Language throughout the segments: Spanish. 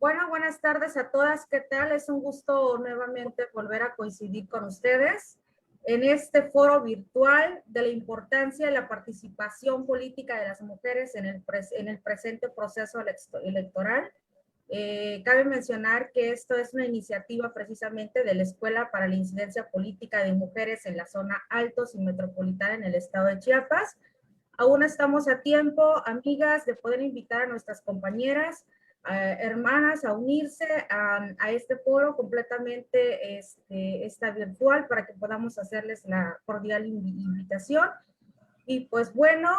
Bueno, buenas tardes a todas. ¿Qué tal? Es un gusto nuevamente volver a coincidir con ustedes en este foro virtual de la importancia de la participación política de las mujeres en el presente proceso electoral. Cabe mencionar que esto es una iniciativa precisamente de la Escuela para la Incidencia Política de Mujeres en la zona Altos y Metropolitana en el estado de Chiapas. Aún estamos a tiempo, amigas, de poder invitar a nuestras compañeras, hermanas, a unirse a este foro completamente está virtual para que podamos hacerles la cordial invitación. Y pues bueno,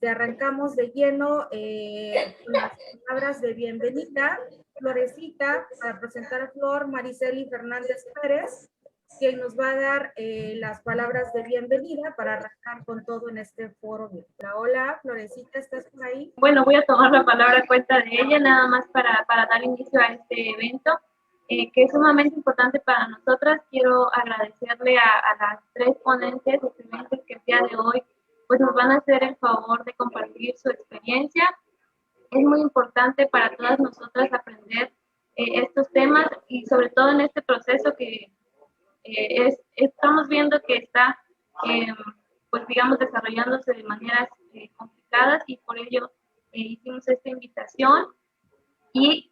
arrancamos de lleno con las palabras de bienvenida. Florecita, para presentar a Flor Mariceli Fernández Pérez, quien nos va a dar las palabras de bienvenida para arrancar con todo en este foro virtual. Hola, Florecita, ¿estás por ahí? Bueno, voy a tomar la palabra a cuenta de ella, nada más para dar inicio a este evento, que es sumamente importante para nosotras. Quiero agradecerle a las tres ponentes excelentes que el día de hoy pues, nos van a hacer el favor de compartir su experiencia. Es muy importante para todas nosotras aprender estos temas y sobre todo en este proceso que estamos viendo que está, pues digamos, desarrollándose de maneras complicadas y por ello hicimos esta invitación y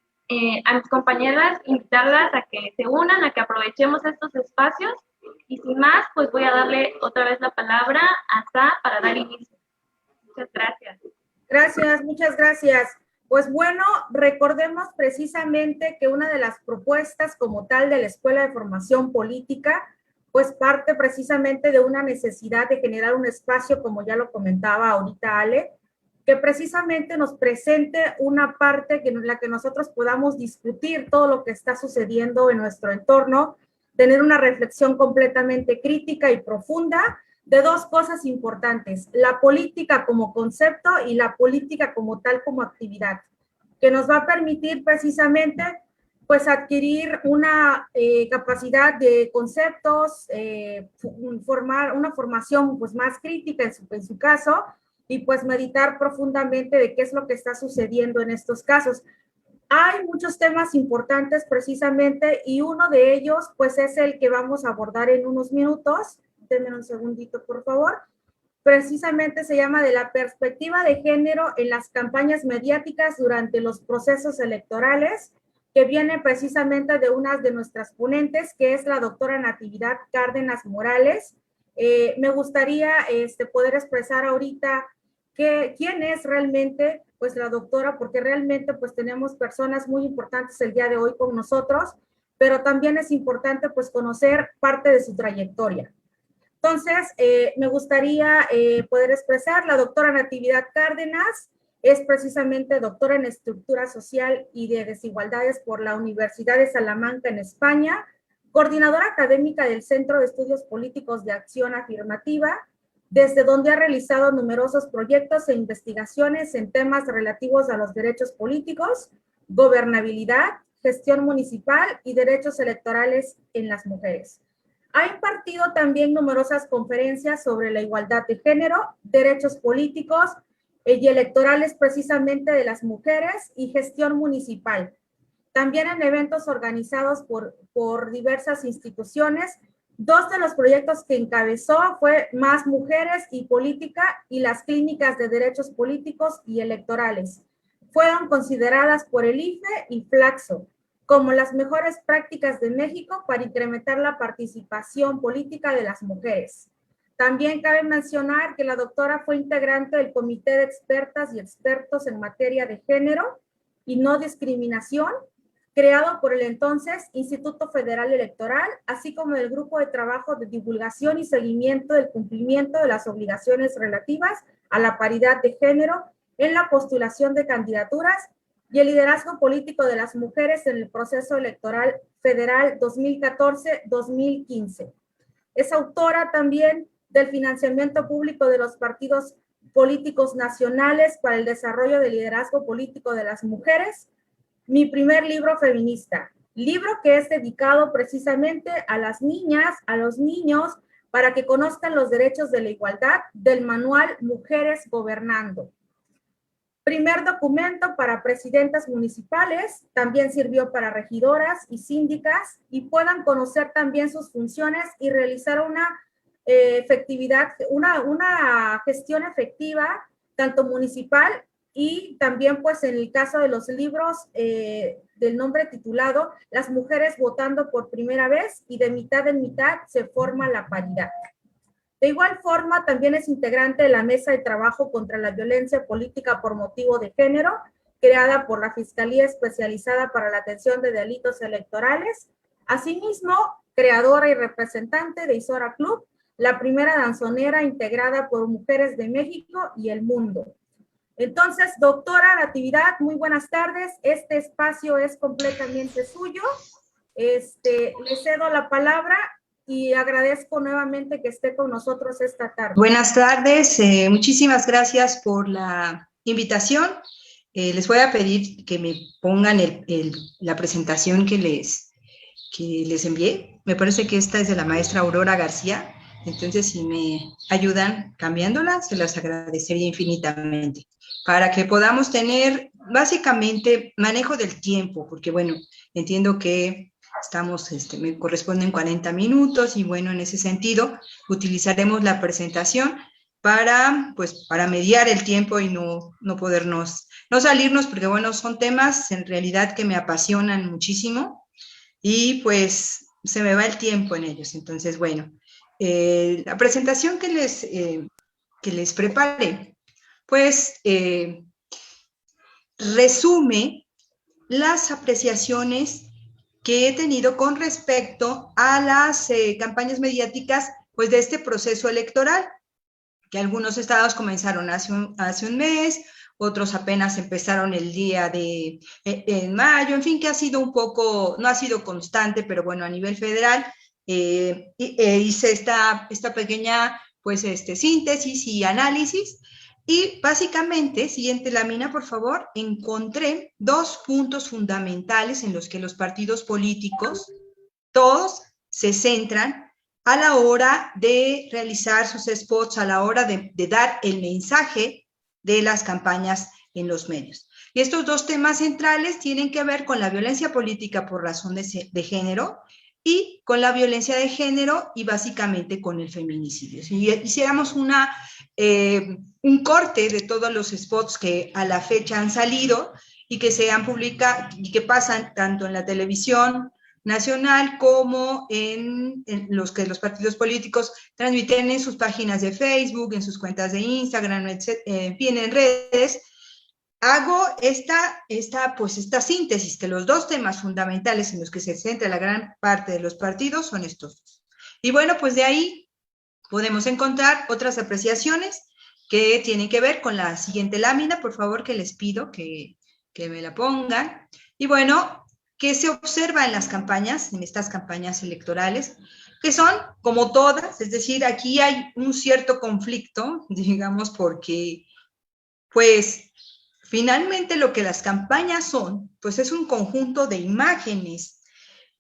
a mis compañeras invitarlas a que se unan, a que aprovechemos estos espacios y sin más, pues voy a darle otra vez la palabra a Sa para dar inicio. Muchas gracias. Gracias, muchas gracias. Pues bueno, recordemos precisamente que una de las propuestas como tal de la Escuela de Formación Política, pues parte precisamente de una necesidad de generar un espacio, como ya lo comentaba ahorita Ale, que precisamente nos presente una parte en la que nosotros podamos discutir todo lo que está sucediendo en nuestro entorno, tener una reflexión completamente crítica y profunda de dos cosas importantes, la política como concepto y la política como tal como actividad, que nos va a permitir precisamente pues adquirir una capacidad de conceptos, formar una formación pues más crítica en su caso, y pues meditar profundamente de qué es lo que está sucediendo en estos casos. Hay muchos temas importantes precisamente y uno de ellos pues es el que vamos a abordar en unos minutos. Denme un segundito, por favor. Precisamente se llama de la perspectiva de género en las campañas mediáticas durante los procesos electorales, que viene precisamente de una de nuestras ponentes, que es la doctora Natividad Cárdenas Morales. Me gustaría poder expresar ahorita quién es realmente pues la doctora, porque realmente pues tenemos personas muy importantes el día de hoy con nosotros, pero también es importante pues conocer parte de su trayectoria. Entonces, me gustaría poder expresar, la doctora Natividad Cárdenas es precisamente doctora en estructura social y de desigualdades por la Universidad de Salamanca en España, coordinadora académica del Centro de Estudios Políticos de Acción Afirmativa, desde donde ha realizado numerosos proyectos e investigaciones en temas relativos a los derechos políticos, gobernabilidad, gestión municipal y derechos electorales en las mujeres. Ha impartido también numerosas conferencias sobre la igualdad de género, derechos políticos y electorales precisamente de las mujeres y gestión municipal. También en eventos organizados por diversas instituciones. Dos de los proyectos que encabezó fue Más Mujeres y Política y las Clínicas de Derechos Políticos y Electorales. Fueron consideradas por el IFE y Flaxo como las mejores prácticas de México para incrementar la participación política de las mujeres. También cabe mencionar que la doctora fue integrante del Comité de Expertas y Expertos en Materia de Género y No Discriminación, creado por el entonces Instituto Federal Electoral, así como del Grupo de Trabajo de Divulgación y Seguimiento del Cumplimiento de las Obligaciones relativas a la paridad de género en la postulación de candidaturas y el liderazgo político de las mujeres en el proceso electoral federal 2014-2015. Es autora también del financiamiento público de los partidos políticos nacionales para el desarrollo del liderazgo político de las mujeres, Mi primer libro feminista, libro que es dedicado precisamente a las niñas, a los niños, para que conozcan los derechos de la igualdad, del manual Mujeres Gobernando. Primer documento para presidentas municipales, también sirvió para regidoras y síndicas y puedan conocer también sus funciones y realizar una efectividad, una gestión efectiva, tanto municipal y también pues en el caso de los libros del nombre titulado Las mujeres votando por primera vez y de mitad en mitad se forma la paridad. De igual forma, también es integrante de la Mesa de Trabajo contra la Violencia Política por Motivo de Género, creada por la Fiscalía Especializada para la Atención de Delitos Electorales. Asimismo, creadora y representante de Isora Club, la primera danzonera integrada por mujeres de México y el mundo. Entonces, doctora Natividad, muy buenas tardes. Este espacio es completamente suyo. Le cedo la palabra y agradezco nuevamente que esté con nosotros esta tarde. Buenas tardes, muchísimas gracias por la invitación. Les voy a pedir que me pongan la presentación que les envié. Me parece que esta es de la maestra Aurora García, entonces si me ayudan cambiándola, se las agradecería infinitamente, para que podamos tener básicamente manejo del tiempo, porque bueno, entiendo que me corresponden 40 minutos y bueno, en ese sentido utilizaremos la presentación para mediar el tiempo y no salirnos, porque bueno, son temas en realidad que me apasionan muchísimo y pues se me va el tiempo en ellos. Entonces, bueno, la presentación que les preparé, pues resume las apreciaciones que he tenido con respecto a las campañas mediáticas pues, de este proceso electoral, que algunos estados comenzaron hace un mes, otros apenas empezaron el día en mayo, en fin, que ha sido no ha sido constante, pero bueno, a nivel federal hice esta pequeña pues, síntesis y análisis. Y básicamente, siguiente lámina, por favor, encontré 2 puntos fundamentales en los que los partidos políticos, todos se centran a la hora de realizar sus spots, a la hora de dar el mensaje de las campañas en los medios. Y estos 2 temas centrales tienen que ver con la violencia política por razón de género y con la violencia de género y básicamente con el feminicidio. Si hiciéramos un corte de todos los spots que a la fecha han salido y que se han publicado y que pasan tanto en la televisión nacional como en los que los partidos políticos transmiten en sus páginas de Facebook, en sus cuentas de Instagram, en fin, en redes, hago esta síntesis, que los 2 temas fundamentales en los que se centra la gran parte de los partidos son estos 2. Y bueno, pues de ahí podemos encontrar otras apreciaciones que tienen que ver con la siguiente lámina, por favor, que les pido que me la pongan. Y bueno, ¿qué se observa en las campañas, en estas campañas electorales? Que son como todas, es decir, aquí hay un cierto conflicto, digamos, porque pues finalmente lo que las campañas son, pues es un conjunto de imágenes,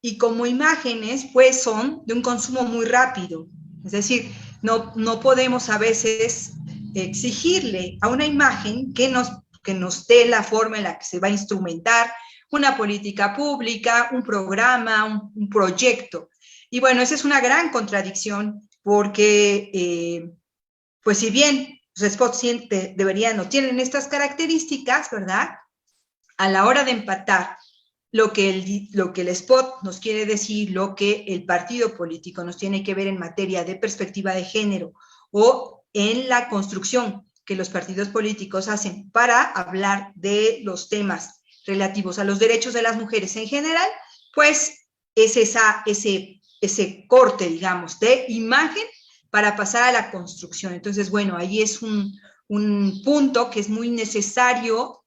y como imágenes, pues son de un consumo muy rápido. Es decir, no podemos a veces exigirle a una imagen que nos dé la forma en la que se va a instrumentar una política pública, un programa, un proyecto. Y bueno, esa es una gran contradicción porque, pues si bien los spots deberían o tienen estas características, ¿verdad? A la hora de empatar lo que el spot nos quiere decir, lo que el partido político nos tiene que ver en materia de perspectiva de género o en la construcción que los partidos políticos hacen para hablar de los temas relativos a los derechos de las mujeres en general, pues es ese corte, digamos, de imagen para pasar a la construcción. Entonces, bueno, ahí es un punto que es muy necesario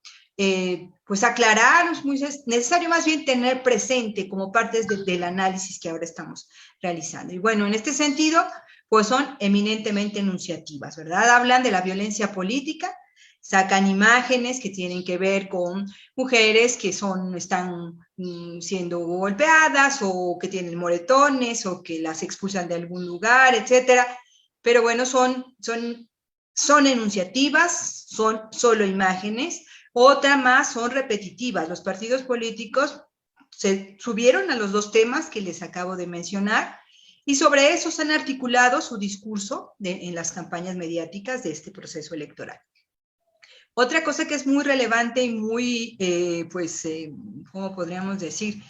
pues aclarar, es muy necesario más bien tener presente como partes del análisis que ahora estamos realizando. Y bueno, en este sentido, pues son eminentemente enunciativas, ¿verdad? Hablan de la violencia política, sacan imágenes que tienen que ver con mujeres que están siendo golpeadas o que tienen moretones o que las expulsan de algún lugar, etcétera. Pero bueno, son son enunciativas, son solo imágenes, otra más son repetitivas. Los partidos políticos se subieron a los dos temas que les acabo de mencionar y sobre eso se han articulado su discurso en las campañas mediáticas de este proceso electoral. Otra cosa que es muy relevante y muy, ¿cómo podríamos decir?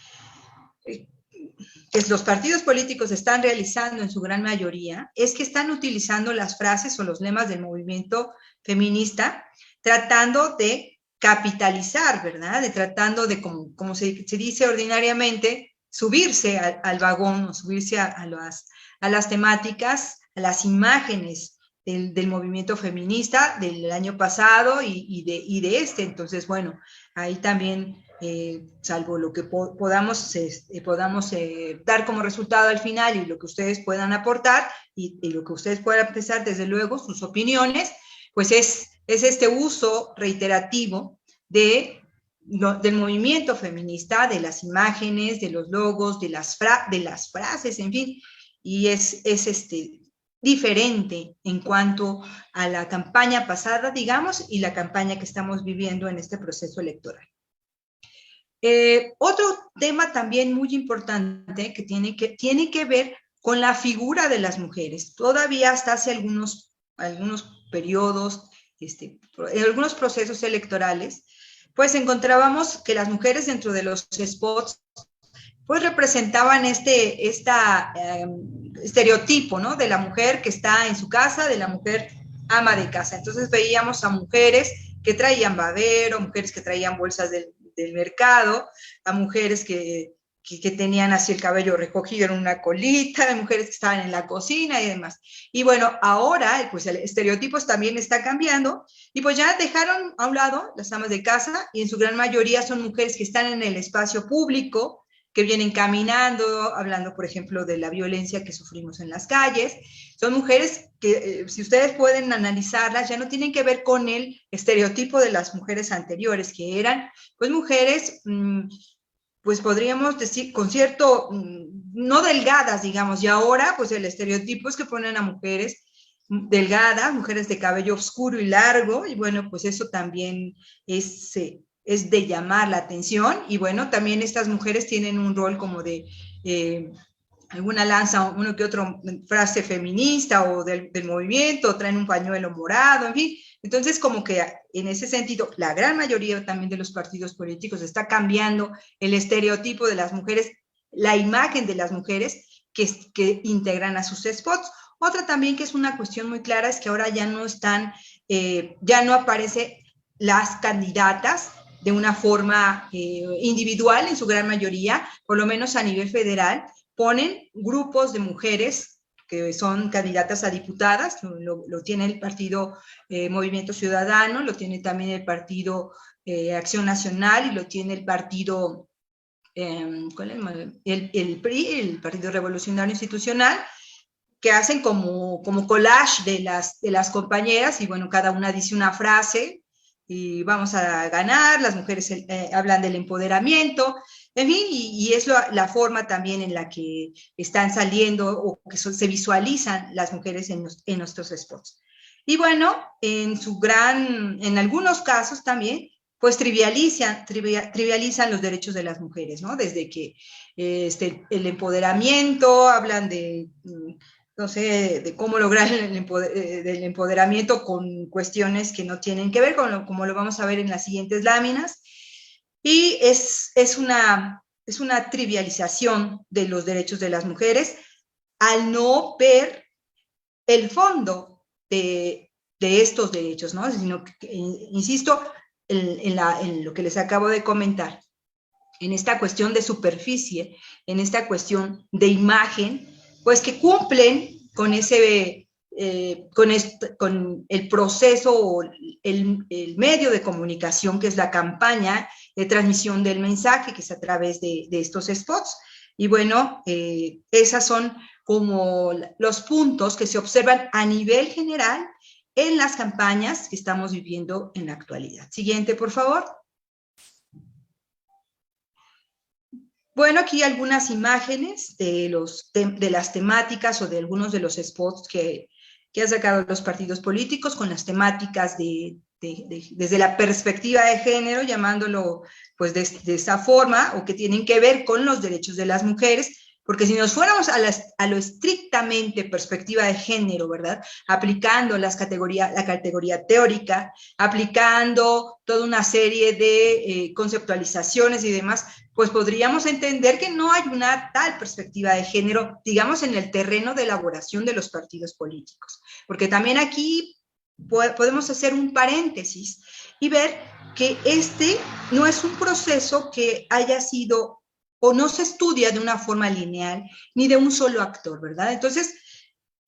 Que los partidos políticos están realizando en su gran mayoría, es que están utilizando las frases o los lemas del movimiento feminista, tratando de capitalizar, ¿verdad? Tratando de, como se dice ordinariamente, subirse al vagón o subirse a las temáticas, a las imágenes del movimiento feminista del año pasado y de este. Entonces, bueno, ahí también, salvo lo que podamos dar como resultado al final y lo que ustedes puedan aportar y lo que ustedes puedan expresar, desde luego, sus opiniones, pues es este uso reiterativo del movimiento feminista, de las imágenes, de los logos, de las frases, en fin, y es diferente en cuanto a la campaña pasada, digamos, y la campaña que estamos viviendo en este proceso electoral. Otro tema también muy importante que tiene que ver con la figura de las mujeres. Todavía hasta hace algunos periodos, en algunos procesos electorales, pues encontrábamos que las mujeres dentro de los spots pues representaban estereotipo, ¿no? De la mujer que está en su casa, de la mujer ama de casa. Entonces veíamos a mujeres que traían babero, mujeres que traían bolsas del mercado, a mujeres que tenían así el cabello recogido en una colita, de mujeres que estaban en la cocina y demás. Y bueno, ahora pues el estereotipo también está cambiando y pues ya dejaron a un lado las amas de casa y en su gran mayoría son mujeres que están en el espacio público, que vienen caminando, hablando, por ejemplo, de la violencia que sufrimos en las calles. Son mujeres que, si ustedes pueden analizarlas, ya no tienen que ver con el estereotipo de las mujeres anteriores, que eran, pues, mujeres, pues, podríamos decir, con cierto, no delgadas, digamos, y ahora, pues, el estereotipo es que ponen a mujeres delgadas, mujeres de cabello oscuro y largo, y bueno, pues eso también es de llamar la atención, y bueno, también estas mujeres tienen un rol como de alguna lanza, uno que otro frase feminista o del movimiento, traen un pañuelo morado, en fin. Entonces, como que en ese sentido, la gran mayoría también de los partidos políticos está cambiando el estereotipo de las mujeres, la imagen de las mujeres que integran a sus spots. Otra también que es una cuestión muy clara es que ahora ya no están, ya no aparecen las candidatas de una forma individual en su gran mayoría, por lo menos a nivel federal, ponen grupos de mujeres que son candidatas a diputadas, lo tiene el partido Movimiento Ciudadano, lo tiene también el partido Acción Nacional y lo tiene el partido, ¿cuál es? El PRI, el Partido Revolucionario Institucional, que hacen como collage de las compañeras y bueno, cada una dice una frase y vamos a ganar, las mujeres hablan del empoderamiento, en fin, y es la forma también en la que están saliendo o que se visualizan las mujeres en nuestros spots. Y bueno, en algunos casos también, pues trivializan los derechos de las mujeres, ¿no? Desde que el empoderamiento, hablan de no sé, de cómo lograr el empoderamiento con cuestiones que no tienen que ver, como lo vamos a ver en las siguientes láminas. Y es una trivialización de los derechos de las mujeres al no ver el fondo de estos derechos, ¿no? Sino que, insisto, en lo que les acabo de comentar, en esta cuestión de superficie, en esta cuestión de imagen, pues que cumplen con con el proceso o el medio de comunicación que es la campaña de transmisión del mensaje, que es a través de estos spots. Y bueno, esas son como los puntos que se observan a nivel general en las campañas que estamos viviendo en la actualidad. Siguiente, por favor. Bueno, aquí algunas imágenes de las temáticas o de algunos de los spots que que han sacado los partidos políticos con las temáticas desde la perspectiva de género, llamándolo pues de esa forma, o que tienen que ver con los derechos de las mujeres, porque si nos fuéramos a lo estrictamente perspectiva de género, ¿verdad? Aplicando la categoría teórica, aplicando toda una serie de conceptualizaciones y demás, pues podríamos entender que no hay una tal perspectiva de género, digamos, en el terreno de elaboración de los partidos políticos. Porque también aquí podemos hacer un paréntesis y ver que este no es un proceso que haya sido o no se estudia de una forma lineal ni de un solo actor, ¿verdad? Entonces,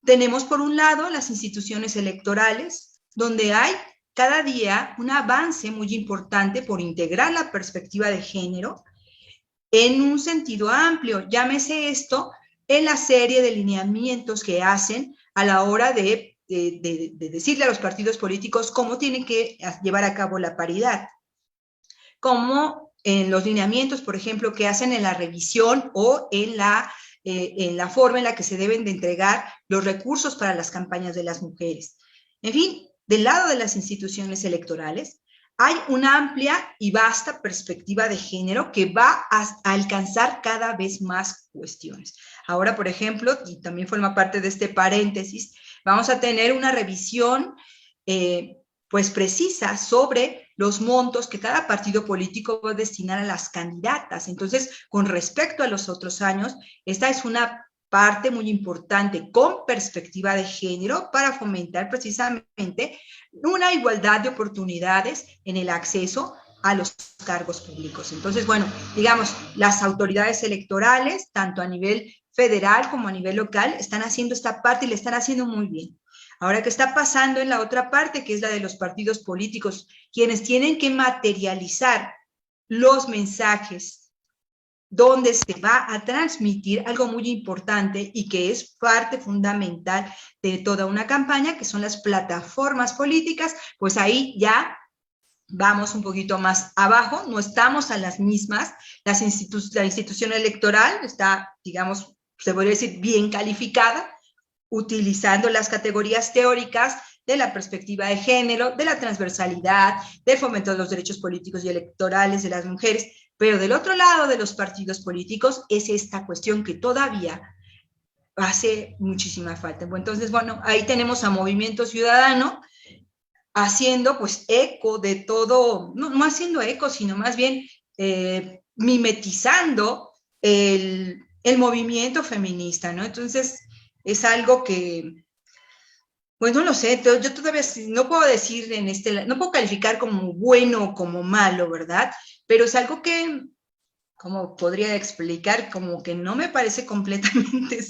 tenemos por un lado las instituciones electorales, donde hay cada día un avance muy importante por integrar la perspectiva de género en un sentido amplio. Llámese esto en la serie de lineamientos que hacen a la hora de decirle a los partidos políticos cómo tienen que llevar a cabo la paridad. Como en los lineamientos, por ejemplo, que hacen en la revisión o en la forma en la que se deben de entregar los recursos para las campañas de las mujeres. En fin, del lado de las instituciones electorales, hay una amplia y vasta perspectiva de género que va a alcanzar cada vez más cuestiones. Ahora, por ejemplo, y también forma parte de este paréntesis, vamos a tener una revisión pues precisa sobre los montos que cada partido político va a destinar a las candidatas. Entonces, con respecto a los otros años, esta es una parte muy importante con perspectiva de género para fomentar precisamente una igualdad de oportunidades en el acceso a los cargos públicos. Entonces, bueno, digamos, las autoridades electorales, tanto a nivel federal como a nivel local, están haciendo esta parte y le están haciendo muy bien. Ahora, ¿qué está pasando en la otra parte, que es la de los partidos políticos, quienes tienen que materializar los mensajes donde se va a transmitir algo muy importante y que es parte fundamental de toda una campaña, que son las plataformas políticas? Pues ahí ya vamos un poquito más abajo, no estamos a las mismas. La institución electoral está, digamos, se podría decir, bien calificada, utilizando las categorías teóricas de la perspectiva de género, de la transversalidad, del fomento de los derechos políticos y electorales de las mujeres, pero del otro lado de los partidos políticos es esta cuestión que todavía hace muchísima falta. Entonces, bueno, ahí tenemos a Movimiento Ciudadano haciendo pues eco de todo, no haciendo eco, sino más bien mimetizando el movimiento feminista, ¿no? Entonces, es algo que, pues no lo sé, yo todavía no puedo decir no puedo calificar como bueno o como malo, ¿verdad? Pero es algo que, como podría explicar, como que no me parece completamente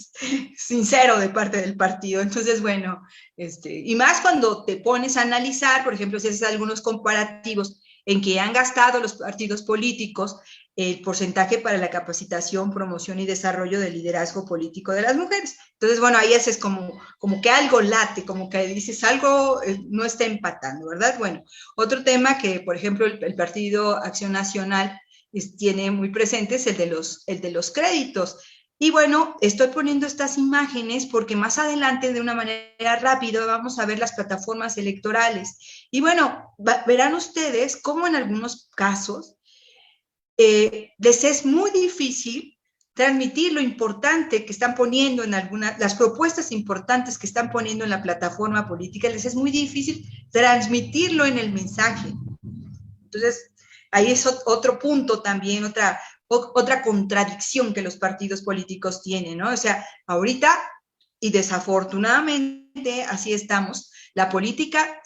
sincero de parte del partido. Entonces, bueno, y más cuando te pones a analizar, por ejemplo, si haces algunos comparativos en que han gastado los partidos políticos el porcentaje para la capacitación, promoción y desarrollo del liderazgo político de las mujeres. Entonces, bueno, ahí haces como que algo late, como que dices algo no está empatando, ¿verdad? Bueno, otro tema que, por ejemplo, el Partido Acción Nacional tiene muy presente es el de los créditos. Y bueno, estoy poniendo estas imágenes porque más adelante, de una manera rápida, vamos a ver las plataformas electorales. Y bueno, verán ustedes cómo en algunos casos les es muy difícil transmitir lo importante que están poniendo en las propuestas importantes que están poniendo en la plataforma política, les es muy difícil transmitirlo en el mensaje. Entonces, ahí es otro punto también, otra contradicción que los partidos políticos tienen, ¿no? O sea, ahorita, y desafortunadamente así estamos, la política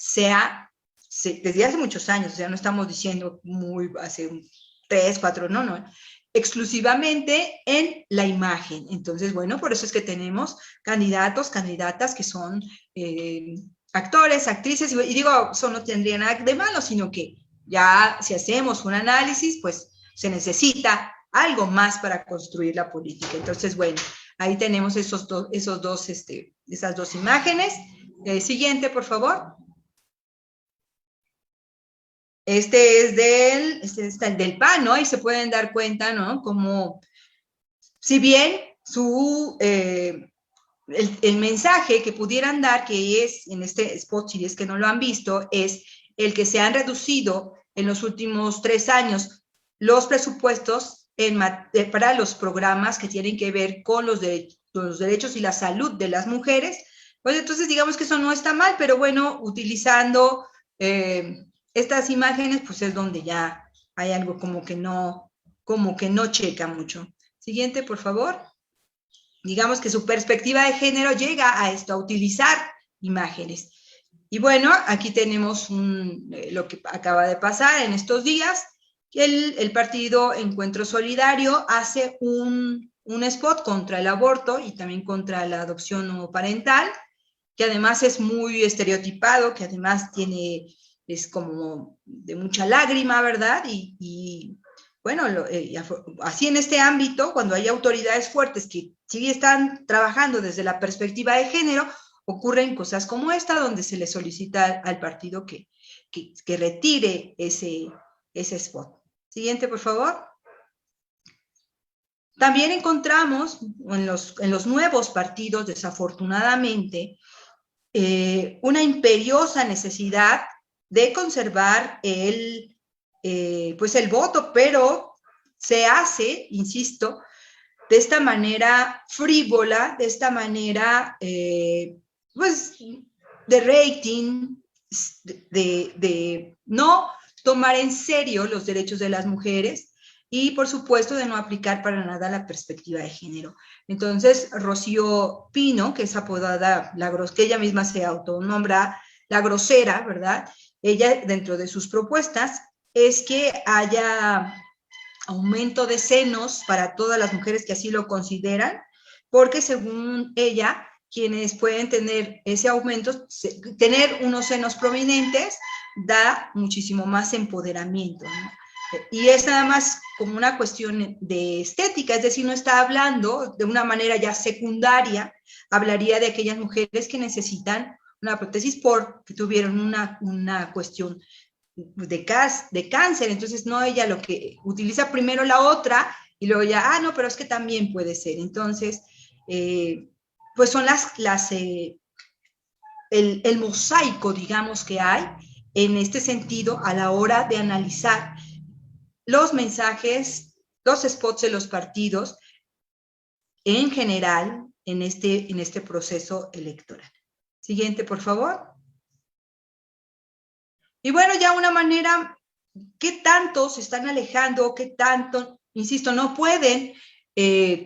desde hace muchos años, o sea, no estamos diciendo hace 3, 4, no, exclusivamente en la imagen. Entonces, bueno, por eso es que tenemos candidatos, candidatas que son actores, actrices, y digo, eso no tendría nada de malo, sino que ya si hacemos un análisis, pues se necesita algo más para construir la política. Entonces, bueno, ahí tenemos esas dos imágenes. Siguiente, por favor. Este es el del PAN, ¿no? Y se pueden dar cuenta, ¿no? Como, si bien el mensaje que pudieran dar, que es en este spot, si es que no lo han visto, es el que se han reducido en los últimos 3 años los presupuestos para los programas que tienen que ver con los derechos y la salud de las mujeres. Pues entonces digamos que eso no está mal, pero bueno, utilizando estas imágenes, pues es donde ya hay algo como que no checa mucho. Siguiente, por favor. Digamos que su perspectiva de género llega a esto, a utilizar imágenes. Y bueno, aquí tenemos lo que acaba de pasar en estos días, que el partido Encuentro Solidario hace un spot contra el aborto y también contra la adopción homoparental, que además es muy estereotipado, que además es como de mucha lágrima, ¿verdad? Y bueno, así en este ámbito, cuando hay autoridades fuertes que sí están trabajando desde la perspectiva de género, ocurren cosas como esta, donde se le solicita al partido que retire ese spot. Siguiente, por favor. También encontramos en los nuevos partidos, desafortunadamente, una imperiosa necesidad de conservar el voto, pero se hace, insisto, de esta manera frívola, de esta manera, pues, de rating, de no tomar en serio los derechos de las mujeres y, por supuesto, de no aplicar para nada la perspectiva de género. Entonces, Rocío Pino, que es apodada, que ella misma se autonombra la grosera, ¿verdad? Ella, dentro de sus propuestas, es que haya aumento de senos para todas las mujeres que así lo consideran, porque según ella, quienes pueden tener ese aumento, tener unos senos prominentes, da muchísimo más empoderamiento, ¿no? Y es nada más como una cuestión de estética, es decir, no está hablando de una manera ya secundaria, hablaría de aquellas mujeres que necesitan una prótesis porque tuvieron una cuestión de cáncer, entonces no, ella lo que utiliza primero la otra y luego ya, no, pero es que también puede ser. Entonces, pues son el mosaico, digamos, que hay en este sentido a la hora de analizar los mensajes, los spots de los partidos en general en este proceso electoral. Siguiente, por favor. Y bueno, ya una manera, ¿qué tanto se están alejando? ¿Qué tanto, insisto, no pueden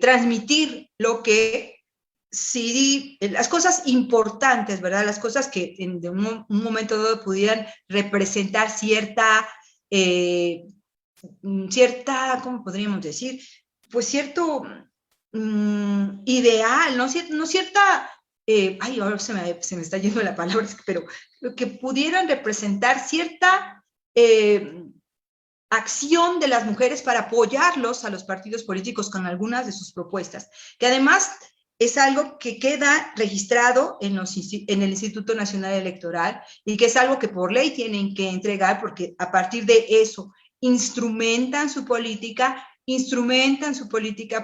transmitir lo que sí, las cosas importantes, ¿verdad? Las cosas que de un momento dado pudieran representar cierta, ¿cómo podríamos decir? Pues cierto ideal, no cierta, ahora se me está yendo la palabra, pero que pudieran representar cierta acción de las mujeres para apoyarlos a los partidos políticos con algunas de sus propuestas, que además es algo que queda registrado en el Instituto Nacional Electoral y que es algo que por ley tienen que entregar, porque a partir de eso instrumentan su política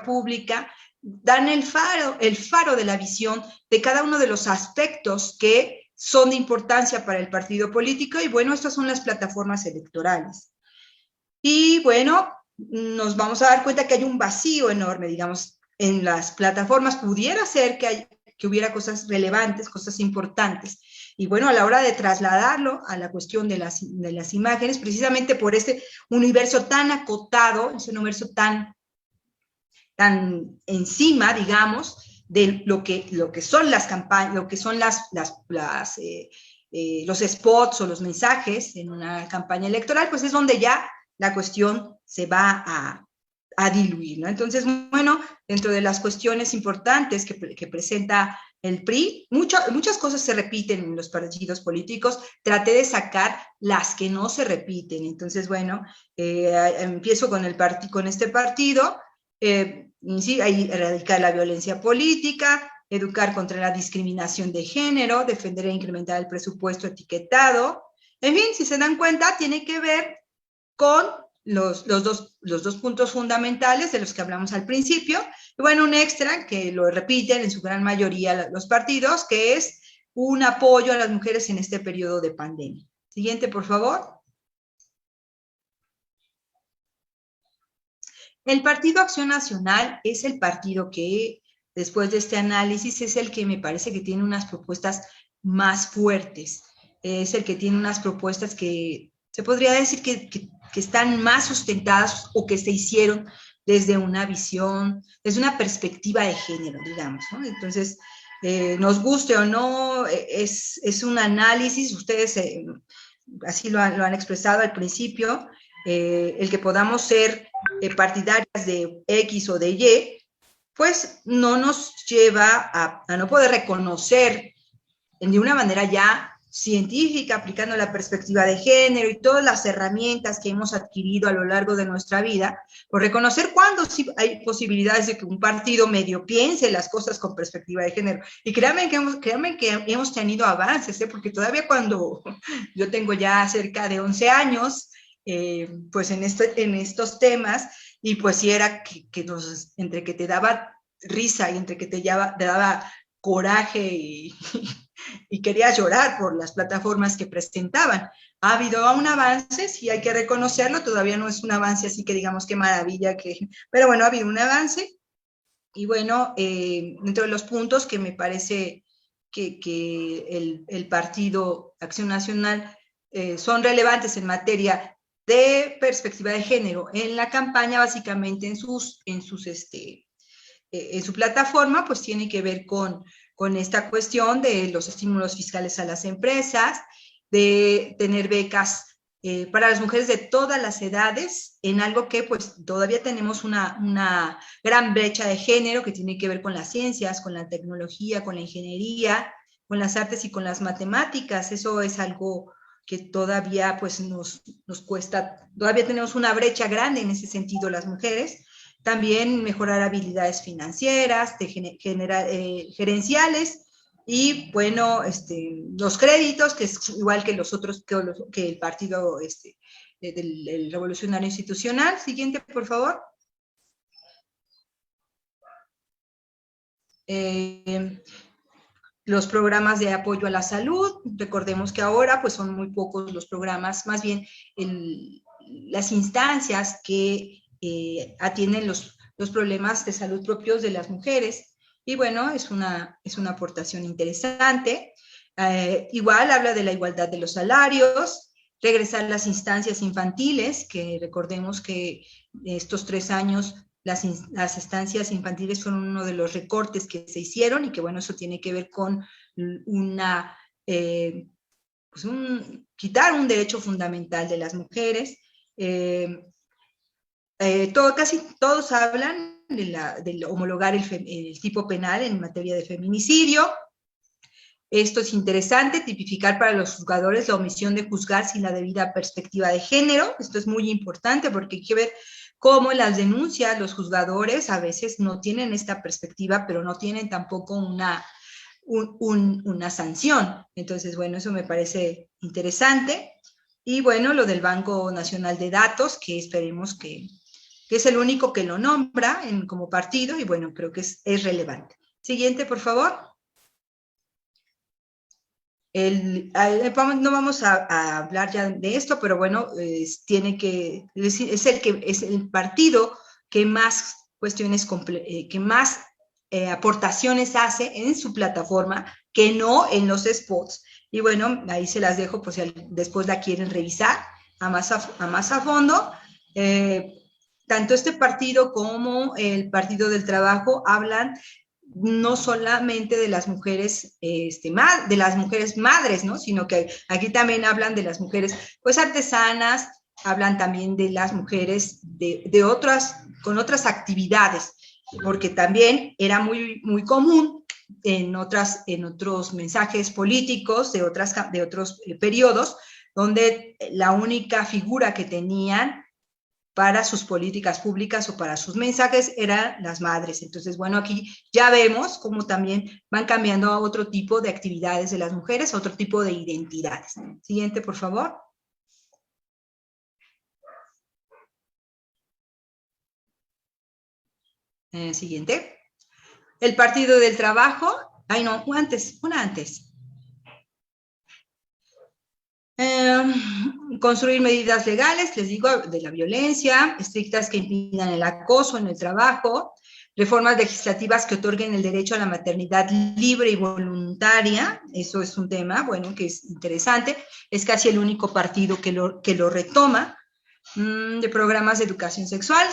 pública, dan el faro de la visión de cada uno de los aspectos que son de importancia para el partido político, y bueno, estas son las plataformas electorales. Y bueno, nos vamos a dar cuenta que hay un vacío enorme, digamos, en las plataformas. Pudiera ser que hubiera cosas relevantes, cosas importantes. Y bueno, a la hora de trasladarlo a la cuestión de las imágenes, precisamente por ese universo tan acotado, ese universo tan encima, digamos, de lo que son las campañas, lo que son los spots o los mensajes en una campaña electoral, pues es donde ya la cuestión se va a diluir, ¿no? Entonces, bueno, dentro de las cuestiones importantes que presenta el PRI, muchas cosas se repiten en los partidos políticos. Traté de sacar las que no se repiten. Entonces, bueno, empiezo con este partido. Sí, ahí erradicar la violencia política, educar contra la discriminación de género, defender e incrementar el presupuesto etiquetado. En fin, si se dan cuenta, tiene que ver con los dos puntos fundamentales de los que hablamos al principio. Y bueno, un extra que lo repiten en su gran mayoría los partidos, que es un apoyo a las mujeres en este periodo de pandemia. Siguiente, por favor. El Partido Acción Nacional es el partido que, después de este análisis, es el que me parece que tiene unas propuestas más fuertes. Es el que tiene unas propuestas que se podría decir que están más sustentadas o que se hicieron desde una visión, desde una perspectiva de género, digamos, ¿no? Entonces, nos guste o no, es un análisis, ustedes así lo han expresado al principio, el que podamos ser partidarias de X o de Y, pues no nos lleva a no poder reconocer de una manera ya científica, aplicando la perspectiva de género y todas las herramientas que hemos adquirido a lo largo de nuestra vida, por reconocer cuándo sí hay posibilidades de que un partido medio piense las cosas con perspectiva de género. Y créanme que hemos tenido avances, porque todavía cuando yo tengo ya cerca de 11 años, pues en estos temas, y pues sí era que entre que te daba risa y entre que te daba coraje y quería llorar por las plataformas que presentaban. Ha habido un avance, sí hay que reconocerlo, todavía no es un avance así que digamos qué maravilla, pero bueno, ha habido un avance. Y bueno, dentro de los puntos que me parece que el Partido Acción Nacional son relevantes en materia de perspectiva de género en la campaña, básicamente en su plataforma, pues tiene que ver con esta cuestión de los estímulos fiscales a las empresas, de tener becas para las mujeres de todas las edades, en algo que pues todavía tenemos una gran brecha de género que tiene que ver con las ciencias, con la tecnología, con la ingeniería, con las artes y con las matemáticas. Eso es algo que todavía pues nos cuesta, todavía tenemos una brecha grande en ese sentido las mujeres. También mejorar habilidades financieras, gerenciales, y bueno, los créditos, que es igual que los otros, que el partido del Revolucionario Institucional. Siguiente, por favor. Los programas de apoyo a la salud, recordemos que ahora pues son muy pocos los programas, más bien las instancias que atienden los problemas de salud propios de las mujeres. Y bueno, es una aportación interesante. Igual habla de la igualdad de los salarios, regresar a las instancias infantiles, que recordemos que estos 3 años las estancias infantiles fueron uno de los recortes que se hicieron, y que bueno, eso tiene que ver con quitar un derecho fundamental de las mujeres. Casi todos hablan de homologar el tipo penal en materia de feminicidio. Esto es interesante, tipificar para los juzgadores la omisión de juzgar sin la debida perspectiva de género. Esto es muy importante porque hay que ver cómo en las denuncias los juzgadores a veces no tienen esta perspectiva, pero no tienen tampoco una sanción. Entonces, bueno, eso me parece interesante. Y bueno, lo del Banco Nacional de Datos, que esperemos que es el único que lo nombra como partido, y bueno, creo que es relevante. Siguiente, por favor. No vamos a hablar ya de esto, pero bueno, es el partido que más cuestiones, que más aportaciones hace en su plataforma, que no en los spots. Y bueno, ahí se las dejo, pues si después la quieren revisar a más a fondo. Tanto este partido como el Partido del Trabajo hablan no solamente de las mujeres, de las mujeres madres, ¿no? Sino que aquí también hablan de las mujeres, pues, artesanas, hablan también de las mujeres con otras actividades, porque también era muy, muy común en otros mensajes políticos de otros periodos, donde la única figura que tenían para sus políticas públicas o para sus mensajes eran las madres. Entonces, bueno, aquí ya vemos cómo también van cambiando a otro tipo de actividades de las mujeres, a otro tipo de identidades. Siguiente, por favor. Siguiente. El Partido del Trabajo. Ay, no, una antes. Construir medidas legales, les digo, de la violencia, estrictas que impidan el acoso en el trabajo, reformas legislativas que otorguen el derecho a la maternidad libre y voluntaria, eso es un tema, bueno, que es interesante, es casi el único partido que lo retoma, de programas de educación sexual,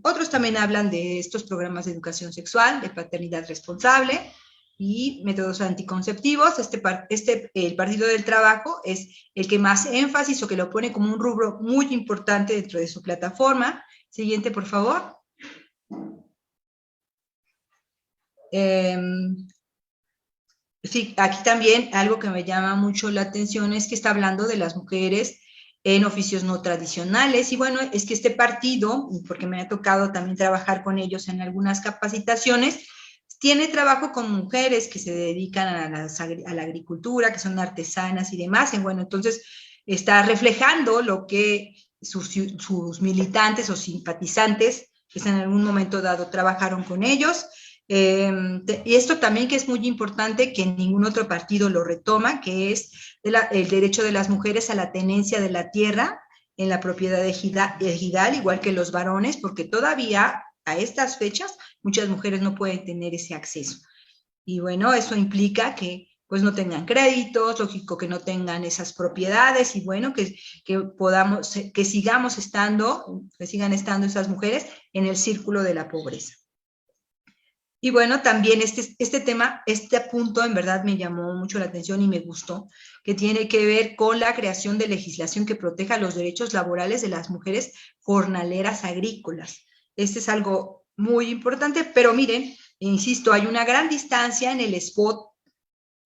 otros también hablan de estos programas de educación sexual, de paternidad responsable, y métodos anticonceptivos. El Partido del Trabajo es el que más énfasis o que lo pone como un rubro muy importante dentro de su plataforma. Siguiente, por favor. Sí, aquí también algo que me llama mucho la atención es que está hablando de las mujeres en oficios no tradicionales, y bueno, es que este partido, porque me ha tocado también trabajar con ellos en algunas capacitaciones, tiene trabajo con mujeres que se dedican a la agricultura, que son artesanas y demás, y bueno, entonces está reflejando lo que sus militantes o simpatizantes, que en algún momento dado trabajaron con ellos, y esto también que es muy importante, que ningún otro partido lo retoma, que es el derecho de las mujeres a la tenencia de la tierra en la propiedad ejidal, igual que los varones, porque todavía a estas fechas muchas mujeres no pueden tener ese acceso. Y bueno, eso implica que pues no tengan créditos, lógico que no tengan esas propiedades, y bueno, que sigan estando esas mujeres en el círculo de la pobreza. Y bueno, también este punto en verdad me llamó mucho la atención y me gustó, que tiene que ver con la creación de legislación que proteja los derechos laborales de las mujeres jornaleras agrícolas. Este es algo muy importante, pero miren, insisto, hay una gran distancia en el spot,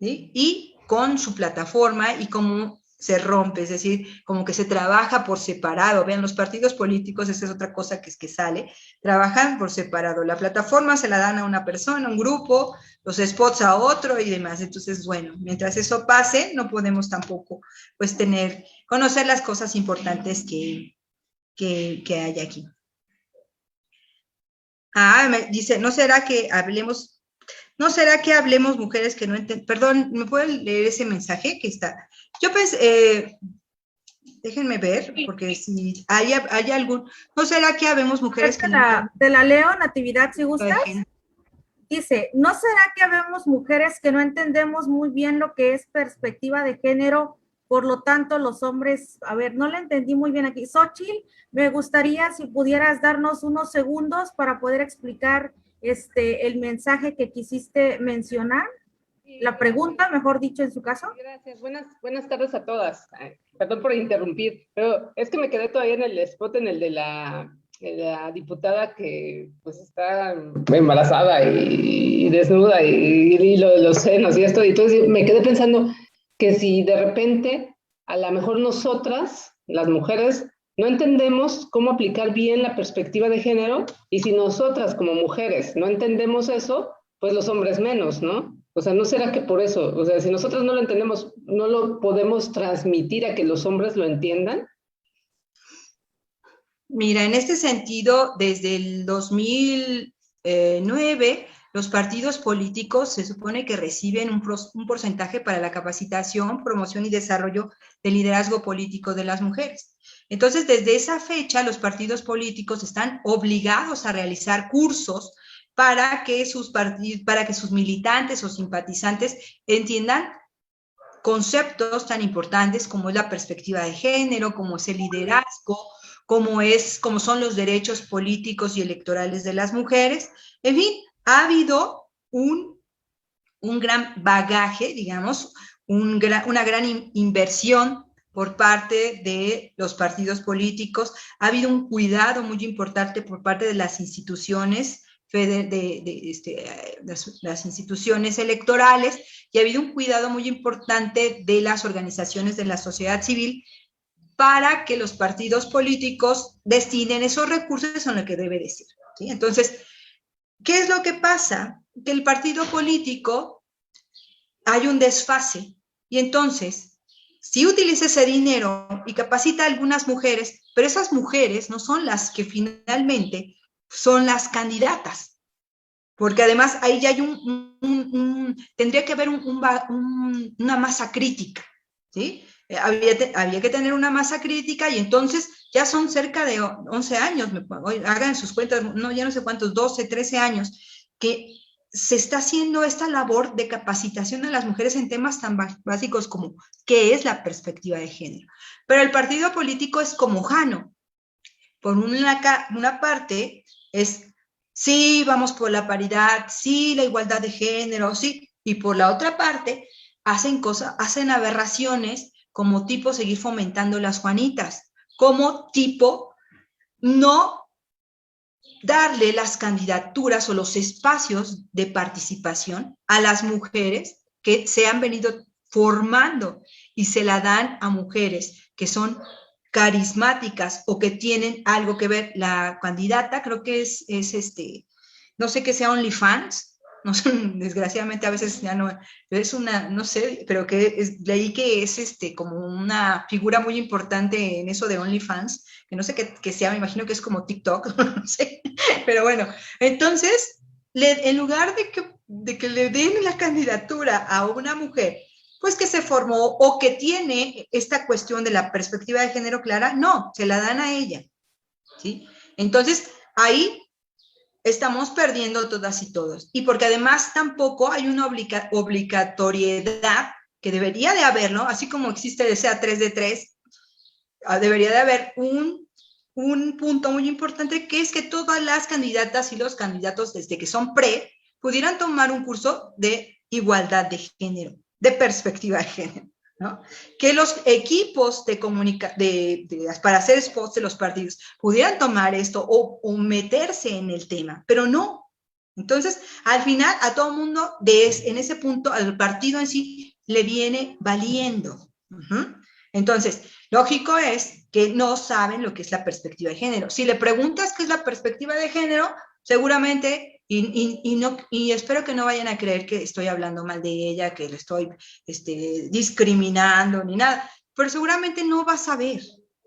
¿sí? Y con su plataforma y cómo se rompe, es decir, como que se trabaja por separado. Vean, los partidos políticos, esa es otra cosa que sale, trabajan por separado. La plataforma se la dan a una persona, a un grupo, los spots a otro y demás. Entonces, bueno, mientras eso pase, no podemos tampoco, pues, conocer las cosas importantes que hay aquí. Me dice, ¿no será que hablemos mujeres que no entienden? Perdón, ¿me pueden leer ese mensaje que está? Yo pensé, déjenme ver, porque si hay algún, ¿no será que habemos mujeres que no entienden? Te la leo, Natividad, si gustas. Dice, ¿no será que habemos mujeres que no entendemos muy bien lo que es perspectiva de género? Por lo tanto, los hombres, a ver, no la entendí muy bien aquí. Xochitl, me gustaría si pudieras darnos unos segundos para poder explicar el mensaje que quisiste mencionar, la pregunta, mejor dicho, en su caso. Gracias, buenas tardes a todas. Perdón por interrumpir, pero es que me quedé todavía en el spot, en el de la diputada que pues está embarazada y desnuda y los senos y esto, y entonces me quedé pensando que si de repente a lo mejor nosotras, las mujeres, no entendemos cómo aplicar bien la perspectiva de género, y si nosotras como mujeres no entendemos eso, pues los hombres menos, ¿no? O sea, ¿no será que por eso? O sea, si nosotros no lo entendemos, ¿no lo podemos transmitir a que los hombres lo entiendan? Mira, en este sentido, desde el 2009, los partidos políticos se supone que reciben un porcentaje para la capacitación, promoción y desarrollo del liderazgo político de las mujeres. Entonces, desde esa fecha, los partidos políticos están obligados a realizar cursos para que sus militantes o simpatizantes entiendan conceptos tan importantes como es la perspectiva de género, como es el liderazgo, como son los derechos políticos y electorales de las mujeres. En fin, ha habido un gran bagaje, digamos, una gran inversión por parte de los partidos políticos. Ha habido un cuidado muy importante por parte de las instituciones, las instituciones electorales, y ha habido un cuidado muy importante de las organizaciones de la sociedad civil para que los partidos políticos destinen esos recursos en lo que debe decir, ¿sí? Entonces, ¿qué es lo que pasa? Que el partido político hay un desfase, y entonces, si utiliza ese dinero y capacita a algunas mujeres, pero esas mujeres no son las que finalmente son las candidatas, porque además ahí ya hay tendría que haber una masa crítica, ¿sí? Había que tener una masa crítica y entonces ya son cerca de 11 años, hagan sus cuentas, no, ya no sé cuántos, 12, 13 años, que se está haciendo esta labor de capacitación a las mujeres en temas tan básicos como qué es la perspectiva de género. Pero el partido político es como Jano. Por una parte es, sí, vamos por la paridad, sí, la igualdad de género, sí, y por la otra parte hacen aberraciones como tipo seguir fomentando las Juanitas, como tipo no darle las candidaturas o los espacios de participación a las mujeres que se han venido formando y se la dan a mujeres que son carismáticas o que tienen algo que ver. La candidata creo que es no sé que sea OnlyFans, no sé, desgraciadamente a veces ya no, es una, no sé, pero leí que es como una figura muy importante en eso de OnlyFans, que no sé qué sea, me imagino que es como TikTok, no sé, pero bueno, entonces, en lugar de que le den la candidatura a una mujer, pues que se formó o que tiene esta cuestión de la perspectiva de género clara, no, se la dan a ella, ¿sí? Entonces, ahí estamos perdiendo todas y todos. Y porque además tampoco hay una obligatoriedad que debería de haberlo, así como existe el SEA 3 de 3, debería de haber un punto muy importante, que es que todas las candidatas y los candidatos, desde que son pudieran tomar un curso de igualdad de género, de perspectiva de género, ¿no? Que los equipos para hacer spots de los partidos pudieran tomar esto o meterse en el tema, pero no. Entonces, al final, a todo el mundo, en ese punto, al partido en sí, le viene valiendo. Entonces, lógico es que no saben lo que es la perspectiva de género. Si le preguntas qué es la perspectiva de género, seguramente, y espero que no vayan a creer que estoy hablando mal de ella, que le estoy discriminando ni nada, pero seguramente no va a saber,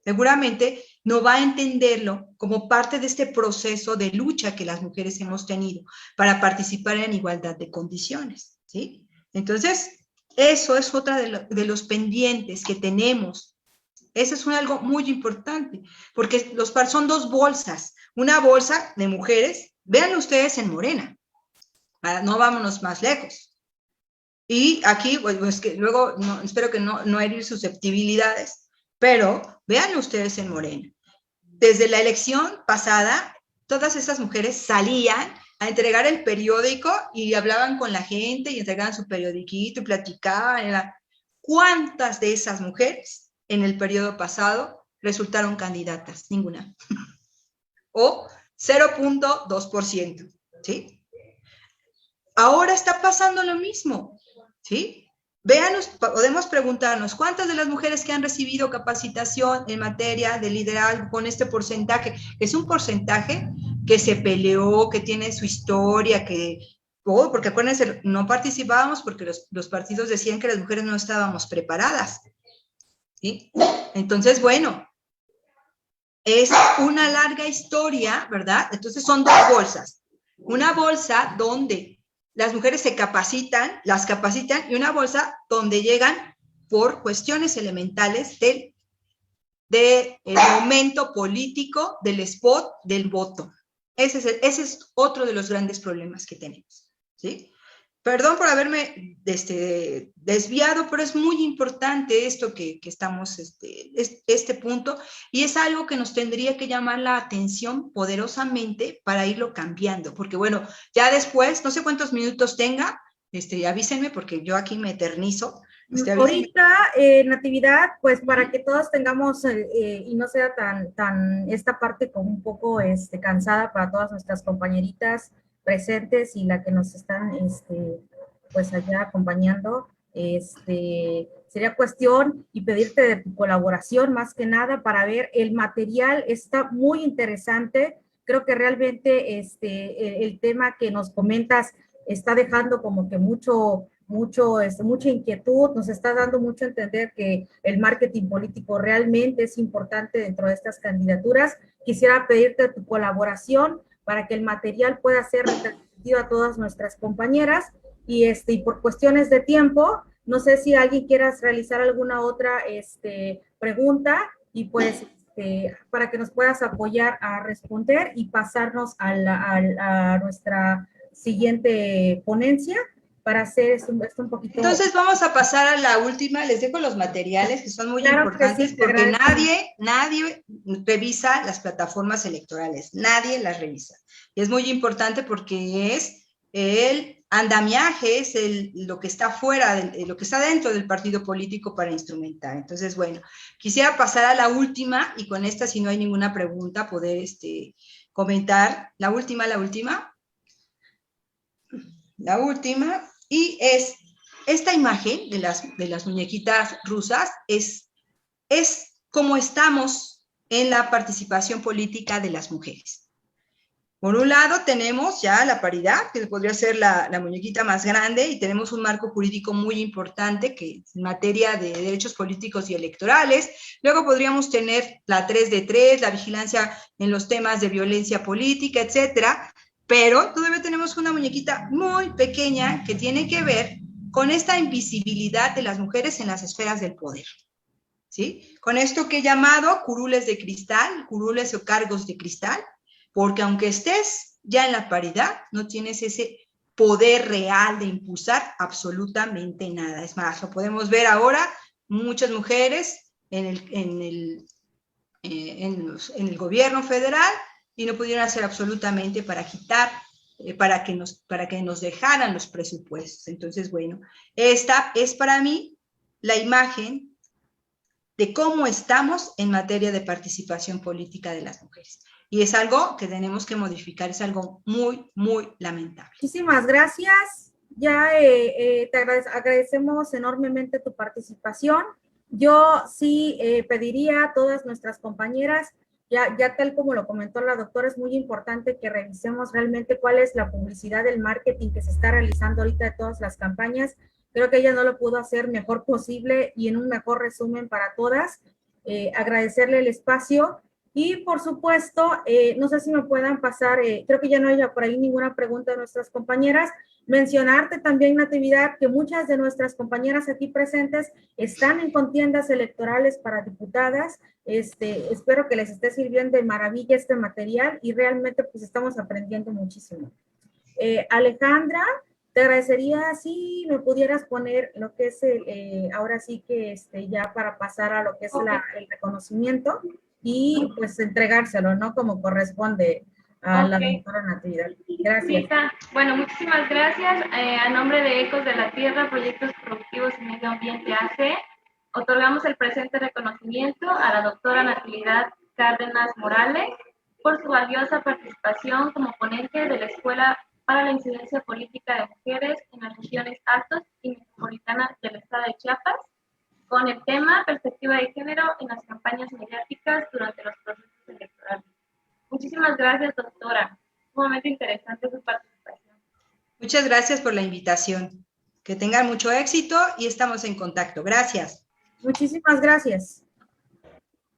seguramente no va a entenderlo como parte de este proceso de lucha que las mujeres hemos tenido para participar en igualdad de condiciones, ¿sí? Entonces, eso es otra de los pendientes que tenemos. Eso es algo muy importante, porque son dos bolsas. Una bolsa de mujeres, vean ustedes en Morena, no vámonos más lejos. Y aquí, pues que luego, espero que no herir susceptibilidades, pero vean ustedes en Morena. Desde la elección pasada, todas esas mujeres salían a entregar el periódico y hablaban con la gente y entregaban su periodiquito y platicaban. ¿Cuántas de esas mujeres en el periodo pasado resultaron candidatas? Ninguna. O 0.2%, ¿sí? Ahora está pasando lo mismo, ¿sí? Podemos preguntarnos, ¿cuántas de las mujeres que han recibido capacitación en materia de liderazgo con este porcentaje? Es un porcentaje que se peleó, que tiene su historia, porque acuérdense, no participábamos porque los partidos decían que las mujeres no estábamos preparadas, ¿sí? Entonces, bueno, es una larga historia, ¿verdad? Entonces son dos bolsas. Una bolsa donde las mujeres las capacitan, y una bolsa donde llegan por cuestiones elementales del momento político, del spot, del voto. Ese es otro de los grandes problemas que tenemos, ¿sí? Perdón por haberme desviado, pero es muy importante esto que estamos, este punto, y es algo que nos tendría que llamar la atención poderosamente para irlo cambiando, porque bueno, ya después, no sé cuántos minutos tenga, avísenme porque yo aquí me eternizo. Ahorita, Natividad, pues para que todos tengamos y no sea tan esta parte como un poco cansada para todas nuestras compañeritas presentes y la que nos están pues allá acompañando, sería cuestión y pedirte de tu colaboración más que nada para ver el material. Está muy interesante, creo que realmente el tema que nos comentas está dejando como que mucha inquietud, nos está dando mucho a entender que el marketing político realmente es importante dentro de estas candidaturas. Quisiera pedirte tu colaboración para que el material pueda ser retransmitido a todas nuestras compañeras. Y por cuestiones de tiempo, no sé si alguien quiera realizar alguna otra pregunta, y pues para que nos puedas apoyar a responder y pasarnos a nuestra siguiente ponencia para hacer esto un poquito. Entonces vamos a pasar a la última. Les dejo los materiales que son muy importantes, sí, porque nadie revisa las plataformas electorales, nadie las revisa. Y es muy importante porque es el andamiaje, es lo que está fuera, lo que está dentro del partido político para instrumentar. Entonces, bueno, quisiera pasar a la última, y con esta, si no hay ninguna pregunta, poder comentar. La última, y es esta imagen de las muñequitas rusas, es como estamos en la participación política de las mujeres. Por un lado tenemos ya la paridad, que podría ser la muñequita más grande, y tenemos un marco jurídico muy importante que en materia de derechos políticos y electorales. Luego podríamos tener la 3 de 3, la vigilancia en los temas de violencia política, etcétera. Pero todavía tenemos una muñequita muy pequeña que tiene que ver con esta invisibilidad de las mujeres en las esferas del poder, ¿sí? Con esto que he llamado curules de cristal, curules o cargos de cristal, porque aunque estés ya en la paridad, no tienes ese poder real de impulsar absolutamente nada. Es más, lo podemos ver ahora, muchas mujeres en el gobierno federal, y no pudieron hacer absolutamente para quitar, para que nos dejaran los presupuestos. Entonces, bueno, esta es para mí la imagen de cómo estamos en materia de participación política de las mujeres. Y es algo que tenemos que modificar, es algo muy, muy lamentable. Muchísimas gracias. Ya te agradecemos enormemente tu participación. Yo sí pediría a todas nuestras compañeras, ya tal como lo comentó la doctora, es muy importante que revisemos realmente cuál es la publicidad del marketing que se está realizando ahorita de todas las campañas. Creo que ella no lo pudo hacer mejor posible y en un mejor resumen para todas. Agradecerle el espacio. Y por supuesto, no sé si me puedan pasar, creo que ya no hay por ahí ninguna pregunta de nuestras compañeras. Mencionarte también, Natividad, que muchas de nuestras compañeras aquí presentes están en contiendas electorales para diputadas. Espero que les esté sirviendo de maravilla este material y realmente pues estamos aprendiendo muchísimo. Alejandra, te agradecería si me pudieras poner lo que es ahora sí que ya para pasar a lo que es el reconocimiento y pues entregárselo, ¿no? Como corresponde a la doctora Natividad. Gracias. Bueno, muchísimas gracias. A nombre de Ecos de la Tierra, Proyectos Productivos y Medio Ambiente AC, otorgamos el presente reconocimiento a la doctora Natividad Cárdenas Morales por su valiosa participación como ponente de la Escuela para la Incidencia Política de Mujeres en las regiones altos y metropolitanas del estado de Chiapas, con el tema Perspectiva de Género en las campañas mediáticas durante los procesos electorales. Muchísimas gracias, doctora. Sumamente interesante su participación. Muchas gracias por la invitación. Que tengan mucho éxito y estamos en contacto. Gracias. Muchísimas gracias.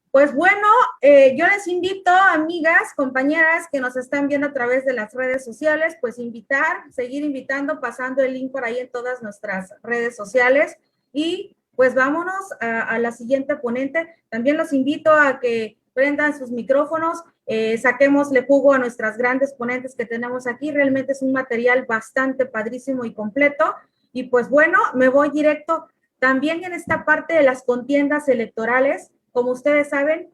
Pues bueno, yo les invito, amigas, compañeras que nos están viendo a través de las redes sociales, pues seguir invitando, pasando el link por ahí en todas nuestras redes sociales. Y pues vámonos a la siguiente ponente. También los invito a que prendan sus micrófonos, saquémosle jugo a nuestras grandes ponentes que tenemos aquí. Realmente es un material bastante padrísimo y completo. Y pues bueno, me voy directo también en esta parte de las contiendas electorales. Como ustedes saben,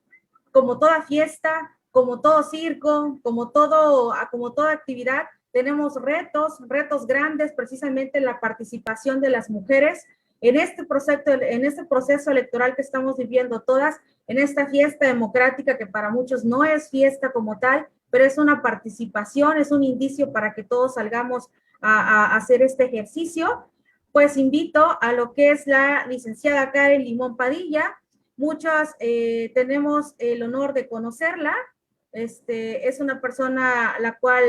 como toda fiesta, como todo circo, como toda actividad, tenemos retos grandes, precisamente la participación de las mujeres en este proceso electoral que estamos viviendo todas, en esta fiesta democrática que para muchos no es fiesta como tal, pero es una participación, es un indicio para que todos salgamos a hacer este ejercicio. Pues invito a lo que es la licenciada Karen Limón Padilla. Muchos tenemos el honor de conocerla. Es una persona la cual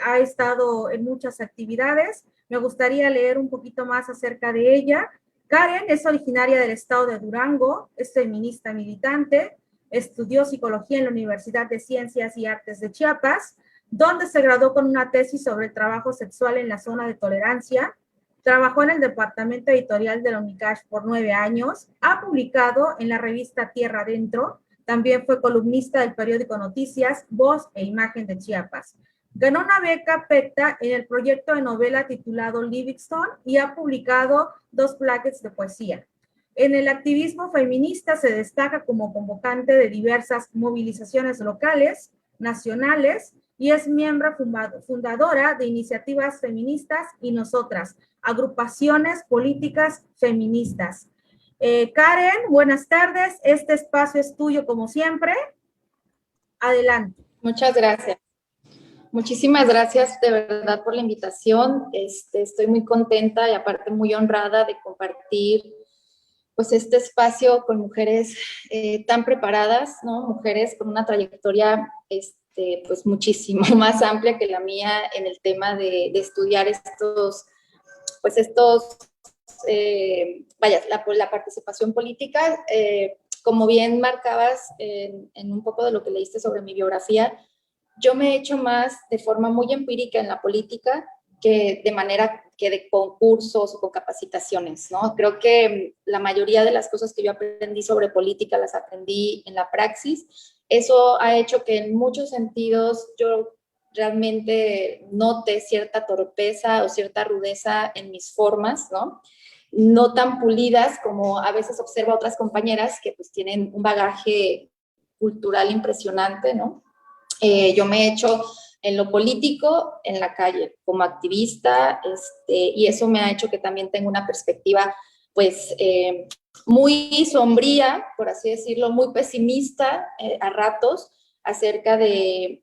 ha estado en muchas actividades. Me gustaría leer un poquito más acerca de ella. Karen es originaria del estado de Durango, es feminista militante, estudió psicología en la Universidad de Ciencias y Artes de Chiapas, donde se graduó con una tesis sobre el trabajo sexual en la zona de tolerancia. Trabajó en el departamento editorial de la Unicash por 9 años, ha publicado en la revista Tierra Adentro, también fue columnista del periódico Noticias, Voz e Imagen de Chiapas. Ganó una beca PECTA en el proyecto de novela titulado Livingstone y ha publicado 2 plaquets de poesía. En el activismo feminista se destaca como convocante de diversas movilizaciones locales, nacionales, y es miembro fundadora de Iniciativas Feministas y Nosotras, agrupaciones políticas feministas. Karen, buenas tardes. Este espacio es tuyo como siempre. Adelante. Muchas gracias. Muchísimas gracias de verdad por la invitación. Estoy muy contenta y aparte muy honrada de compartir pues este espacio con mujeres tan preparadas, ¿no? Mujeres con una trayectoria pues muchísimo más amplia que la mía en el tema de estudiar la participación política. Como bien marcabas en un poco de lo que leíste sobre mi biografía, yo me he hecho más de forma muy empírica en la política que de manera que de concursos o con capacitaciones, ¿no? Creo que la mayoría de las cosas que yo aprendí sobre política las aprendí en la praxis. Eso ha hecho que en muchos sentidos yo realmente note cierta torpeza o cierta rudeza en mis formas, ¿no? No tan pulidas como a veces observo a otras compañeras que pues tienen un bagaje cultural impresionante, ¿no? Yo me he hecho en lo político, en la calle, como activista, y eso me ha hecho que también tenga una perspectiva, pues, muy sombría, por así decirlo, muy pesimista a ratos, acerca del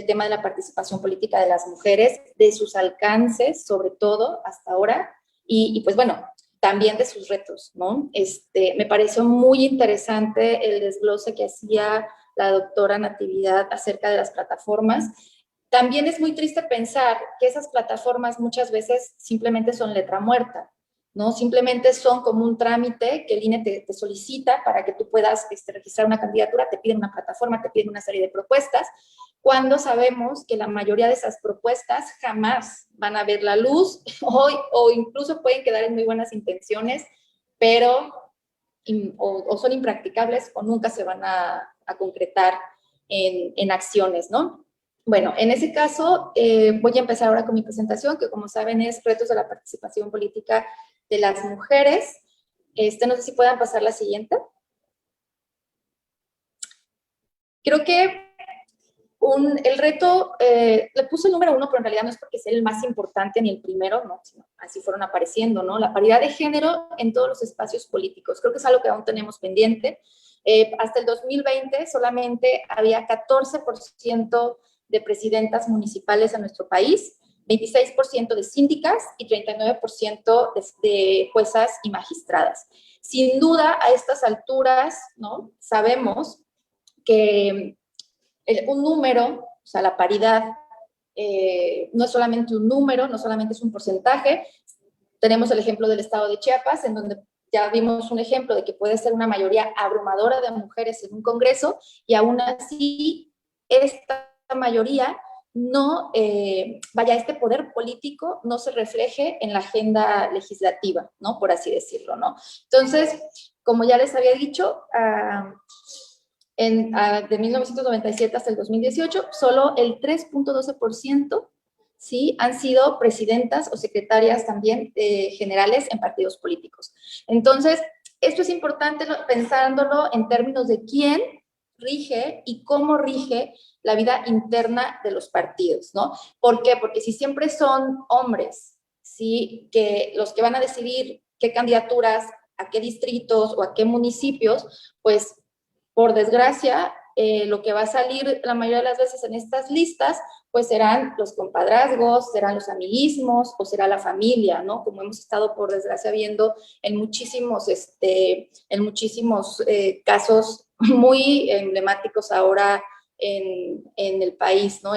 tema de la participación política de las mujeres, de sus alcances, sobre todo, hasta ahora, y pues, bueno, también de sus retos, ¿no? Me pareció muy interesante el desglose que hacía la doctora Natividad acerca de las plataformas. También es muy triste pensar que esas plataformas muchas veces simplemente son letra muerta, ¿no? Simplemente son como un trámite que el INE te solicita para que tú puedas registrar una candidatura, te piden una plataforma, te piden una serie de propuestas, cuando sabemos que la mayoría de esas propuestas jamás van a ver la luz o incluso pueden quedar en muy buenas intenciones, pero o son impracticables o nunca se van a concretar en acciones, ¿no? Bueno, en ese caso voy a empezar ahora con mi presentación, que como saben es Retos de la Participación Política de las Mujeres. No sé si puedan pasar la siguiente. Creo que el reto, le puse el número 1, pero en realidad no es porque sea el más importante ni el primero, no, sino así fueron apareciendo, ¿no? La paridad de género en todos los espacios políticos. Creo que es algo que aún tenemos pendiente. Hasta el 2020 solamente había 14% de presidentas municipales en nuestro país, 26% de síndicas y 39% de juezas y magistradas. Sin duda, a estas alturas, ¿no? Sabemos que un número, o sea, la paridad, no es solamente un número, no solamente es un porcentaje. Tenemos el ejemplo del estado de Chiapas, en donde ya vimos un ejemplo de que puede ser una mayoría abrumadora de mujeres en un congreso y aún así esta mayoría no, este poder político no se refleje en la agenda legislativa, ¿no? Por así decirlo, ¿no? Entonces, como ya les había dicho, de 1997 hasta el 2018, solo el 3.12% ¿sí? Han sido presidentas o secretarias también generales en partidos políticos. Entonces, esto es importante pensándolo en términos de quién rige y cómo rige la vida interna de los partidos, ¿no? ¿Por qué? Porque si siempre son hombres, ¿sí? Que los que van a decidir qué candidaturas, a qué distritos o a qué municipios, pues por desgracia, lo que va a salir la mayoría de las veces en estas listas, pues serán los compadrazgos, serán los amiguismos o será la familia, ¿no? Como hemos estado, por desgracia, viendo en muchísimos casos muy emblemáticos ahora en el país, ¿no?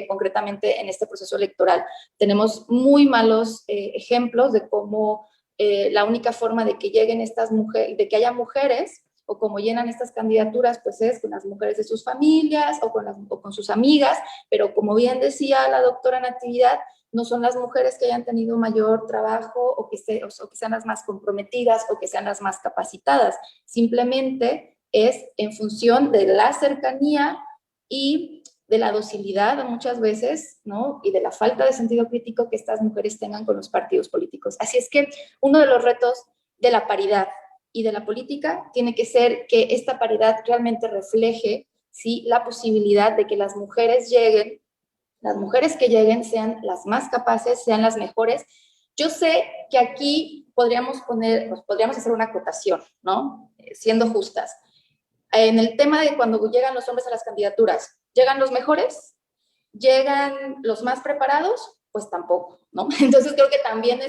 Concretamente en este proceso electoral. Tenemos muy malos ejemplos de cómo la única forma de que lleguen estas mujeres, de que haya mujeres, o como llenan estas candidaturas, pues es con las mujeres de sus familias o con sus amigas, pero como bien decía la doctora Natividad, no son las mujeres que hayan tenido mayor trabajo o que sean las más comprometidas o que sean las más capacitadas. Simplemente es en función de la cercanía y de la docilidad muchas veces, ¿no? Y de la falta de sentido crítico que estas mujeres tengan con los partidos políticos. Así es que uno de los retos de la paridad y de la política tiene que ser que esta paridad realmente refleje, ¿sí?, la posibilidad de que las mujeres que lleguen sean las más capaces, sean las mejores. Yo sé que aquí podríamos hacer una acotación, ¿no? Siendo justas. En el tema de cuando llegan los hombres a las candidaturas, ¿llegan los mejores? ¿Llegan los más preparados? Pues tampoco, ¿no? Entonces creo que también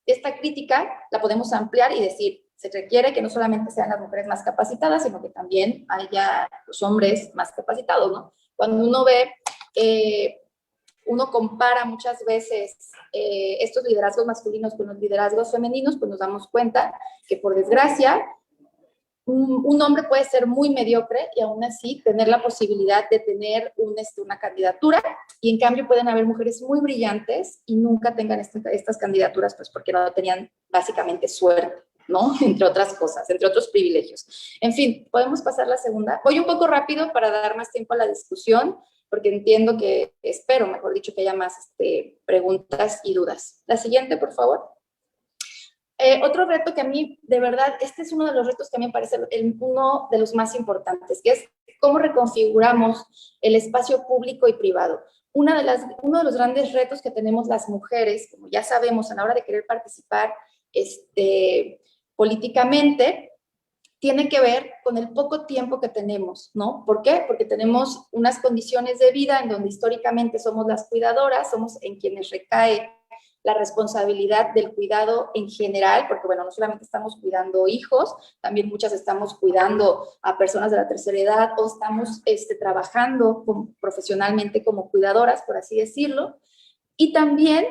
esta crítica la podemos ampliar y decir, se requiere que no solamente sean las mujeres más capacitadas, sino que también haya los hombres más capacitados, ¿no? Cuando uno compara muchas veces estos liderazgos masculinos con los liderazgos femeninos, pues nos damos cuenta que, por desgracia, un hombre puede ser muy mediocre y aún así tener la posibilidad de tener una candidatura, y en cambio pueden haber mujeres muy brillantes y nunca tengan estas candidaturas, pues porque no tenían básicamente suerte, ¿no? Entre otras cosas, entre otros privilegios. En fin, podemos pasar la segunda. Voy un poco rápido para dar más tiempo a la discusión, porque espero, mejor dicho, que haya más preguntas y dudas. La siguiente, por favor. Otro reto que a mí, de verdad, este es uno de los retos que a mí me parece uno de los más importantes, que es cómo reconfiguramos el espacio público y privado. Uno de los grandes retos que tenemos las mujeres, como ya sabemos, a la hora de querer participar políticamente, tiene que ver con el poco tiempo que tenemos, ¿no? ¿Por qué? Porque tenemos unas condiciones de vida en donde históricamente somos las cuidadoras, somos en quienes recae la responsabilidad del cuidado en general, porque bueno, no solamente estamos cuidando hijos, también muchas estamos cuidando a personas de la tercera edad o estamos trabajando profesionalmente como cuidadoras, por así decirlo, y también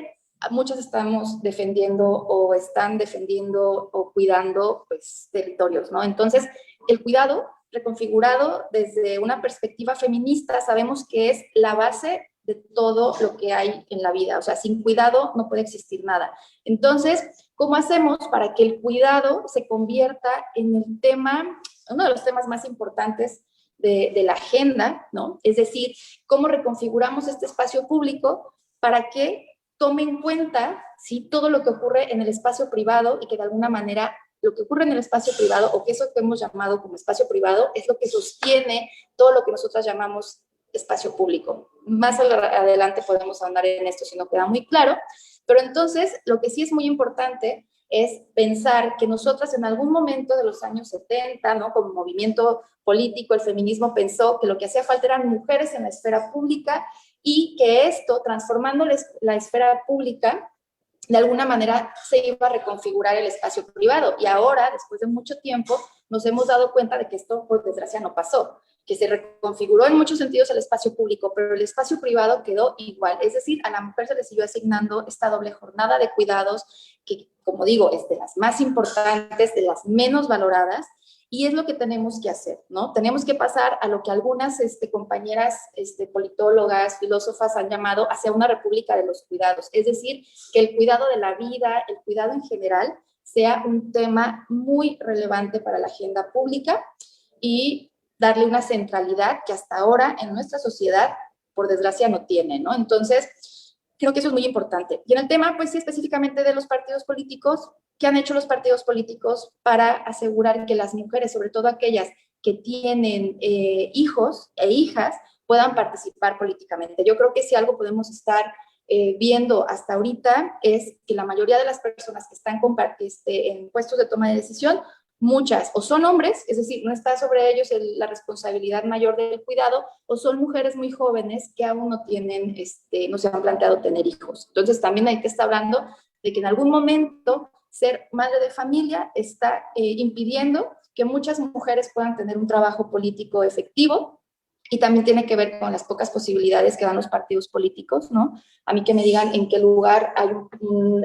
muchos estamos defendiendo o están defendiendo o cuidando, pues, territorios, ¿no? Entonces, el cuidado reconfigurado desde una perspectiva feminista sabemos que es la base de todo lo que hay en la vida. O sea, sin cuidado no puede existir nada. Entonces, ¿cómo hacemos para que el cuidado se convierta en uno de los temas más importantes de la agenda, ¿no? Es decir, ¿cómo reconfiguramos este espacio público para que tome en cuenta, ¿sí?, todo lo que ocurre en el espacio privado y que de alguna manera lo que ocurre en el espacio privado, o que eso que hemos llamado como espacio privado, es lo que sostiene todo lo que nosotras llamamos espacio público? Más adelante podemos ahondar en esto si no queda muy claro, pero entonces lo que sí es muy importante es pensar que nosotras en algún momento de los años 70, ¿no?, como movimiento político, el feminismo pensó que lo que hacía falta eran mujeres en la esfera pública, y que esto, transformando la esfera pública, de alguna manera se iba a reconfigurar el espacio privado. Y ahora, después de mucho tiempo, nos hemos dado cuenta de que esto, por desgracia, no pasó, que se reconfiguró en muchos sentidos el espacio público, pero el espacio privado quedó igual. Es decir, a la mujer se le siguió asignando esta doble jornada de cuidados, que, como digo, es de las más importantes, de las menos valoradas, y es lo que tenemos que hacer, ¿no? Tenemos que pasar a lo que algunas compañeras politólogas, filósofas han llamado hacia una república de los cuidados. Es decir, que el cuidado de la vida, el cuidado en general, sea un tema muy relevante para la agenda pública y darle una centralidad que hasta ahora en nuestra sociedad, por desgracia, no tiene, ¿no? Entonces, creo que eso es muy importante. Y en el tema, pues sí, específicamente de los partidos políticos, ¿qué han hecho los partidos políticos para asegurar que las mujeres, sobre todo aquellas que tienen hijos e hijas, puedan participar políticamente? Yo creo que si algo podemos estar viendo hasta ahorita es que la mayoría de las personas que están en puestos de toma de decisión, muchas o son hombres, es decir, no está sobre ellos la responsabilidad mayor del cuidado, o son mujeres muy jóvenes que aún no tienen, no se han planteado tener hijos. Entonces también hay que estar hablando de que en algún momento ser madre de familia está impidiendo que muchas mujeres puedan tener un trabajo político efectivo, y también tiene que ver con las pocas posibilidades que dan los partidos políticos, ¿no? A mí que me digan en qué lugar hay un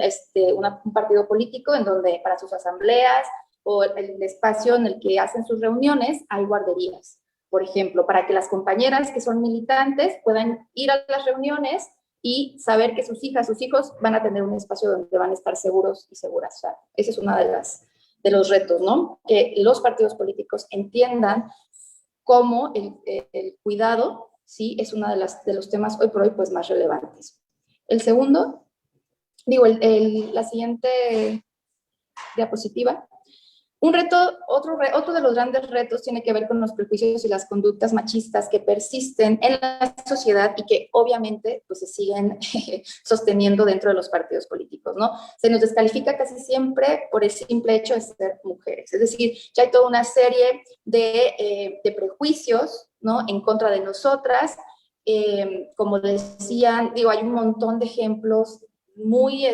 partido político en donde para sus asambleas o el espacio en el que hacen sus reuniones, hay guarderías, por ejemplo, para que las compañeras que son militantes puedan ir a las reuniones y saber que sus hijas, sus hijos van a tener un espacio donde van a estar seguros y seguras. O sea, ese es uno de los retos, ¿no? Que los partidos políticos entiendan cómo el cuidado, sí, es uno de los temas hoy por hoy pues más relevantes. El segundo, la siguiente diapositiva. Otro de los grandes retos tiene que ver con los prejuicios y las conductas machistas que persisten en la sociedad y que obviamente pues se siguen sosteniendo dentro de los partidos políticos, ¿no? Se nos descalifica casi siempre por el simple hecho de ser mujeres, es decir, ya hay toda una serie de prejuicios, ¿no? En contra de nosotras, como decían, hay un montón de ejemplos muy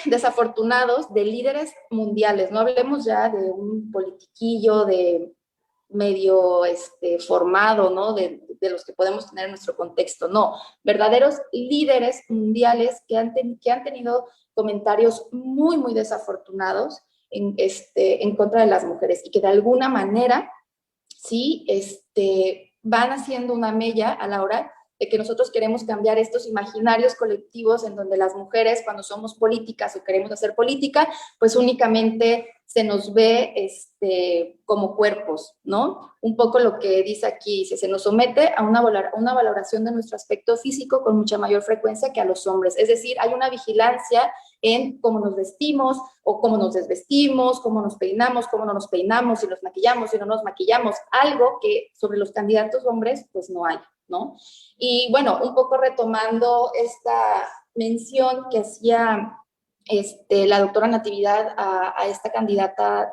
desafortunados de líderes mundiales. No hablemos ya de un politiquillo de medio formado, ¿no? De los que podemos tener en nuestro contexto. No, verdaderos líderes mundiales que han tenido comentarios muy desafortunados en contra de las mujeres y que de alguna manera sí van haciendo una mella a la hora de que nosotros queremos cambiar estos imaginarios colectivos en donde las mujeres, cuando somos políticas o queremos hacer política, pues únicamente se nos ve como cuerpos, ¿no? Un poco lo que dice aquí, se nos somete a una valoración de nuestro aspecto físico con mucha mayor frecuencia que a los hombres. Es decir, hay una vigilancia en cómo nos vestimos o cómo nos desvestimos, cómo nos peinamos, cómo no nos peinamos, si nos maquillamos, si no nos maquillamos, algo que sobre los candidatos hombres pues no hay, ¿no? Y bueno, un poco retomando esta mención que hacía la doctora Natividad a esta candidata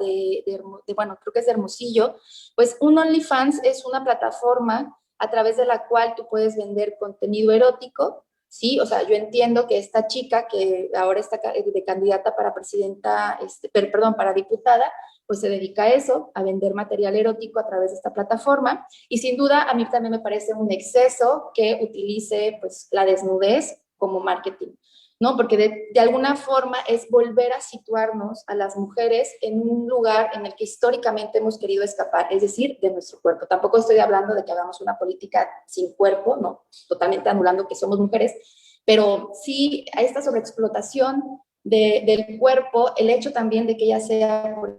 bueno, creo que es de Hermosillo, pues un OnlyFans es una plataforma a través de la cual tú puedes vender contenido erótico, ¿sí? O sea, yo entiendo que esta chica que ahora está de candidata para presidenta, para diputada, pues se dedica a eso, a vender material erótico a través de esta plataforma. Y sin duda, a mí también me parece un exceso que utilice pues la desnudez como marketing, ¿no? Porque de alguna forma es volver a situarnos a las mujeres en un lugar en el que históricamente hemos querido escapar, es decir, de nuestro cuerpo. Tampoco estoy hablando de que hagamos una política sin cuerpo, ¿no? Totalmente anulando que somos mujeres, pero sí a esta sobreexplotación del cuerpo, el hecho también de que ella sea, por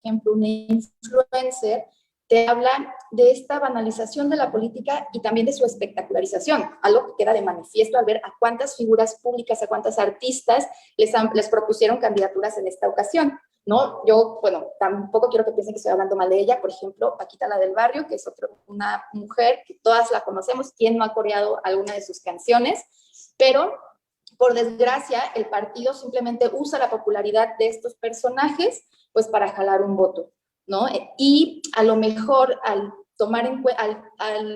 ejemplo, una influencer, te habla de esta banalización de la política y también de su espectacularización, algo que queda de manifiesto al ver a cuántas figuras públicas, a cuántas artistas les propusieron candidaturas en esta ocasión, ¿no? Yo, bueno, tampoco quiero que piensen que estoy hablando mal de ella, por ejemplo, Paquita la del Barrio, que es una mujer que todas la conocemos, quien no ha coreado alguna de sus canciones, pero por desgracia el partido simplemente usa la popularidad de estos personajes pues para jalar un voto, ¿no? Y a lo mejor al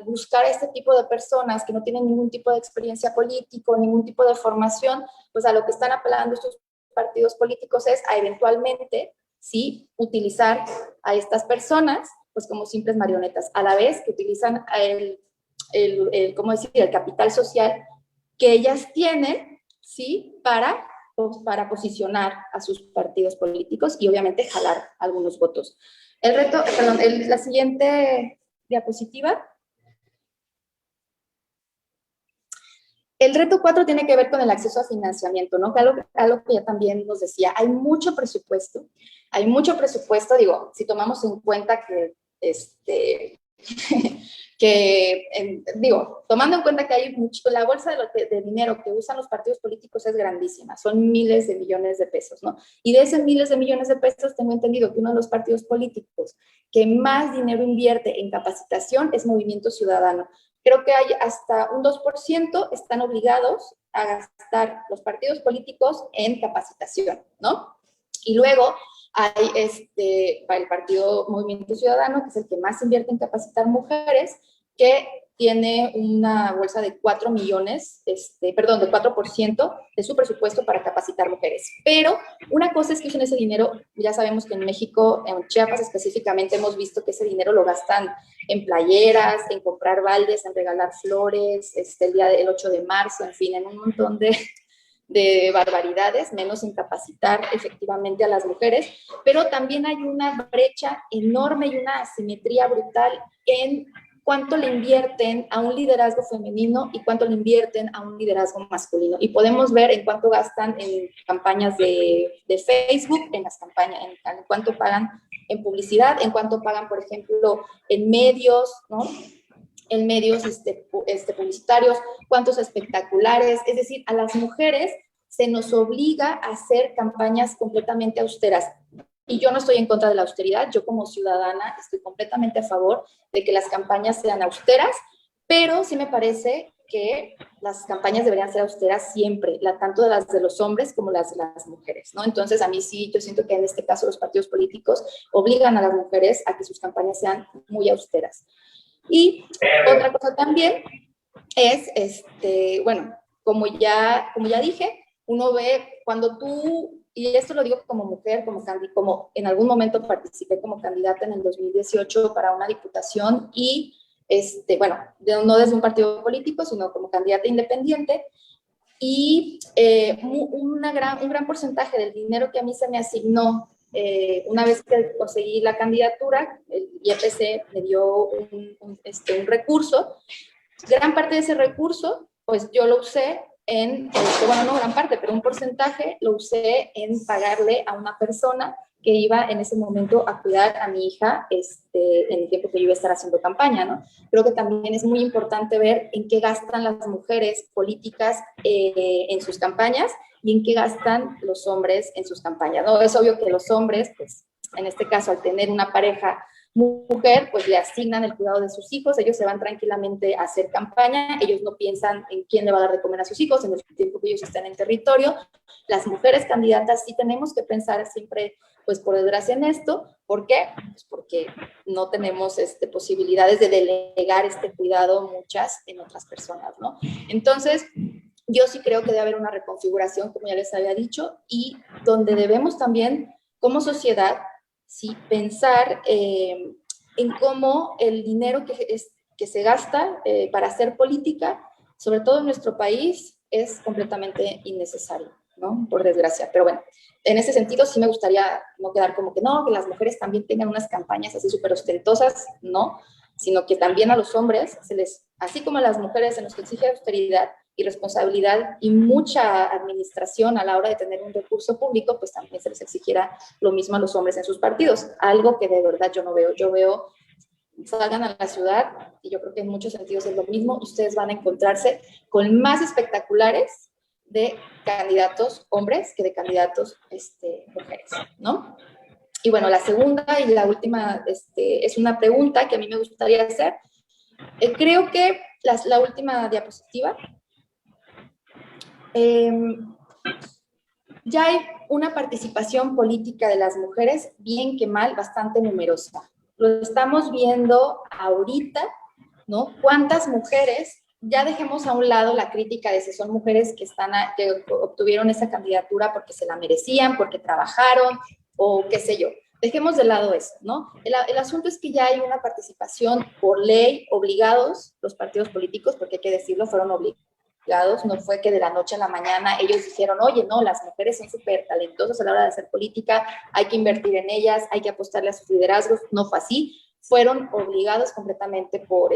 buscar a este tipo de personas que no tienen ningún tipo de experiencia política, ningún tipo de formación, pues a lo que están apelando estos partidos políticos es a eventualmente, sí, utilizar a estas personas pues como simples marionetas, a la vez que utilizan ¿cómo decir?, el capital social que ellas tienen, sí, para posicionar a sus partidos políticos y obviamente jalar algunos votos. La siguiente diapositiva. El reto 4 tiene que ver con el acceso a financiamiento, ¿no? Algo que ya también nos decía, hay mucho presupuesto, digo, si tomamos en cuenta que tomando en cuenta que hay la bolsa de dinero que usan los partidos políticos es grandísima, son miles de millones de pesos, ¿no? Y de esos miles de millones de pesos tengo entendido que uno de los partidos políticos que más dinero invierte en capacitación es Movimiento Ciudadano. Creo que hay hasta un 2% están obligados a gastar los partidos políticos en capacitación, ¿no? Y luego hay para el partido Movimiento Ciudadano, que es el que más invierte en capacitar mujeres, que tiene una bolsa de 4 millones, de 4% de su presupuesto para capacitar mujeres. Pero una cosa es que usen ese dinero, ya sabemos que en México, en Chiapas específicamente, hemos visto que ese dinero lo gastan en playeras, en comprar baldes, en regalar flores, el día del 8 de marzo, en fin, en un montón de barbaridades, menos incapacitar efectivamente a las mujeres, pero también hay una brecha enorme y una asimetría brutal en cuánto le invierten a un liderazgo femenino y cuánto le invierten a un liderazgo masculino. Y podemos ver en cuánto gastan en campañas de Facebook, en las campañas, en cuánto pagan en publicidad, en cuánto pagan, por ejemplo, en medios, ¿no? En medios publicitarios, cuántos espectaculares. Es decir, a las mujeres se nos obliga a hacer campañas completamente austeras. Y yo no estoy en contra de la austeridad, yo como ciudadana estoy completamente a favor de que las campañas sean austeras, pero sí me parece que las campañas deberían ser austeras siempre, tanto de las de los hombres como las de las mujeres, ¿no? Entonces, a mí sí, yo siento que en este caso los partidos políticos obligan a las mujeres a que sus campañas sean muy austeras. Y otra cosa también es, bueno, como ya dije, uno ve cuando tú, y esto lo digo como mujer, como en algún momento participé como candidata en el 2018 para una diputación y, bueno, no desde un partido político, sino como candidata independiente, y un gran porcentaje del dinero que a mí se me asignó una vez que conseguí la candidatura, el IEPC me dio un recurso. Gran parte de ese recurso, pues yo lo usé en, bueno, no gran parte, pero un porcentaje lo usé en pagarle a una persona que iba en ese momento a cuidar a mi hija en el tiempo que yo iba a estar haciendo campaña, ¿no? Creo que también es muy importante ver en qué gastan las mujeres políticas en sus campañas y en qué gastan los hombres en sus campañas, ¿no? Es obvio que los hombres, pues, en este caso, al tener una pareja mujer, pues le asignan el cuidado de sus hijos, ellos se van tranquilamente a hacer campaña, ellos no piensan en quién le va a dar de comer a sus hijos en el tiempo que ellos están en territorio. Las mujeres candidatas sí tenemos que pensar siempre, pues por desgracia, en esto. ¿Por qué? Pues porque no tenemos posibilidades de delegar este cuidado muchas en otras personas, ¿no? Entonces, yo sí creo que debe haber una reconfiguración, como ya les había dicho, y donde debemos también, como sociedad, sí, pensar en cómo el dinero que se gasta para hacer política, sobre todo en nuestro país, es completamente innecesario, ¿no? Por desgracia. Pero bueno, en ese sentido sí me gustaría no quedar como que no, que las mujeres también tengan unas campañas así súper ostentosas, no, sino que también a los hombres así como a las mujeres se nos exige austeridad y responsabilidad y mucha administración a la hora de tener un recurso público, pues también se les exigiera lo mismo a los hombres en sus partidos, algo que de verdad yo no veo. Yo veo, salgan a la ciudad, y yo creo que en muchos sentidos es lo mismo, y ustedes van a encontrarse con más espectaculares de candidatos hombres que de candidatos mujeres, ¿no? Y bueno, la segunda y la última es una pregunta que a mí me gustaría hacer. Creo que la última diapositiva, ya hay una participación política de las mujeres, bien que mal, bastante numerosa. Lo estamos viendo ahorita, ¿no? ¿Cuántas mujeres? Ya dejemos a un lado la crítica de si son mujeres que obtuvieron esa candidatura porque se la merecían, porque trabajaron o qué sé yo. Dejemos de lado eso, ¿no? El asunto es que ya hay una participación por ley, obligados los partidos políticos, porque hay que decirlo, fueron obligados, no fue que de la noche a la mañana ellos dijeron, oye, no, las mujeres son súper talentosas a la hora de hacer política, hay que invertir en ellas, hay que apostarle a sus liderazgos. No fue así, fueron obligados completamente por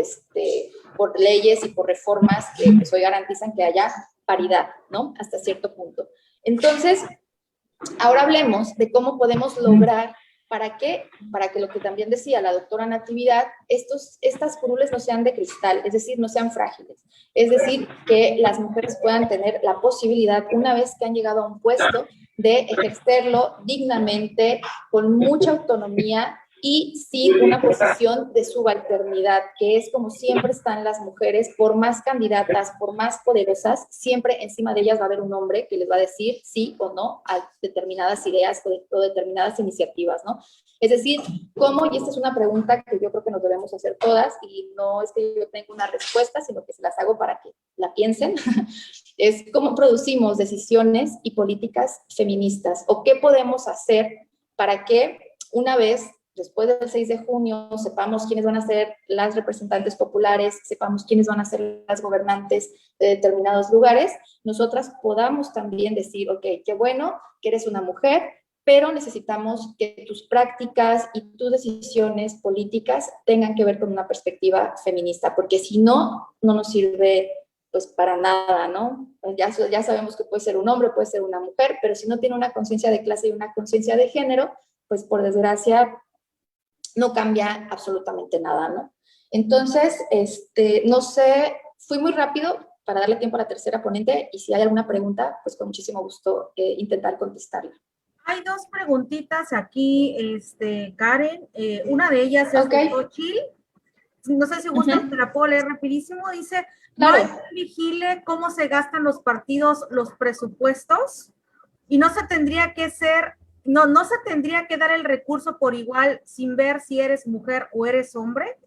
leyes y por reformas que pues, hoy garantizan que haya paridad, ¿no? Hasta cierto punto. Entonces, ahora hablemos de cómo podemos lograr. ¿Para qué? Para que lo que también decía la doctora Natividad, estas curules no sean de cristal, es decir, no sean frágiles. Es decir, que las mujeres puedan tener la posibilidad, una vez que han llegado a un puesto, de ejercerlo dignamente, con mucha autonomía y sin una posición de subalternidad, que es como siempre están las mujeres, por más candidatas, por más poderosas, siempre encima de ellas va a haber un hombre que les va a decir sí o no a determinadas ideas o determinadas iniciativas, ¿no? Es decir, ¿cómo? Y esta es una pregunta que yo creo que nos debemos hacer todas, y no es que yo tenga una respuesta, sino que se las hago para que la piensen, es cómo producimos decisiones y políticas feministas, o qué podemos hacer para que una vez después del 6 de junio, sepamos quiénes van a ser las representantes populares, sepamos quiénes van a ser las gobernantes de determinados lugares, nosotras podamos también decir, ok, qué bueno que eres una mujer, pero necesitamos que tus prácticas y tus decisiones políticas tengan que ver con una perspectiva feminista, porque si no, no nos sirve pues para nada, ¿no? Ya sabemos que puede ser un hombre, puede ser una mujer, pero si no tiene una conciencia de clase y una conciencia de género, pues por desgracia no cambia absolutamente nada, ¿no? Entonces, no sé, fui muy rápido para darle tiempo a la tercera ponente y si hay alguna pregunta, pues con muchísimo gusto intentar contestarla. Hay dos preguntitas aquí, Karen. Una de ellas es de Xochitl. No sé si gustan, te la puedo leer rapidísimo. Dice, claro. ¿no hay quien vigile cómo se gastan los partidos los presupuestos? Y no se tendría que no se tendría que dar el recurso por igual sin ver si eres mujer o eres hombre.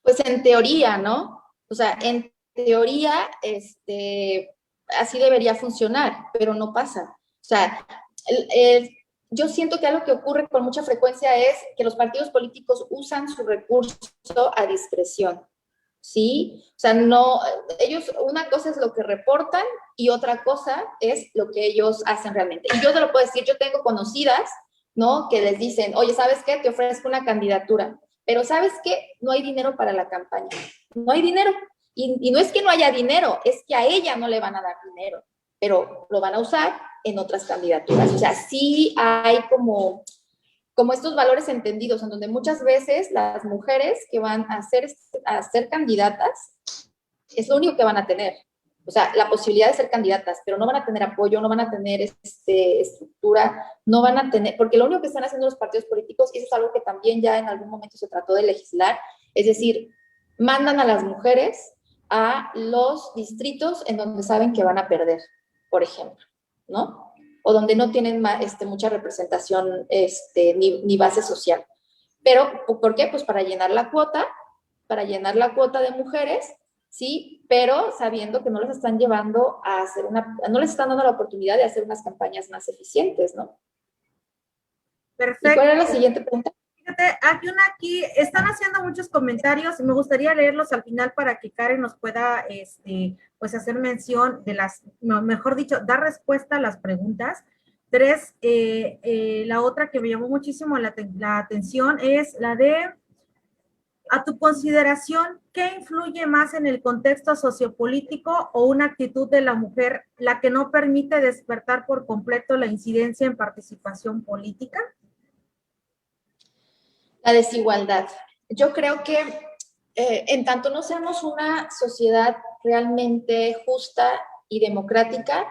Pues en teoría, ¿no? O sea, en teoría, así debería funcionar, pero no pasa. O sea, yo siento que algo que ocurre con mucha frecuencia es que los partidos políticos usan su recurso a discreción, ¿sí? O sea, no, ellos, una cosa es lo que reportan y otra cosa es lo que ellos hacen realmente. Y yo te lo puedo decir, yo tengo conocidas, ¿no? Que les dicen, oye, ¿sabes qué? Te ofrezco una candidatura, pero ¿sabes qué? No hay dinero para la campaña, no hay dinero. Y no es que no haya dinero, es que a ella no le van a dar dinero, pero lo van a usar en otras candidaturas. O sea, sí hay como estos valores entendidos, en donde muchas veces las mujeres que van a ser candidatas, es lo único que van a tener. O sea, la posibilidad de ser candidatas, pero no van a tener apoyo, no van a tener estructura, no van a tener, porque lo único que están haciendo los partidos políticos, y eso es algo que también ya en algún momento se trató de legislar, es decir, mandan a las mujeres a los distritos en donde saben que van a perder, por ejemplo, ¿no? O donde no tienen mucha representación ni base social. Pero, ¿por qué? Pues para llenar la cuota de mujeres, ¿sí? Pero sabiendo que no les están llevando a hacer no les están dando la oportunidad de hacer unas campañas más eficientes, ¿no? Perfecto. ¿Y cuál era la siguiente pregunta? Fíjate, aquí están haciendo muchos comentarios y me gustaría leerlos al final para que Karen nos pueda, pues hacer mención de mejor dicho, dar respuesta a las preguntas. Tres, la otra que me llamó muchísimo la atención es la de, a tu consideración, ¿qué influye más en el contexto sociopolítico o una actitud de la mujer la que no permite despertar por completo la incidencia en participación política? La desigualdad. Yo creo que en tanto no seamos una sociedad realmente justa y democrática,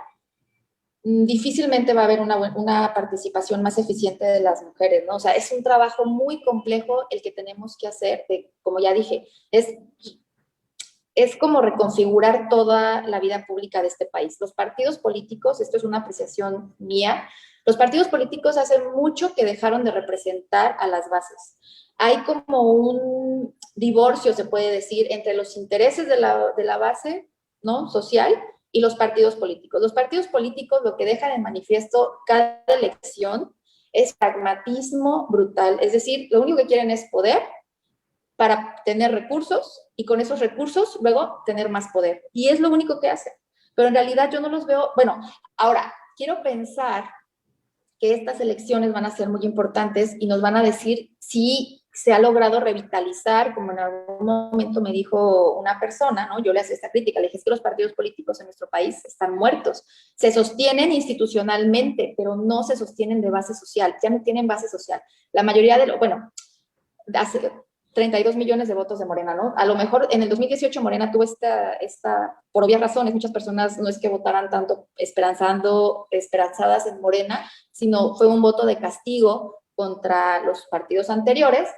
difícilmente va a haber una participación más eficiente de las mujeres, ¿no? O sea, es un trabajo muy complejo el que tenemos que hacer, como ya dije, es como reconfigurar toda la vida pública de este país. Los partidos políticos, esto es una apreciación mía, los partidos políticos hace mucho que dejaron de representar a las bases. Hay como un divorcio, se puede decir, entre los intereses de la base, ¿no?, social y los partidos políticos. Los partidos políticos lo que dejan en manifiesto cada elección es pragmatismo brutal. Es decir, lo único que quieren es poder para tener recursos y con esos recursos luego tener más poder. Y es lo único que hacen. Pero en realidad yo no los veo. Bueno, ahora, quiero pensar que estas elecciones van a ser muy importantes y nos van a decir si se ha logrado revitalizar, como en algún momento me dijo una persona, ¿no? Yo le hacía esta crítica, le dije, es que los partidos políticos en nuestro país están muertos. Se sostienen institucionalmente, pero no se sostienen de base social, ya no tienen base social. La mayoría hace 32 millones de votos de Morena, ¿no? A lo mejor en el 2018 Morena tuvo por obvias razones, muchas personas no es que votaran tanto esperanzadas en Morena, sino fue un voto de castigo contra los partidos anteriores,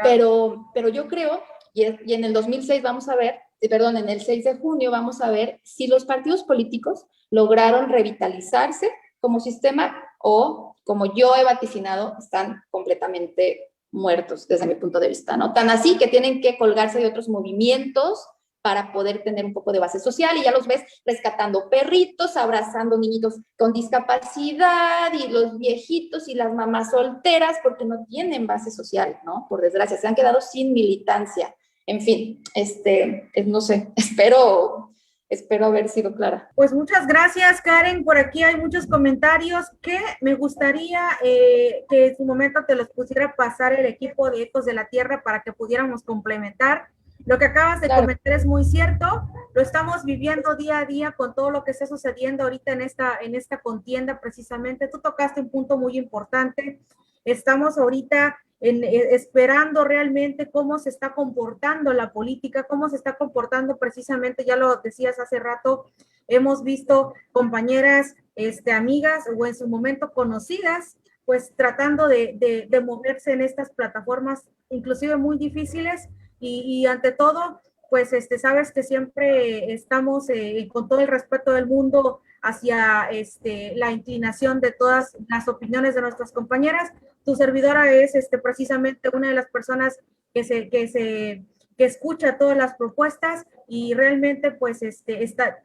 pero yo creo, y en el 2006 vamos a ver, en el 6 de junio vamos a ver si los partidos políticos lograron revitalizarse como sistema o, como yo he vaticinado, están completamente muertos desde mi punto de vista, ¿no? Tan así que tienen que colgarse de otros movimientos para poder tener un poco de base social, y ya los ves rescatando perritos, abrazando niñitos con discapacidad, y los viejitos y las mamás solteras, porque no tienen base social, ¿no? Por desgracia, se han quedado sin militancia. En fin, no sé, espero haber sido clara. Pues muchas gracias, Karen. Por aquí hay muchos comentarios que me gustaría que en su momento te los pusiera pasar el equipo de Ecos de la Tierra para que pudiéramos complementar. Lo que acabas de comentar es muy cierto, lo estamos viviendo día a día con todo lo que está sucediendo ahorita en esta contienda precisamente. Tú tocaste un punto muy importante. Estamos ahorita esperando realmente cómo se está comportando la política, cómo se está comportando precisamente, ya lo decías hace rato, hemos visto compañeras, amigas o en su momento conocidas, pues tratando de moverse en estas plataformas, inclusive muy difíciles, y ante todo, pues sabes que siempre estamos con todo el respeto del mundo hacia la inclinación de todas las opiniones de nuestras compañeras. Tu servidora es precisamente una de las personas que escucha todas las propuestas, y realmente pues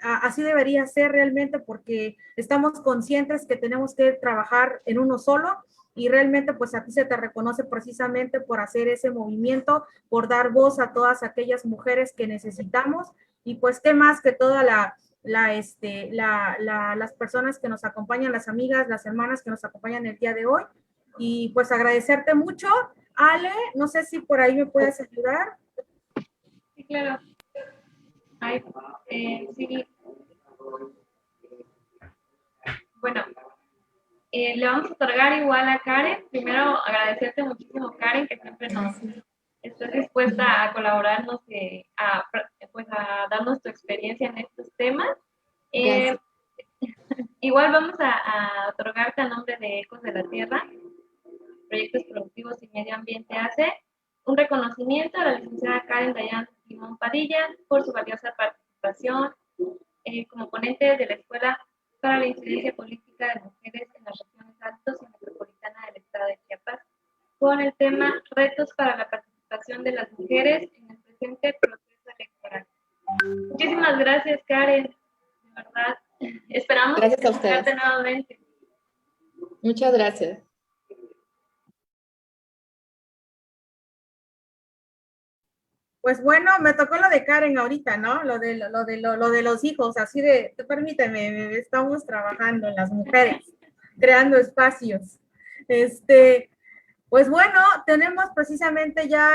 así debería ser realmente, porque estamos conscientes que tenemos que trabajar en uno solo, y realmente pues a ti se te reconoce precisamente por hacer ese movimiento, por dar voz a todas aquellas mujeres que necesitamos, y pues qué más que toda las personas que nos acompañan, las amigas, las hermanas que nos acompañan el día de hoy, y pues agradecerte mucho. Ale, no sé si por ahí me puedes ayudar. Sí, claro. Ay, sí. Bueno, le vamos a otorgar igual a Karen. Primero, agradecerte muchísimo, Karen, que siempre estás dispuesta a colaborarnos, a darnos tu experiencia en estos temas. Igual vamos a otorgarte a nombre de Ecos de la Tierra, Proyectos Productivos y Medio Ambiente ACE, un reconocimiento a la licenciada Karen Dayan Simón Padilla por su valiosa participación como ponente de la Escuela para la Incidencia Política de Mujeres en las Regiones Altos y Metropolitana del Estado de Chiapas, con el tema Retos para la participación de las mujeres en el presente proceso electoral. Muchísimas gracias, Karen, de verdad. Esperamos escucharte nuevamente. Muchas gracias. Pues bueno, me tocó lo de Karen ahorita, ¿no? Lo de los hijos, así de, permíteme, estamos trabajando en las mujeres, creando espacios. Pues bueno, tenemos precisamente ya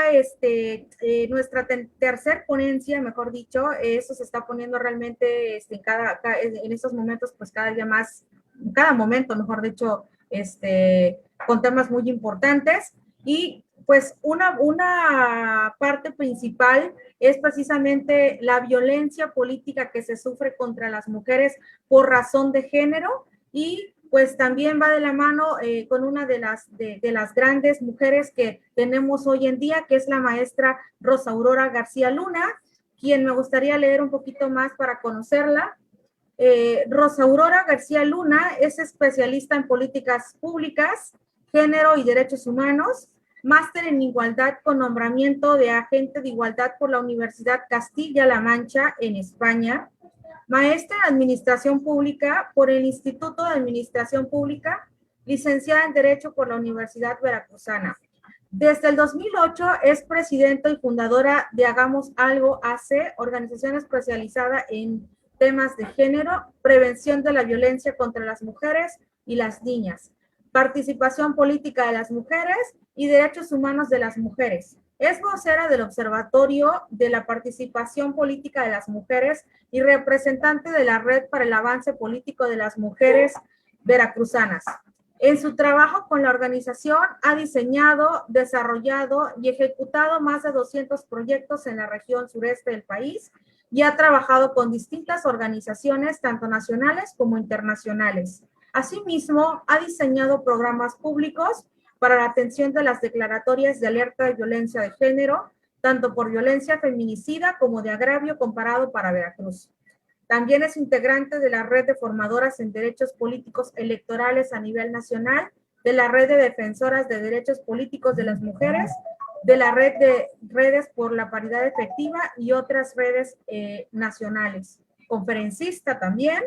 nuestra tercer ponencia, mejor dicho. Eso se está poniendo realmente en estos momentos, pues cada día más, cada momento, mejor dicho, con temas muy importantes. Y pues una parte principal es precisamente la violencia política que se sufre contra las mujeres por razón de género, y pues también va de la mano con una de las grandes mujeres que tenemos hoy en día, que es la maestra Rosa Aurora García Luna, quien me gustaría leer un poquito más para conocerla. Rosa Aurora García Luna es especialista en políticas públicas, género y derechos humanos, máster en igualdad con nombramiento de agente de igualdad por la Universidad Castilla-La Mancha en España, maestra en Administración Pública por el Instituto de Administración Pública, licenciada en Derecho por la Universidad Veracruzana. Desde el 2008 es presidenta y fundadora de Hagamos Algo AC, organización especializada en temas de género, prevención de la violencia contra las mujeres y las niñas, participación política de las mujeres y derechos humanos de las mujeres. Es vocera del Observatorio de la Participación Política de las Mujeres y representante de la Red para el Avance Político de las Mujeres Veracruzanas. En su trabajo con la organización ha diseñado, desarrollado y ejecutado más de 200 proyectos en la región sureste del país, y ha trabajado con distintas organizaciones, tanto nacionales como internacionales. Asimismo, ha diseñado programas públicos para la atención de las declaratorias de alerta de violencia de género, tanto por violencia feminicida como de agravio comparado para Veracruz. También es integrante de la Red de Formadoras en Derechos Políticos Electorales a nivel nacional, de la Red de Defensoras de Derechos Políticos de las Mujeres, de la red de redes por la paridad efectiva y otras redes nacionales. Conferencista también,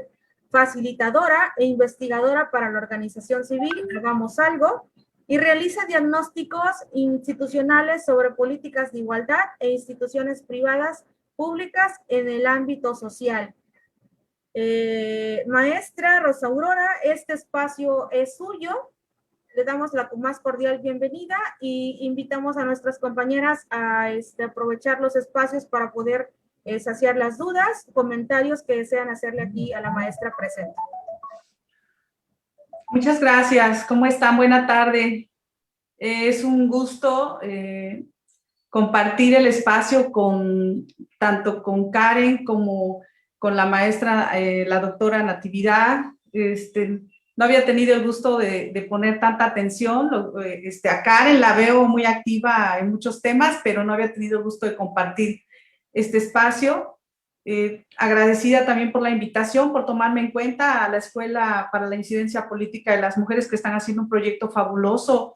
facilitadora e investigadora para la organización civil Hagamos Algo, y realiza diagnósticos institucionales sobre políticas de igualdad e instituciones privadas públicas en el ámbito social. Maestra Rosa Aurora, este espacio es suyo. Le damos la más cordial bienvenida y invitamos a nuestras compañeras a aprovechar los espacios para poder saciar las dudas, comentarios que desean hacerle aquí a la maestra presente. Muchas gracias. ¿Cómo están? Buena tarde. Es un gusto compartir el espacio tanto con Karen como con la maestra, la doctora Natividad. No había tenido el gusto de poner tanta atención. A Karen la veo muy activa en muchos temas, pero no había tenido el gusto de compartir este espacio. Agradecida también por la invitación, por tomarme en cuenta a la Escuela para la Incidencia Política de las Mujeres, que están haciendo un proyecto fabuloso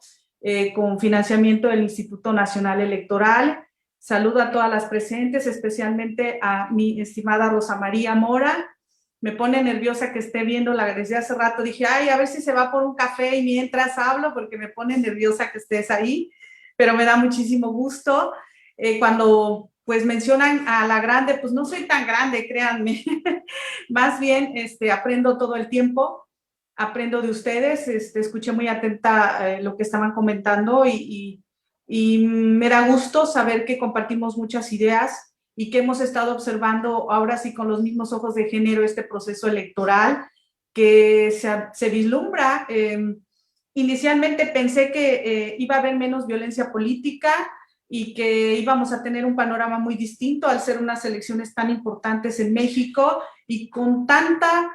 con financiamiento del Instituto Nacional Electoral. Saludo a todas las presentes, especialmente a mi estimada Rosa María Mora. Me pone nerviosa que esté viéndola desde hace rato. Dije, ay, a ver si se va por un café y mientras hablo, porque me pone nerviosa que estés ahí, pero me da muchísimo gusto. Cuando pues mencionan a la grande, pues no soy tan grande, créanme. Más bien aprendo todo el tiempo, aprendo de ustedes. Escuché muy atenta lo que estaban comentando y me da gusto saber que compartimos muchas ideas y que hemos estado observando ahora sí con los mismos ojos de género este proceso electoral que se vislumbra. Inicialmente pensé que iba a haber menos violencia política y que íbamos a tener un panorama muy distinto al ser unas elecciones tan importantes en México y con tanta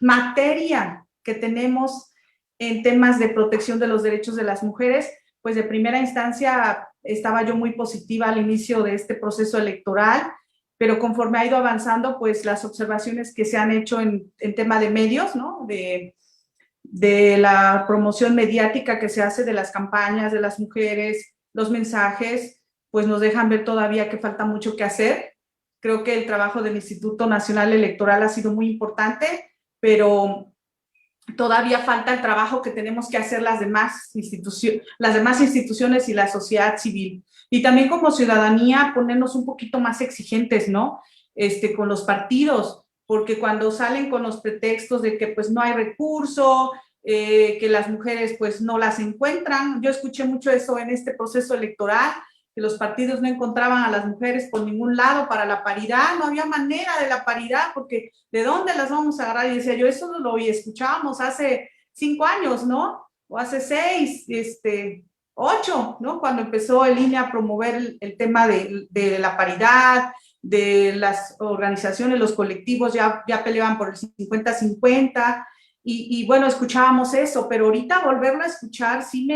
materia que tenemos en temas de protección de los derechos de las mujeres. Pues de primera instancia estaba yo muy positiva al inicio de este proceso electoral, pero conforme ha ido avanzando, pues las observaciones que se han hecho en tema de medios, ¿no? De la promoción mediática que se hace de las campañas de las mujeres, los mensajes, pues nos dejan ver todavía que falta mucho que hacer. Creo que el trabajo del Instituto Nacional Electoral ha sido muy importante, pero todavía falta el trabajo que tenemos que hacer las demás instituciones y la sociedad civil. Y también como ciudadanía ponernos un poquito más exigentes, ¿no? Con los partidos, porque cuando salen con los pretextos de que pues no hay recurso, que las mujeres pues no las encuentran. Yo escuché mucho eso en este proceso electoral, que los partidos no encontraban a las mujeres por ningún lado para la paridad, no había manera de la paridad, porque ¿de dónde las vamos a agarrar? Y decía yo, eso lo escuchábamos hace 5 años, ¿no? O hace 6, 8, ¿no? Cuando empezó el INE a promover el tema de la paridad, de las organizaciones, los colectivos ya peleaban por el 50-50, y bueno, escuchábamos eso, pero ahorita volverlo a escuchar sí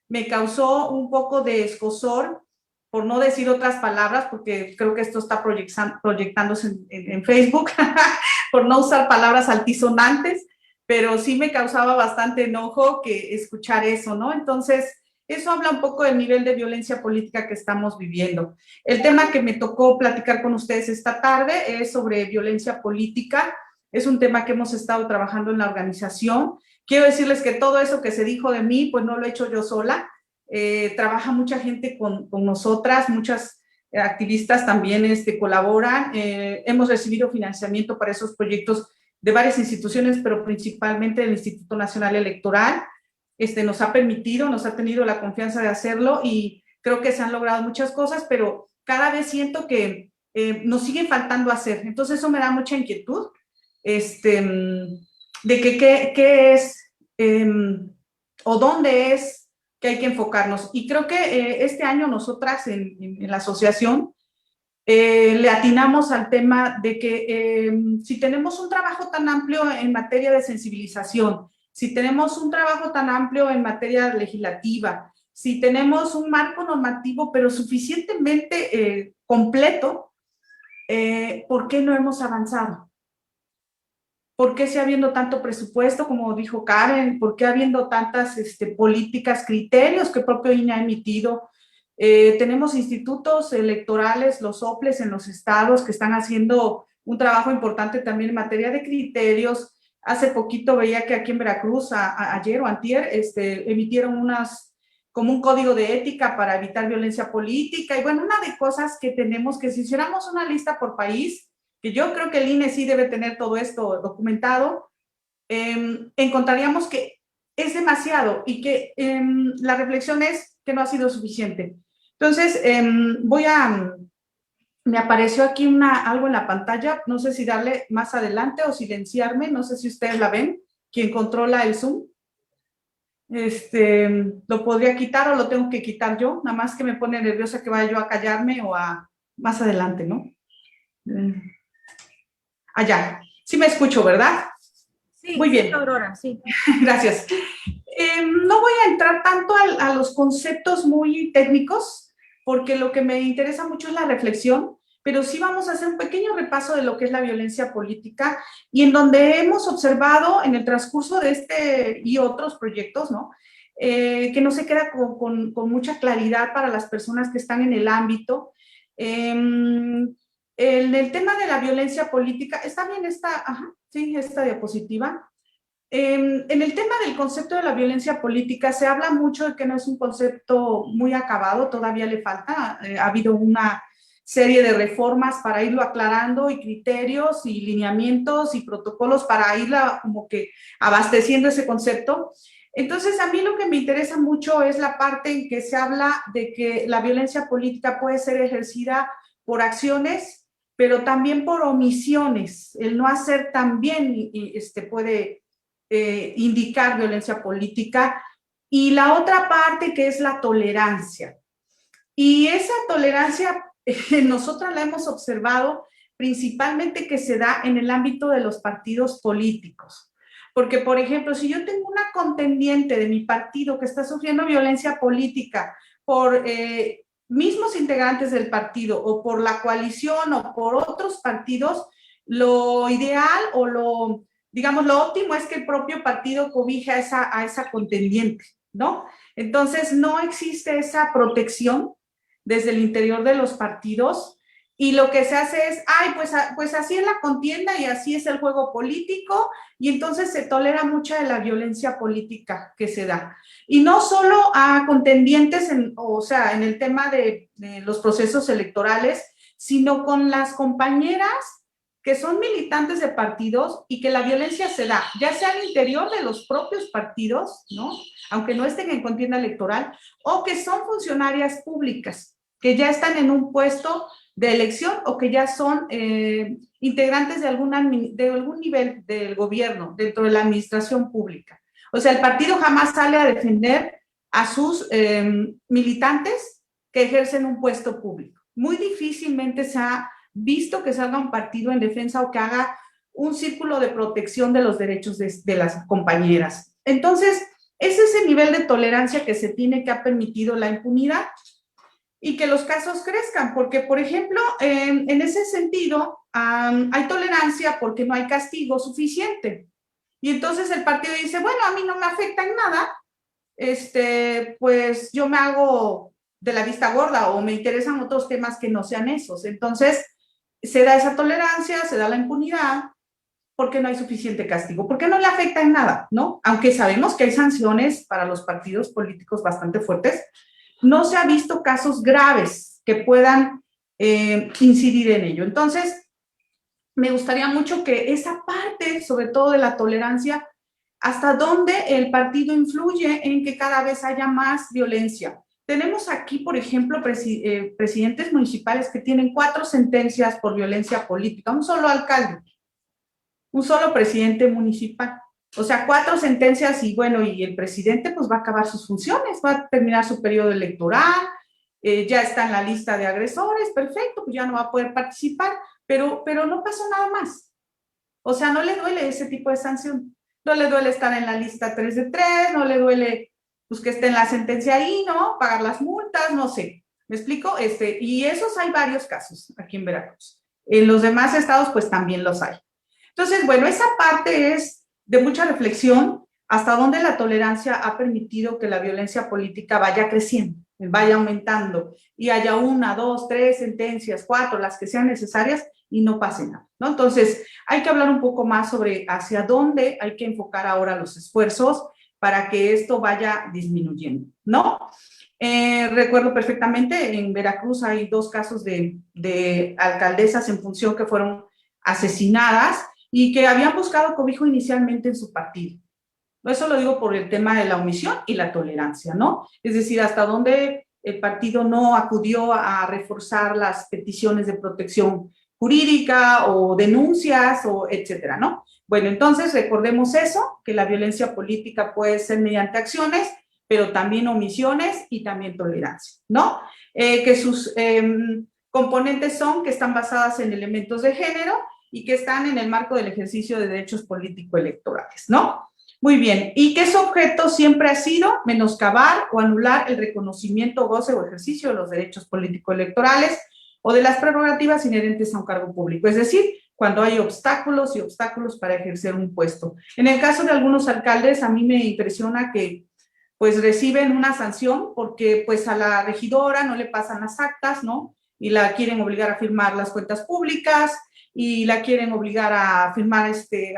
me causó un poco de escozor, por no decir otras palabras, porque creo que esto está proyectándose en Facebook, por no usar palabras altisonantes, pero sí me causaba bastante enojo que escuchar eso, ¿no? Entonces, eso habla un poco del nivel de violencia política que estamos viviendo. El tema que me tocó platicar con ustedes esta tarde es sobre violencia política. Es un tema que hemos estado trabajando en la organización. Quiero decirles que todo eso que se dijo de mí, pues no lo he hecho yo sola. Trabaja mucha gente con nosotras, muchas activistas también colaboran. Hemos recibido financiamiento para esos proyectos de varias instituciones, pero principalmente del Instituto Nacional Electoral. Nos ha tenido la confianza de hacerlo y creo que se han logrado muchas cosas, pero cada vez siento que nos sigue faltando hacer. Entonces eso me da mucha inquietud de que qué es o dónde es que hay que enfocarnos. Y creo que este año nosotras en la asociación le atinamos al tema de que si tenemos un trabajo tan amplio en materia de sensibilización, si tenemos un trabajo tan amplio en materia legislativa, si tenemos un marco normativo pero suficientemente completo, ¿por qué no hemos avanzado? ¿por qué sigue habiendo tanto presupuesto, como dijo Karen? ¿Por qué habiendo tantas políticas, criterios que el propio INE ha emitido? Tenemos institutos electorales, los OPLES en los estados, que están haciendo un trabajo importante también en materia de criterios. Hace poquito veía que aquí en Veracruz, ayer o antier, emitieron como un código de ética para evitar violencia política. Y bueno, una de cosas que tenemos que, si hiciéramos una lista por país, que yo creo que el INE sí debe tener todo esto documentado, encontraríamos que es demasiado y que la reflexión es que no ha sido suficiente. Entonces, me apareció aquí algo en la pantalla, no sé si darle más adelante o silenciarme, no sé si ustedes la ven, quien controla el Zoom. Lo podría quitar o lo tengo que quitar yo, nada más que me pone nerviosa que vaya yo a callarme o a más adelante, ¿no? Allá, sí me escucho, ¿verdad? Sí, muy bien. Sí, Aurora, sí. Gracias. No voy a entrar tanto a los conceptos muy técnicos, porque lo que me interesa mucho es la reflexión, pero sí vamos a hacer un pequeño repaso de lo que es la violencia política y en donde hemos observado en el transcurso de y otros proyectos, ¿no? Que no se queda con mucha claridad para las personas que están en el ámbito. En el tema de la violencia política, ¿está bien esta diapositiva? En el tema del concepto de la violencia política se habla mucho de que no es un concepto muy acabado, todavía le falta, ha habido una serie de reformas para irlo aclarando y criterios y lineamientos y protocolos para irla como que abasteciendo ese concepto. Entonces, a mí lo que me interesa mucho es la parte en que se habla de que la violencia política puede ser ejercida por acciones, pero también por omisiones. El no hacer también puede indicar violencia política, y la otra parte que es la tolerancia. Y esa tolerancia nosotros la hemos observado principalmente que se da en el ámbito de los partidos políticos. Porque, por ejemplo, si yo tengo una contendiente de mi partido que está sufriendo violencia política por mismos integrantes del partido o por la coalición o por otros partidos, lo ideal o lo óptimo es que el propio partido cobija a esa contendiente, ¿no? Entonces, no existe esa protección desde el interior de los partidos y lo que se hace es, pues así es la contienda y así es el juego político, y entonces se tolera mucha de la violencia política que se da. Y no solo a contendientes, en el tema de los procesos electorales, sino con las compañeras que son militantes de partidos y que la violencia se da, ya sea al interior de los propios partidos, ¿no? Aunque no estén en contienda electoral, o que son funcionarias públicas, que ya están en un puesto de elección o que ya son integrantes de algún nivel del gobierno, dentro de la administración pública. O sea, el partido jamás sale a defender a sus militantes que ejercen un puesto público. Muy difícilmente se ha visto que salga un partido en defensa o que haga un círculo de protección de los derechos de las compañeras. Entonces, es ese nivel de tolerancia que se tiene, que ha permitido la impunidad y que los casos crezcan, porque, por ejemplo, en ese sentido, hay tolerancia porque no hay castigo suficiente. Y entonces el partido dice, bueno, a mí no me afecta en nada, pues yo me hago de la vista gorda o me interesan otros temas que no sean esos. Entonces, se da esa tolerancia, se da la impunidad, porque no hay suficiente castigo, porque no le afecta en nada, ¿no? Aunque sabemos que hay sanciones para los partidos políticos bastante fuertes, no se ha visto casos graves que puedan incidir en ello. Entonces, me gustaría mucho que esa parte, sobre todo de la tolerancia, hasta dónde el partido influye en que cada vez haya más violencia. Tenemos aquí, por ejemplo, presidentes municipales que tienen 4 sentencias por violencia política, un solo alcalde, un solo presidente municipal. O sea, 4 sentencias y bueno, y el presidente pues va a acabar sus funciones, va a terminar su periodo electoral, ya está en la lista de agresores, perfecto, pues ya no va a poder participar, pero no pasó nada más. O sea, no le duele ese tipo de sanción, no le duele estar en la lista 3 de 3, no le duele pues que esté en la sentencia ahí, ¿no? Pagar las multas, no sé. ¿Me explico? Y esos hay varios casos aquí en Veracruz. En los demás estados, pues también los hay. Entonces, bueno, esa parte es de mucha reflexión, hasta dónde la tolerancia ha permitido que la violencia política vaya creciendo, vaya aumentando, y haya 1, 2, 3 sentencias, 4, las que sean necesarias, y no pase nada, ¿no? Entonces, hay que hablar un poco más sobre hacia dónde hay que enfocar ahora los esfuerzos para que esto vaya disminuyendo, ¿no? Recuerdo perfectamente, en Veracruz hay 2 casos de alcaldesas en función que fueron asesinadas y que habían buscado cobijo inicialmente en su partido. Eso lo digo por el tema de la omisión y la tolerancia, ¿no? Es decir, hasta dónde el partido no acudió a reforzar las peticiones de protección jurídica o denuncias, o etcétera, ¿no? Bueno, entonces recordemos eso, que la violencia política puede ser mediante acciones, pero también omisiones y también tolerancia, ¿no? Que sus componentes son que están basadas en elementos de género y que están en el marco del ejercicio de derechos político-electorales, ¿no? Muy bien, y que su objeto siempre ha sido menoscabar o anular el reconocimiento, goce o ejercicio de los derechos político-electorales o de las prerrogativas inherentes a un cargo público, es decir, cuando hay obstáculos y obstáculos para ejercer un puesto. En el caso de algunos alcaldes, a mí me impresiona que pues reciben una sanción porque pues a la regidora no le pasan las actas, ¿no? Y la quieren obligar a firmar las cuentas públicas y la quieren obligar a firmar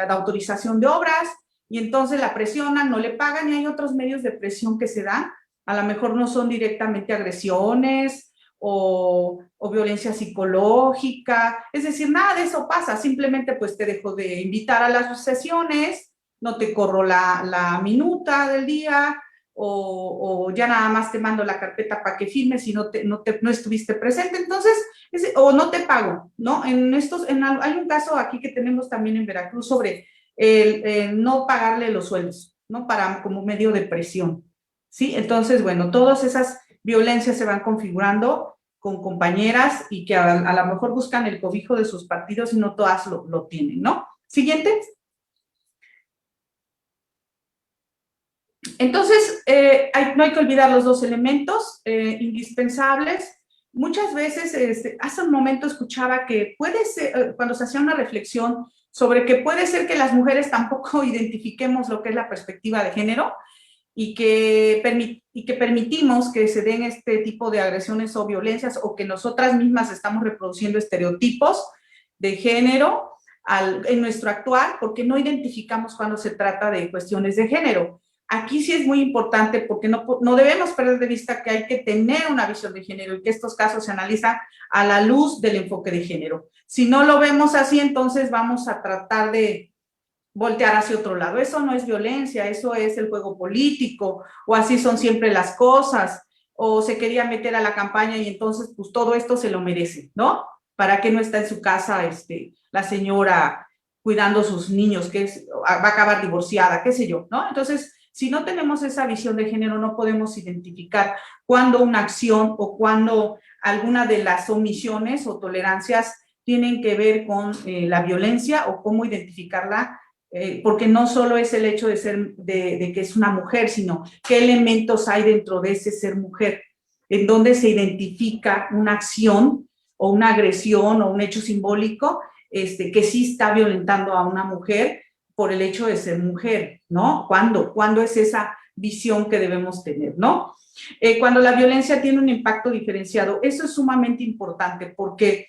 la autorización de obras, y entonces la presionan, no le pagan, y hay otros medios de presión que se dan, a lo mejor no son directamente agresiones o violencia psicológica, es decir, nada de eso pasa, simplemente pues te dejo de invitar a las sesiones, no te corro la minuta del día, o ya nada más te mando la carpeta para que firmes y no estuviste presente, entonces, o no te pago, ¿no? Hay un caso aquí que tenemos también en Veracruz sobre el no pagarle los sueldos, ¿no? Como medio de presión, ¿sí? Entonces, bueno, todas esas violencias se van configurando con compañeras y que a lo mejor buscan el cobijo de sus partidos y no todas lo tienen, ¿no? Siguiente. Entonces, no hay que olvidar los 2 elementos indispensables. Muchas veces, hace un momento escuchaba que puede ser, cuando se hacía una reflexión sobre que puede ser que las mujeres tampoco identifiquemos lo que es la perspectiva de género y que permitimos que se den este tipo de agresiones o violencias, o que nosotras mismas estamos reproduciendo estereotipos de género en nuestro actuar, porque no identificamos cuando se trata de cuestiones de género. Aquí sí es muy importante porque no debemos perder de vista que hay que tener una visión de género y que estos casos se analizan a la luz del enfoque de género. Si no lo vemos así, entonces vamos a tratar de voltear hacia otro lado. Eso no es violencia, eso es el juego político, o así son siempre las cosas, o se quería meter a la campaña y entonces pues todo esto se lo merece, ¿no? ¿Para qué no está en su casa la señora cuidando a sus niños, va a acabar divorciada, qué sé yo, ¿no? Entonces, si no tenemos esa visión de género, no podemos identificar cuándo una acción o cuándo alguna de las omisiones o tolerancias tienen que ver con la violencia, o cómo identificarla, porque no solo es el hecho de que es una mujer, sino qué elementos hay dentro de ese ser mujer, en donde se identifica una acción o una agresión o un hecho simbólico que sí está violentando a una mujer por el hecho de ser mujer, ¿no? ¿Cuándo es esa visión que debemos tener, ¿no? Cuando la violencia tiene un impacto diferenciado, eso es sumamente importante, porque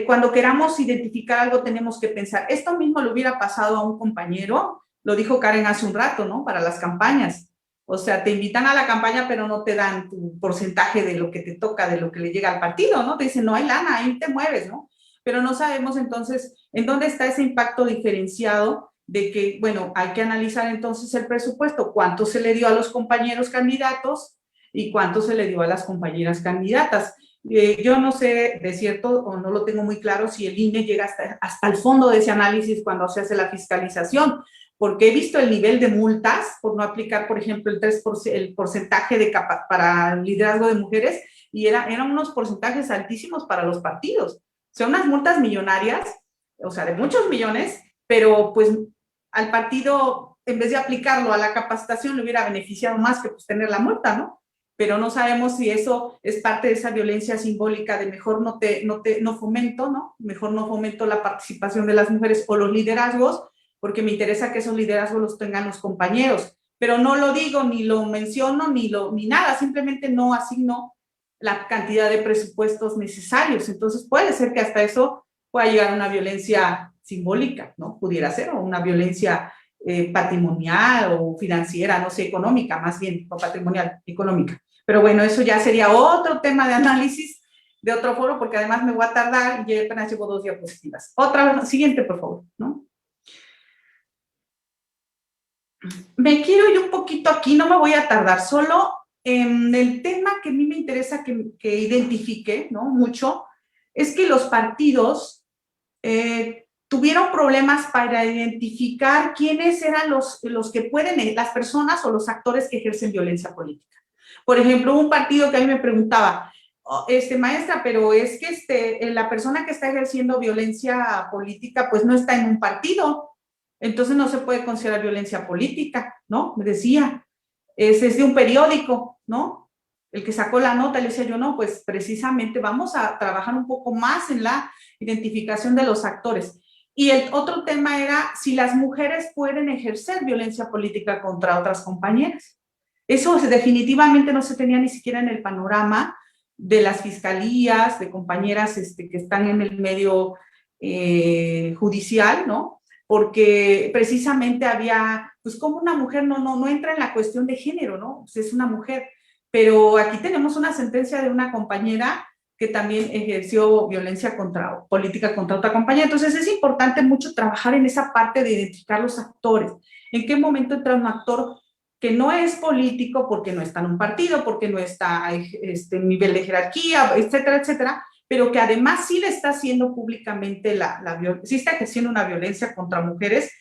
cuando queramos identificar algo tenemos que pensar, esto mismo le hubiera pasado a un compañero, lo dijo Karen hace un rato, ¿no? Para las campañas, o sea, te invitan a la campaña pero no te dan tu porcentaje de lo que te toca, de lo que le llega al partido, ¿no? Te dicen, no hay lana, ahí te mueves, ¿no? Pero no sabemos entonces en dónde está ese impacto diferenciado de que, bueno, hay que analizar entonces el presupuesto, cuánto se le dio a los compañeros candidatos y cuánto se le dio a las compañeras candidatas. Yo no sé de cierto, o no lo tengo muy claro, si el INE llega hasta el fondo de ese análisis cuando se hace la fiscalización, porque he visto el nivel de multas por no aplicar, por ejemplo, el porcentaje para liderazgo de mujeres, y eran unos porcentajes altísimos para los partidos. O sea, unas multas millonarias, o sea, de muchos millones, pero pues al partido, en vez de aplicarlo a la capacitación, le hubiera beneficiado más que pues tener la multa, ¿no? pero no sabemos si eso es parte de esa violencia simbólica de mejor no fomento, ¿no? Mejor no fomento la participación de las mujeres o los liderazgos, porque me interesa que esos liderazgos los tengan los compañeros, pero no lo digo, ni lo menciono, ni nada, simplemente no asigno la cantidad de presupuestos necesarios. Entonces puede ser que hasta eso pueda llegar a una violencia simbólica, ¿no? Pudiera ser, o una violencia patrimonial o financiera, no sé, económica, más bien, o patrimonial, económica. Pero bueno, eso ya sería otro tema de análisis de otro foro, porque además me voy a tardar y ya apenas llevo 2 diapositivas. Siguiente, por favor, ¿no? Me quiero ir un poquito aquí, no me voy a tardar, solo en el tema que a mí me interesa que identifique, ¿no? Mucho, es que los partidos tuvieron problemas para identificar quiénes eran los que pueden, las personas o los actores que ejercen violencia política. Por ejemplo, un partido que a mí me preguntaba, maestra, pero es que la persona que está ejerciendo violencia política pues no está en un partido, entonces no se puede considerar violencia política, ¿no? Me decía, es de un periódico, ¿no? El que sacó la nota, le decía yo, no, pues precisamente vamos a trabajar un poco más en la identificación de los actores. Y el otro tema era si las mujeres pueden ejercer violencia política contra otras compañeras. Eso definitivamente no se tenía ni siquiera en el panorama de las fiscalías, de compañeras que están en el medio judicial, ¿no? Porque precisamente había, pues como una mujer no entra en la cuestión de género, ¿no? Pues es una mujer, pero aquí tenemos una sentencia de una compañera que también ejerció violencia política contra otra compañera. Entonces es importante mucho trabajar en esa parte de identificar los actores. ¿En qué momento entra un actor que no es político porque no está en un partido, porque no está en nivel de jerarquía, etcétera, etcétera, pero que además sí le está haciendo públicamente sí está ejerciendo una violencia contra mujeres,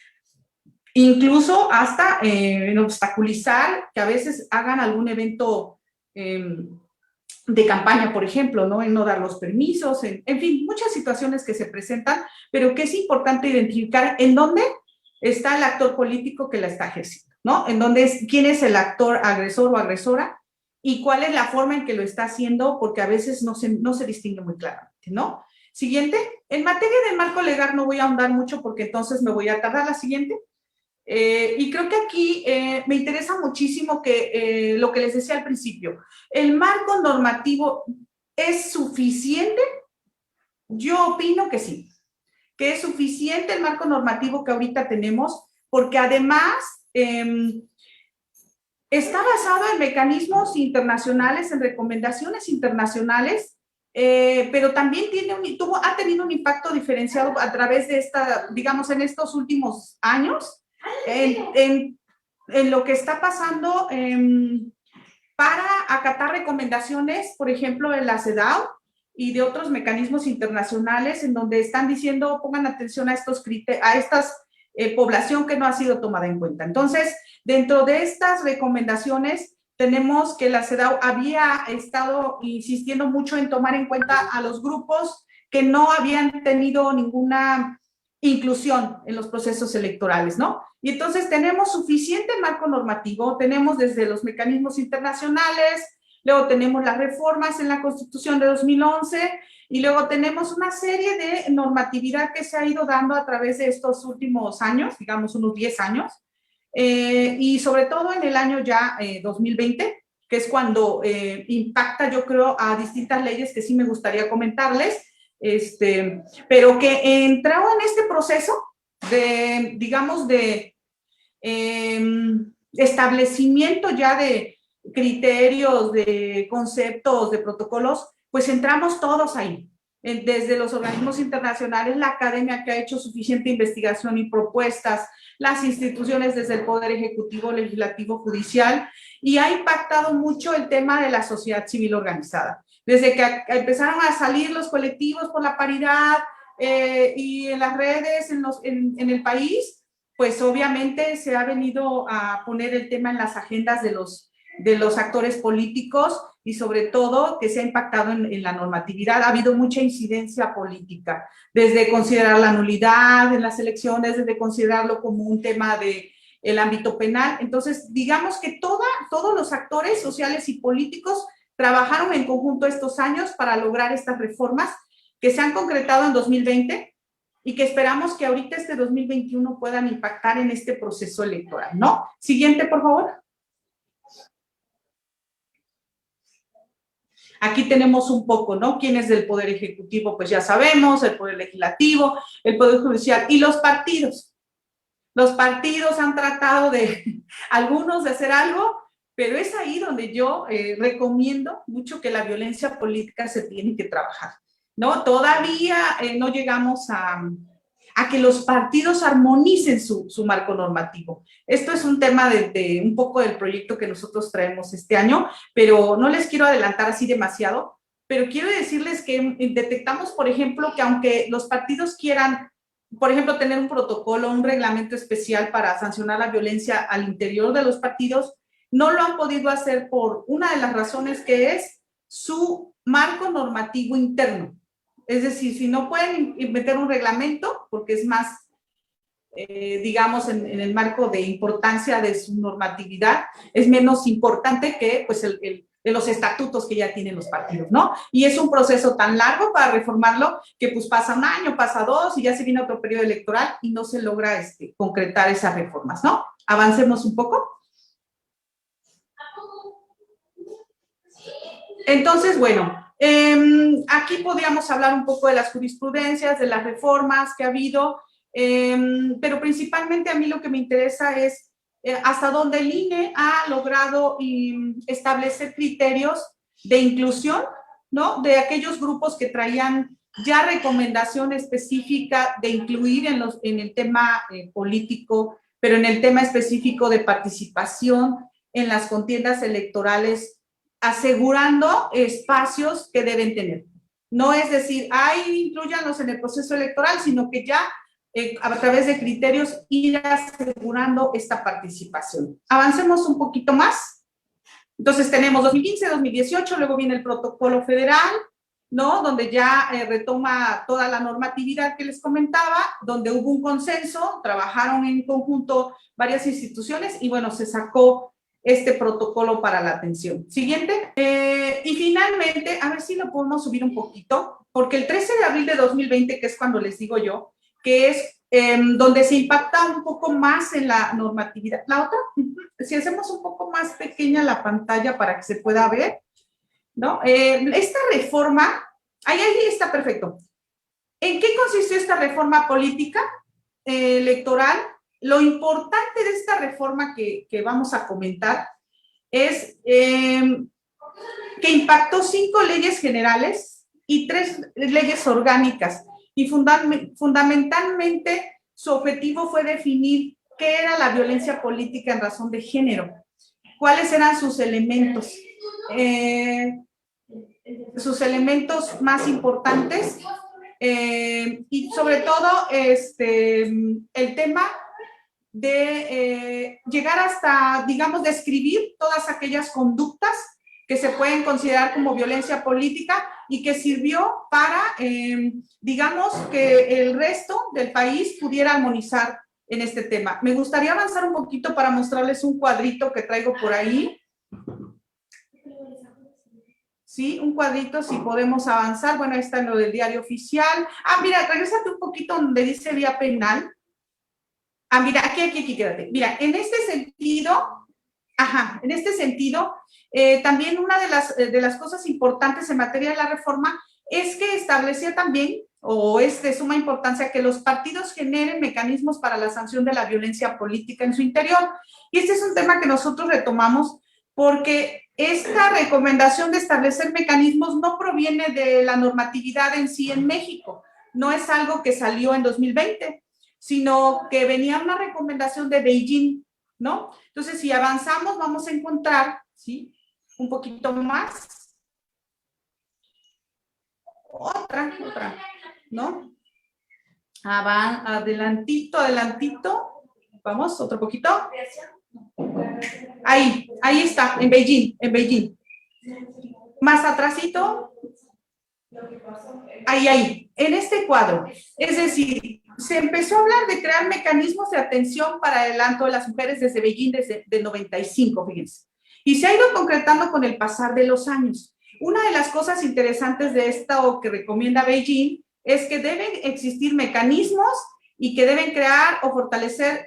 incluso hasta en obstaculizar que a veces hagan algún evento de campaña, por ejemplo, ¿no? En no dar los permisos, en fin, muchas situaciones que se presentan, pero que es importante identificar en dónde está el actor político que la está ejerciendo, ¿no? En dónde quién es el actor agresor o agresora y cuál es la forma en que lo está haciendo, porque a veces no se distingue muy claramente, ¿no? Siguiente. En materia de marco legal no voy a ahondar mucho porque entonces me voy a tardar. La siguiente. Y creo que aquí me interesa muchísimo que lo que les decía al principio, ¿el marco normativo es suficiente? Yo opino que sí, que es suficiente el marco normativo que ahorita tenemos, porque además está basado en mecanismos internacionales, en recomendaciones internacionales, pero también ha tenido un impacto diferenciado a través de digamos, en estos últimos años, en lo que está pasando para acatar recomendaciones, por ejemplo, de la CEDAW y de otros mecanismos internacionales en donde están diciendo pongan atención a esta población que no ha sido tomada en cuenta. Entonces, dentro de estas recomendaciones tenemos que la CEDAW había estado insistiendo mucho en tomar en cuenta a los grupos que no habían tenido ninguna inclusión en los procesos electorales, ¿no? Y entonces tenemos suficiente marco normativo, tenemos desde los mecanismos internacionales, luego tenemos las reformas en la Constitución de 2011 y luego tenemos una serie de normatividad que se ha ido dando a través de estos últimos años, digamos unos 10 años, y sobre todo en el año ya 2020, que es cuando impacta, yo creo, a distintas leyes que sí me gustaría comentarles, pero que entró en este proceso de, digamos, de establecimiento ya de criterios, de conceptos, de protocolos, pues entramos todos ahí, desde los organismos internacionales, la academia que ha hecho suficiente investigación y propuestas, las instituciones desde el Poder Ejecutivo, Legislativo, Judicial, y ha impactado mucho el tema de la sociedad civil organizada. Desde que empezaron a salir los colectivos por la paridad y en las redes, en el país, pues obviamente se ha venido a poner el tema en las agendas de los actores políticos y sobre todo que se ha impactado en la normatividad. Ha habido mucha incidencia política, desde considerar la nulidad en las elecciones, desde considerarlo como un tema de el ámbito penal. Entonces, digamos que todos los actores sociales y políticos trabajaron en conjunto estos años para lograr estas reformas que se han concretado en 2020 y que esperamos que ahorita este 2021 puedan impactar en este proceso electoral, ¿no? Siguiente, por favor. Aquí tenemos un poco, ¿no? ¿Quién es del Poder Ejecutivo? Pues ya sabemos, el Poder Legislativo, el Poder Judicial y los partidos. Los partidos han tratado de, algunos de hacer algo, pero es ahí donde yo recomiendo mucho que la violencia política se tiene que trabajar, ¿no? Todavía no llegamos a que los partidos armonicen su marco normativo. Esto es un tema de un poco del proyecto que nosotros traemos este año, pero no les quiero adelantar así demasiado, pero quiero decirles que detectamos, por ejemplo, que aunque los partidos quieran, por ejemplo, tener un protocolo, un reglamento especial para sancionar la violencia al interior de los partidos, no lo han podido hacer por una de las razones que es su marco normativo interno. Es decir, si no pueden meter un reglamento, porque es más, digamos, en el marco de importancia de su normatividad, es menos importante que pues, los estatutos que ya tienen los partidos, ¿no? Y es un proceso tan largo para reformarlo que pues pasa un año, pasa dos y ya se viene otro periodo electoral y no se logra concretar esas reformas, ¿no? Avancemos un poco. Entonces, bueno, aquí podríamos hablar un poco de las jurisprudencias, de las reformas que ha habido, pero principalmente a mí lo que me interesa es hasta dónde el INE ha logrado establecer criterios de inclusión, ¿no? De aquellos grupos que traían ya recomendación específica de incluir en el tema político, pero en el tema específico de participación en las contiendas electorales, asegurando espacios que deben tener. No es decir, ahí incluyanlos en el proceso electoral, sino que ya a través de criterios ir asegurando esta participación. Avancemos un poquito más. Entonces tenemos 2015, 2018, luego viene el protocolo federal, ¿no? Donde ya retoma toda la normatividad que les comentaba, donde hubo un consenso, trabajaron en conjunto varias instituciones y bueno, se sacó este protocolo para la atención. Siguiente. Y finalmente, a ver si lo podemos subir un poquito, porque el 13 de abril de 2020, que es cuando les digo yo, que es donde se impacta un poco más en la normatividad. La otra, si hacemos un poco más pequeña la pantalla para que se pueda ver, ¿no? Esta reforma, ahí está perfecto. ¿En qué consistió esta reforma política electoral? Lo importante de esta reforma que vamos a comentar es que impactó 5 leyes generales y 3 leyes orgánicas y fundamentalmente su objetivo fue definir qué era la violencia política en razón de género, cuáles eran sus elementos más importantes y sobre todo el tema de llegar hasta, digamos, describir todas aquellas conductas que se pueden considerar como violencia política y que sirvió para, digamos, que el resto del país pudiera armonizar en este tema. Me gustaría avanzar un poquito para mostrarles un cuadrito que traigo por ahí. Sí, un cuadrito, si podemos avanzar. Bueno, ahí está en lo del diario oficial. Ah, mira, regrésate un poquito donde dice vía penal. Ah, mira, aquí, quédate. Mira, en este sentido, también una de las cosas importantes en materia de la reforma es que establecía también, o es de suma importancia, que los partidos generen mecanismos para la sanción de la violencia política en su interior. Y este es un tema que nosotros retomamos porque esta recomendación de establecer mecanismos no proviene de la normatividad en sí en México, no es algo que salió en 2020, sino que venía una recomendación de Beijing, ¿no? Entonces, si avanzamos, vamos a encontrar, ¿sí? Un poquito más. Otra, ¿no? Adelantito. Vamos, otro poquito. Ahí está, en Beijing. Más atrásito. Ahí, en este cuadro. Es decir, se empezó a hablar de crear mecanismos de atención para el adelanto de las mujeres desde Beijing, desde el 95, fíjense. Y se ha ido concretando con el pasar de los años. Una de las cosas interesantes de esto que recomienda Beijing es que deben existir mecanismos y que deben crear o fortalecer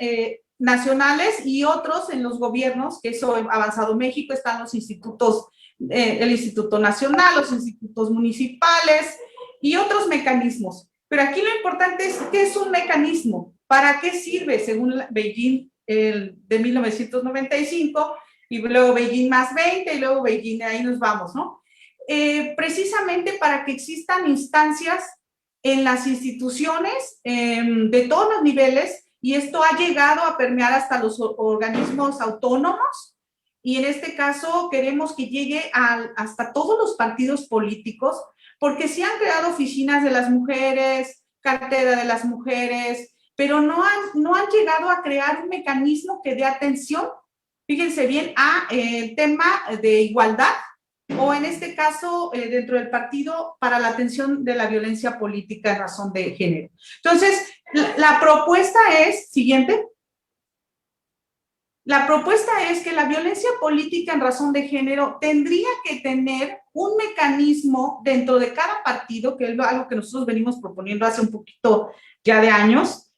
nacionales y otros en los gobiernos, que eso ha avanzado México, están los institutos, el Instituto Nacional, los institutos municipales y otros mecanismos. Pero aquí lo importante es qué es un mecanismo, para qué sirve, según Beijing de 1995, y luego Beijing más 20, y luego Beijing, ahí nos vamos, ¿no? Precisamente para que existan instancias en las instituciones de todos los niveles, y esto ha llegado a permear hasta los organismos autónomos, y en este caso queremos que llegue hasta todos los partidos políticos, porque se han creado oficinas de las mujeres, cartera de las mujeres, pero no han llegado a crear un mecanismo que dé atención, fíjense bien, a el tema de igualdad, o en este caso, dentro del partido, para la atención de la violencia política en razón de género. Entonces, la propuesta es, siguiente, la propuesta es que la violencia política en razón de género tendría que tener un mecanismo dentro de cada partido, que es algo que nosotros venimos proponiendo hace un poquito ya de años,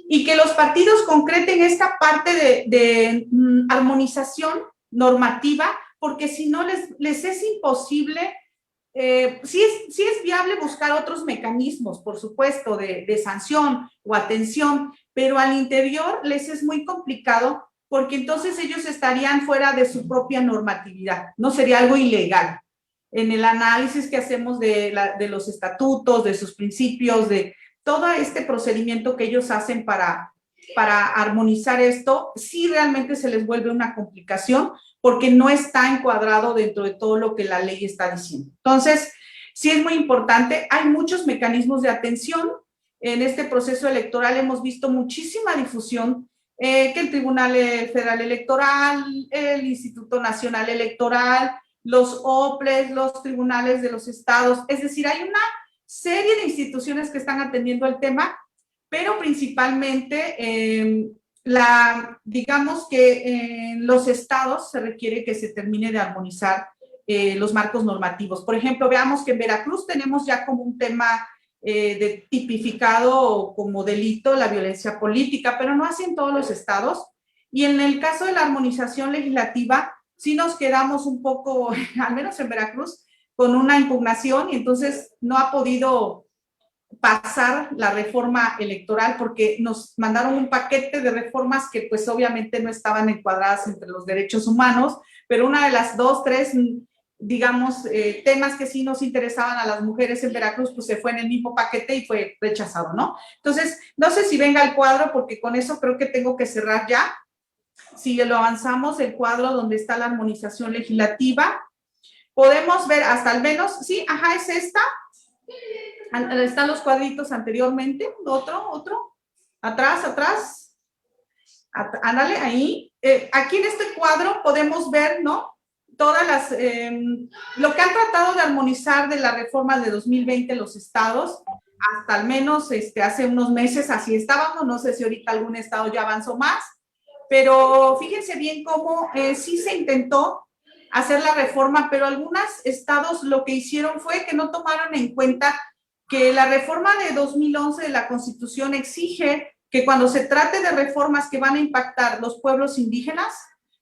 y que los partidos concreten esta parte de armonización normativa, porque si no les es imposible, sí es viable buscar otros mecanismos, por supuesto, de sanción o atención, pero al interior les es muy complicado, porque entonces ellos estarían fuera de su propia normatividad, no sería algo ilegal. En el análisis que hacemos de los estatutos, de sus principios, de todo este procedimiento que ellos hacen para armonizar esto, sí realmente se les vuelve una complicación, porque no está encuadrado dentro de todo lo que la ley está diciendo. Entonces, sí es muy importante, hay muchos mecanismos de atención. En este proceso electoral hemos visto muchísima difusión, que el Tribunal Federal Electoral, el Instituto Nacional Electoral, los OPLES, los tribunales de los estados, es decir, hay una serie de instituciones que están atendiendo el tema, pero principalmente digamos que en los estados se requiere que se termine de armonizar los marcos normativos. Por ejemplo, veamos que en Veracruz tenemos ya como un tema de tipificado como delito la violencia política, pero no así en todos los estados. Y en el caso de la armonización legislativa, sí nos quedamos un poco, al menos en Veracruz, con una impugnación, y entonces no ha podido pasar la reforma electoral porque nos mandaron un paquete de reformas que pues obviamente no estaban encuadradas entre los derechos humanos, pero una de las dos, tres, digamos, temas que sí nos interesaban a las mujeres en Veracruz, pues se fue en el mismo paquete y fue rechazado, ¿no? Entonces, no sé si venga el cuadro, porque con eso creo que tengo que cerrar ya. Si lo avanzamos, el cuadro donde está la armonización legislativa, podemos ver hasta al menos, sí, ajá, es esta. Están los cuadritos anteriormente, otro, atrás, ándale, ahí. Aquí en este cuadro podemos ver, ¿no? Todas las, lo que han tratado de armonizar de la reforma de 2020 los estados, hasta al menos hace unos meses así estábamos, no sé si ahorita algún estado ya avanzó más, pero fíjense bien cómo sí se intentó hacer la reforma, pero algunos estados lo que hicieron fue que no tomaron en cuenta que la reforma de 2011 de la Constitución exige que cuando se trate de reformas que van a impactar los pueblos indígenas,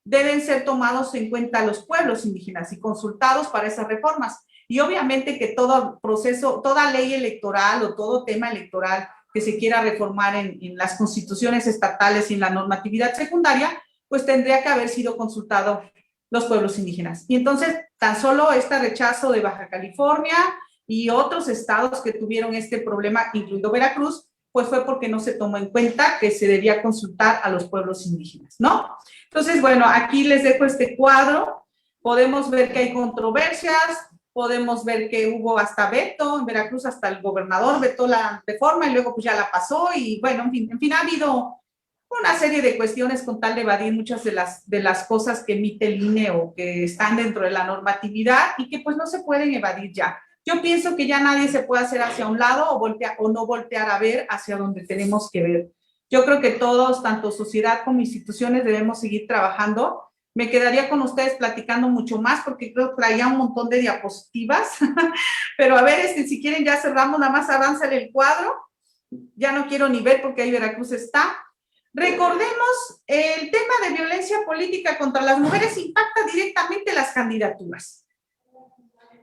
deben ser tomados en cuenta los pueblos indígenas y consultados para esas reformas. Y obviamente que todo proceso, toda ley electoral o todo tema electoral que se quiera reformar en las constituciones estatales y en la normatividad secundaria, pues tendría que haber sido consultado los pueblos indígenas. Y entonces, tan solo este rechazo de Baja California y otros estados que tuvieron este problema, incluido Veracruz, pues fue porque no se tomó en cuenta que se debía consultar a los pueblos indígenas, ¿no? Entonces, bueno, aquí les dejo este cuadro. Podemos ver que hay controversias, podemos ver que hubo hasta veto, en Veracruz hasta el gobernador vetó la reforma y luego pues ya la pasó, y bueno, en fin, ha habido una serie de cuestiones con tal de evadir muchas de las cosas que emite el INE o que están dentro de la normatividad y que pues no se pueden evadir ya. yo pienso que ya nadie se puede hacer hacia un lado o no voltear a ver hacia donde tenemos que ver. Yo creo que todos, tanto sociedad como instituciones, debemos seguir trabajando. Me quedaría con ustedes platicando mucho más porque creo que traía un montón de diapositivas, pero a ver, si quieren ya cerramos, nada más avanza el cuadro. Ya no quiero ni ver porque ahí Veracruz está. Recordemos, el tema de violencia política contra las mujeres impacta directamente las candidaturas.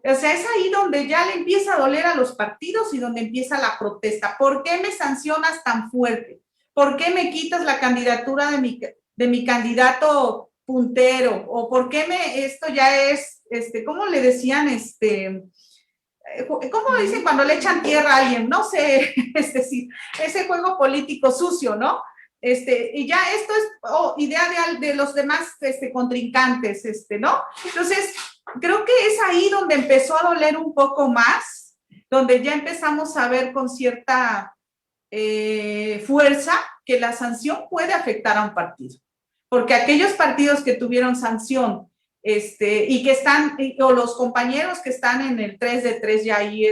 O sea, es ahí donde ya le empieza a doler a los partidos y donde empieza la protesta. ¿Por qué me sancionas tan fuerte? ¿Por qué me quitas la candidatura de mi candidato puntero? ¿O por qué esto ya es, ¿cómo le decían? ¿Cómo dicen cuando le echan tierra a alguien? No sé, sí, ese juego político sucio, ¿no? Y ya esto es idea de los demás contrincantes, ¿no? Entonces, creo que es ahí donde empezó a doler un poco más, donde ya empezamos a ver con cierta fuerza que la sanción puede afectar a un partido. Porque aquellos partidos que tuvieron sanción y que están, o los compañeros que están en el 3 de 3 ya ahí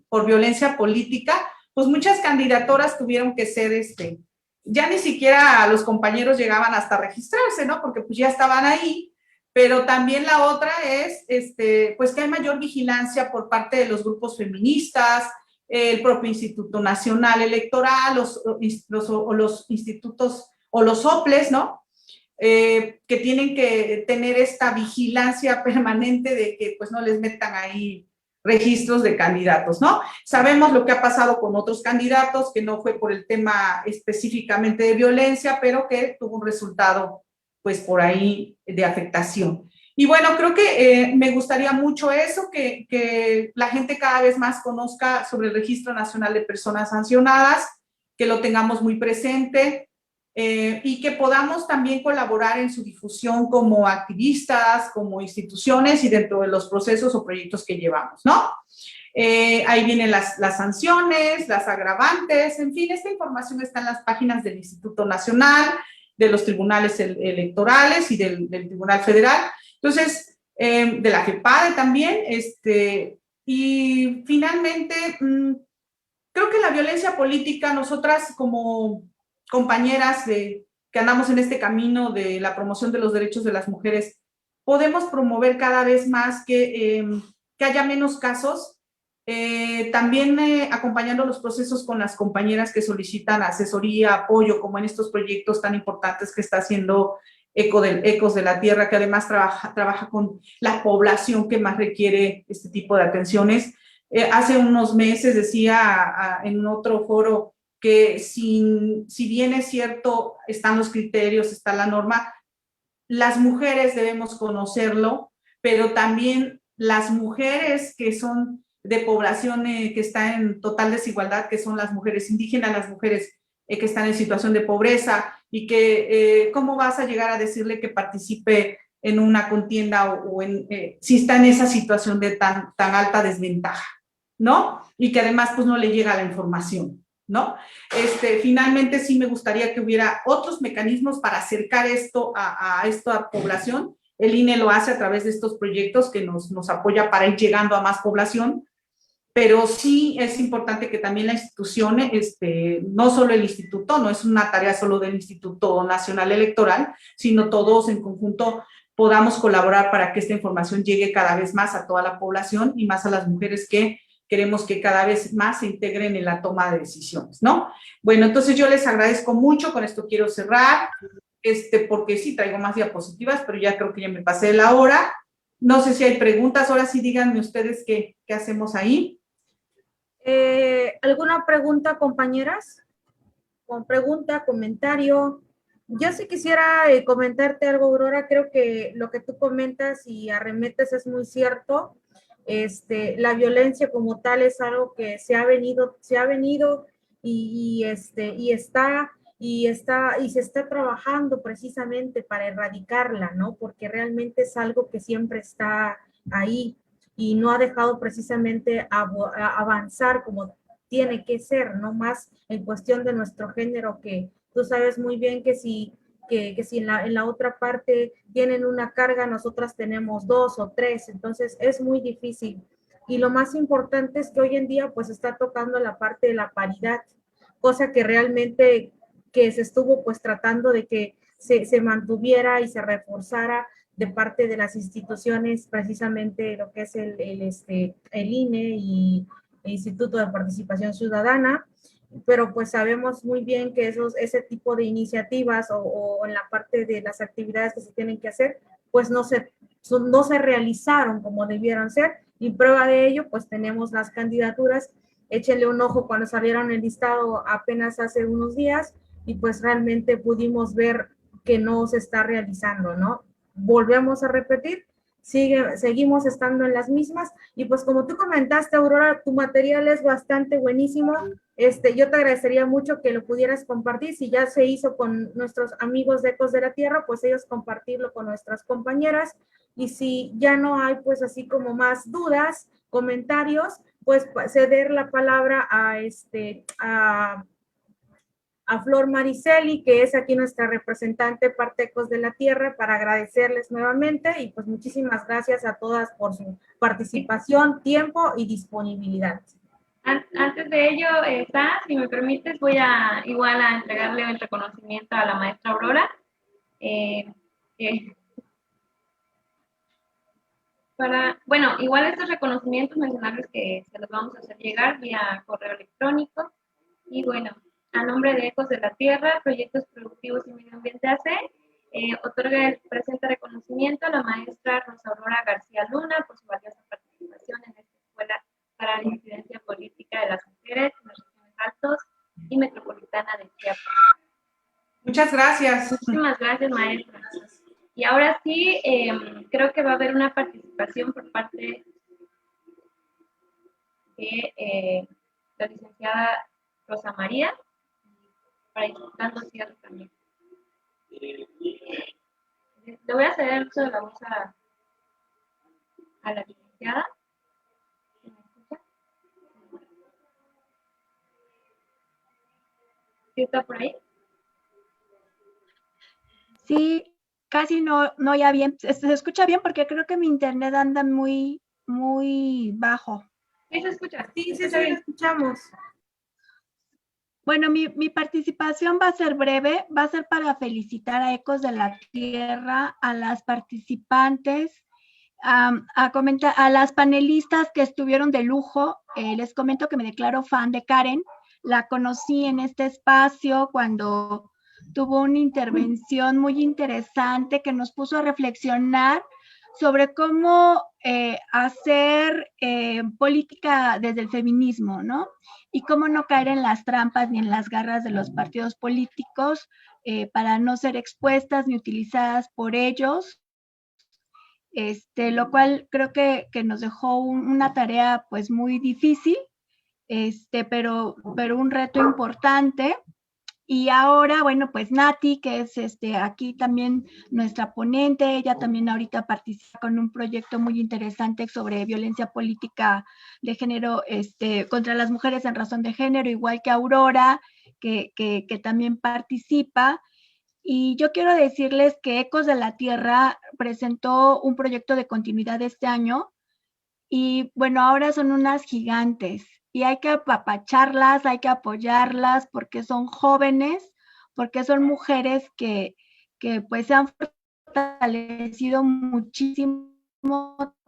por violencia política, pues muchas candidaturas tuvieron que ser, ya ni siquiera los compañeros llegaban hasta registrarse, ¿no? Porque pues ya estaban ahí, pero también la otra es, pues que hay mayor vigilancia por parte de los grupos feministas, el propio Instituto Nacional Electoral, los institutos o los soples, ¿no? Que tienen que tener esta vigilancia permanente de que pues no les metan ahí registros de candidatos, ¿no? Sabemos lo que ha pasado con otros candidatos, que no fue por el tema específicamente de violencia, pero que tuvo un resultado pues por ahí de afectación. Y bueno, creo que me gustaría mucho eso, que la gente cada vez más conozca sobre el Registro Nacional de Personas Sancionadas, que lo tengamos muy presente, y que podamos también colaborar en su difusión como activistas, como instituciones y dentro de los procesos o proyectos que llevamos, ¿no? Ahí vienen las sanciones, las agravantes, en fin, esta información está en las páginas del Instituto Nacional, de los tribunales electorales y del Tribunal Federal, entonces, de la FEPADE también, y finalmente, creo que la violencia política, nosotras como compañeras que andamos en este camino de la promoción de los derechos de las mujeres, podemos promover cada vez más que haya menos casos, también acompañando los procesos con las compañeras que solicitan asesoría, apoyo, como en estos proyectos tan importantes que está haciendo Ecos de la Tierra, que además trabaja con la población que más requiere este tipo de atenciones. Hace unos meses decía en otro foro que si bien es cierto, están los criterios, está la norma, las mujeres debemos conocerlo, pero también las mujeres que son de población que está en total desigualdad, que son las mujeres indígenas, las mujeres que están en situación de pobreza, y que cómo vas a llegar a decirle que participe en una contienda o si está en esa situación de tan alta desventaja, ¿no? Y que además pues no le llega la información, ¿no? Finalmente sí me gustaría que hubiera otros mecanismos para acercar esto a esta población. El INE lo hace a través de estos proyectos que nos apoya para ir llegando a más población, pero sí es importante que también la institución, no solo el instituto, no es una tarea solo del Instituto Nacional Electoral, sino todos en conjunto podamos colaborar para que esta información llegue cada vez más a toda la población y más a las mujeres que queremos que cada vez más se integren en la toma de decisiones, ¿no? Bueno, entonces yo les agradezco mucho, con esto quiero cerrar, porque sí traigo más diapositivas, pero ya creo que ya me pasé de la hora. No sé si hay preguntas, ahora sí díganme ustedes qué hacemos ahí. ¿Alguna pregunta, compañeras? Con pregunta, comentario. Yo sí quisiera comentarte algo, Aurora. Creo que lo que tú comentas y arremetes es muy cierto. La violencia como tal es algo que se ha venido y se está trabajando precisamente para erradicarla, ¿no? Porque realmente es algo que siempre está ahí y no ha dejado precisamente avanzar como tiene que ser, no más en cuestión de nuestro género, que tú sabes muy bien que si en la otra parte tienen una carga, nosotras tenemos 2 o 3, entonces es muy difícil. y lo más importante es que hoy en día pues está tocando la parte de la paridad, cosa que realmente que se estuvo pues tratando de que se mantuviera y se reforzara de parte de las instituciones, precisamente lo que es el INE y el Instituto de Participación Ciudadana, pero pues sabemos muy bien que ese tipo de iniciativas o en la parte de las actividades que se tienen que hacer, pues no se realizaron como debieron ser, y prueba de ello, pues tenemos las candidaturas. Échenle un ojo cuando salieron el listado apenas hace unos días, y pues realmente pudimos ver que no se está realizando, ¿no? Volvemos a repetir, seguimos estando en las mismas, y pues como tú comentaste, Aurora, tu material es bastante buenísimo. Yo te agradecería mucho que lo pudieras compartir. Si ya se hizo con nuestros amigos de Ecos de la Tierra, pues ellos compartirlo con nuestras compañeras, y si ya no hay pues así como más dudas, comentarios, pues ceder la palabra a Flor Mariceli, que es aquí nuestra representante parte Ecos de la Tierra, para agradecerles nuevamente, y pues muchísimas gracias a todas por su participación, tiempo y disponibilidad. Antes de ello, si me permites, voy a igual a entregarle el reconocimiento a la maestra Aurora. Bueno, igual estos reconocimientos, mencionarles que se los vamos a hacer llegar vía correo electrónico. Y bueno, a nombre de Ecos de la Tierra, Proyectos Productivos y Medio Ambiente AC, otorga el presente reconocimiento a la maestra Rosa Aurora García Luna por su valiosa participación en esta escuela para la incidencia política de las mujeres en las regiones altos y metropolitana de Chiapas. Muchas gracias. Muchísimas gracias, maestra. Y ahora sí, creo que va a haber una participación por parte de la licenciada Rosa María, para ir dando cierre también. Le voy a ceder el uso de la voz a la licenciada. ¿Me escucha? ¿Sí está por ahí? Sí, casi no ya bien. Se escucha bien porque creo que mi internet anda muy bajo. Sí, se escucha. Sí, escuchamos. Bueno, mi participación va a ser breve, va a ser para felicitar a Ecos de la Tierra, a las participantes, a las panelistas que estuvieron de lujo. Les comento que me declaro fan de Karen. La conocí en este espacio cuando tuvo una intervención muy interesante que nos puso a reflexionar sobre cómo hacer política desde el feminismo, ¿no? Y cómo no caer en las trampas ni en las garras de los partidos políticos para no ser expuestas ni utilizadas por ellos, lo cual creo que nos dejó una tarea pues muy difícil, pero un reto importante. Y ahora, bueno, pues Nati, que es aquí también nuestra ponente, ella también ahorita participa con un proyecto muy interesante sobre violencia política de género contra las mujeres en razón de género, igual que Aurora, que también participa. Y yo quiero decirles que Ecos de la Tierra presentó un proyecto de continuidad este año, y bueno, ahora son unas gigantes. Y hay que apapacharlas, hay que apoyarlas porque son jóvenes, porque son mujeres que pues se han fortalecido muchísimo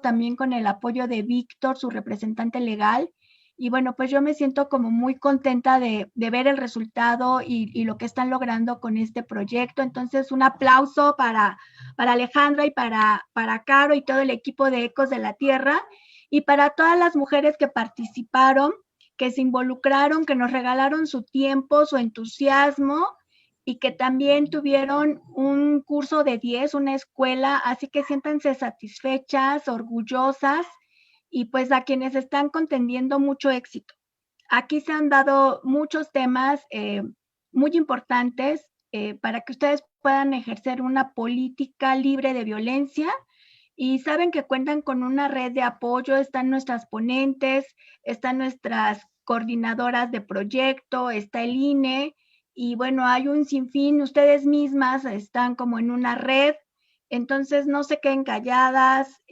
también con el apoyo de Víctor, su representante legal. Y bueno, pues yo me siento como muy contenta de ver el resultado y lo que están logrando con este proyecto. Entonces, un aplauso para Alejandra y para Caro y todo el equipo de Ecos de la Tierra. Y para todas las mujeres que participaron, que se involucraron, que nos regalaron su tiempo, su entusiasmo, y que también tuvieron un curso de 10, una escuela, así que siéntanse satisfechas, orgullosas, y pues a quienes están contendiendo mucho éxito. Aquí se han dado muchos temas muy importantes para que ustedes puedan ejercer una política libre de violencia. Y saben que cuentan con una red de apoyo, están nuestras ponentes, están nuestras coordinadoras de proyecto, está el INE, y bueno, hay un sinfín, ustedes mismas están como en una red. Entonces no se queden calladas,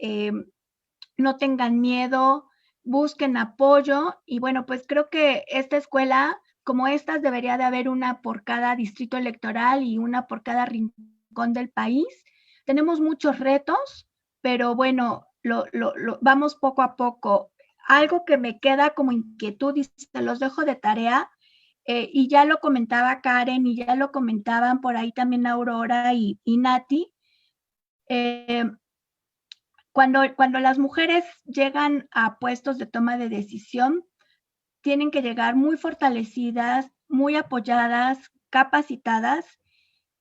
no tengan miedo, busquen apoyo y bueno, pues creo que esta escuela, como estas, debería de haber una por cada distrito electoral y una por cada rincón del país. Tenemos muchos retos, pero bueno, vamos poco a poco. Algo que me queda como inquietud y se los dejo de tarea, y ya lo comentaba Karen y ya lo comentaban por ahí también Aurora y Nati, cuando las mujeres llegan a puestos de toma de decisión, tienen que llegar muy fortalecidas, muy apoyadas, capacitadas,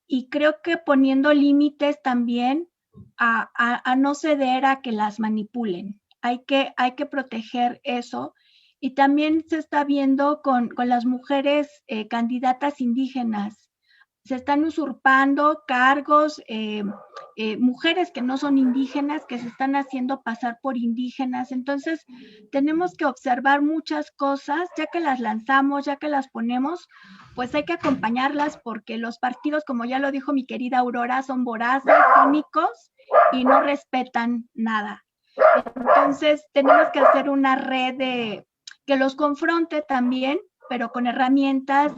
y creo que poniendo límites también a no ceder a que las manipulen. Hay que proteger eso. Y también se está viendo con las mujeres candidatas indígenas. Se están usurpando cargos, mujeres que no son indígenas, que se están haciendo pasar por indígenas. Entonces, tenemos que observar muchas cosas, ya que las lanzamos, ya que las ponemos, pues hay que acompañarlas porque los partidos, como ya lo dijo mi querida Aurora, son voraces, cínicos y no respetan nada. Entonces, tenemos que hacer una red que los confronte también, pero con herramientas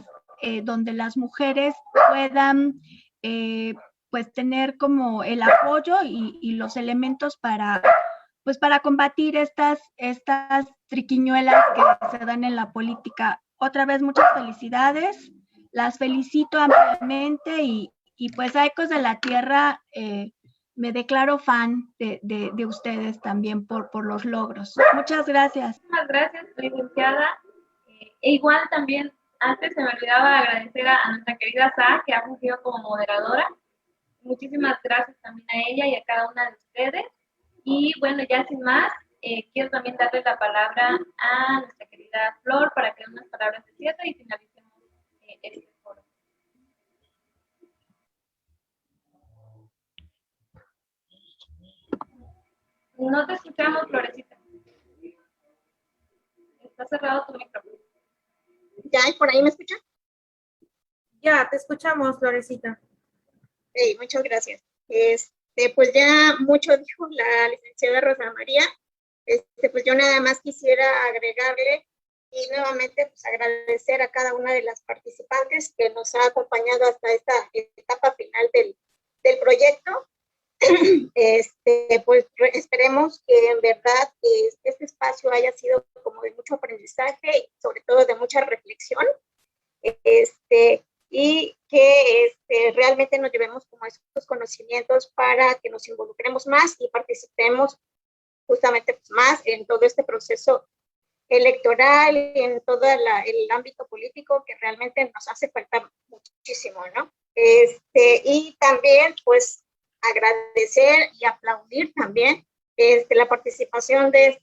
donde las mujeres puedan pues tener como el apoyo y los elementos para combatir estas triquiñuelas que se dan en la política. Otra vez, muchas felicidades, las felicito ampliamente y pues a Ecos de la Tierra me declaro fan de ustedes también por los logros. Muchas gracias. Muchas gracias, licenciada. E igual también, antes se me olvidaba agradecer a nuestra querida Sara, que ha fungido como moderadora. Muchísimas gracias también a ella y a cada una de ustedes. Y bueno, ya sin más, quiero también darle la palabra a nuestra querida Flor para que dé unas palabras de cierre y finalicemos este foro. No te escuchamos, Florecita. Está cerrado tu micrófono. ¿Ya por ahí me escuchan? Ya, te escuchamos, Florecita. Hey, muchas gracias. Pues ya mucho dijo la licenciada Rosa María. Pues yo nada más quisiera agregarle y nuevamente pues agradecer a cada una de las participantes que nos ha acompañado hasta esta etapa final del proyecto. Pues esperemos que en verdad este espacio haya sido como de mucho aprendizaje y sobre todo de mucha reflexión, y que realmente nos llevemos como esos conocimientos para que nos involucremos más y participemos justamente pues, más en todo este proceso electoral, en todo el ámbito político que realmente nos hace falta muchísimo, ¿no? Y también pues agradecer y aplaudir también la participación de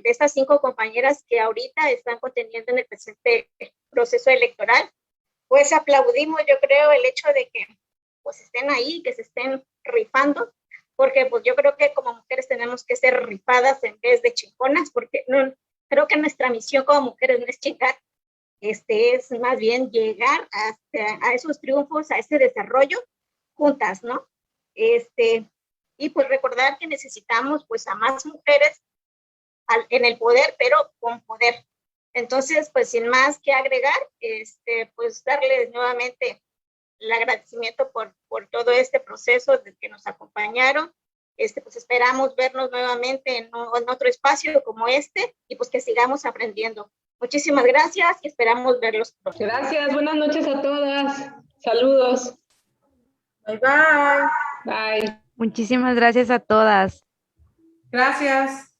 estas 5 compañeras que ahorita están conteniendo en el presente proceso electoral. Pues aplaudimos, yo creo, el hecho de que pues estén ahí, que se estén rifando, porque pues yo creo que como mujeres tenemos que ser rifadas en vez de chingonas, porque no, creo que nuestra misión como mujeres no es chingar, es más bien llegar a esos triunfos, a ese desarrollo juntas, ¿no? Y pues recordar que necesitamos pues a más mujeres en el poder, pero con poder. Entonces, pues sin más que agregar, pues darles nuevamente el agradecimiento por todo este proceso de que nos acompañaron. Pues esperamos vernos nuevamente en otro espacio como y pues que sigamos aprendiendo. Muchísimas gracias y esperamos verlos pronto. Gracias, buenas noches a todas. Saludos. Bye, bye. Bye. Muchísimas gracias a todas. Gracias.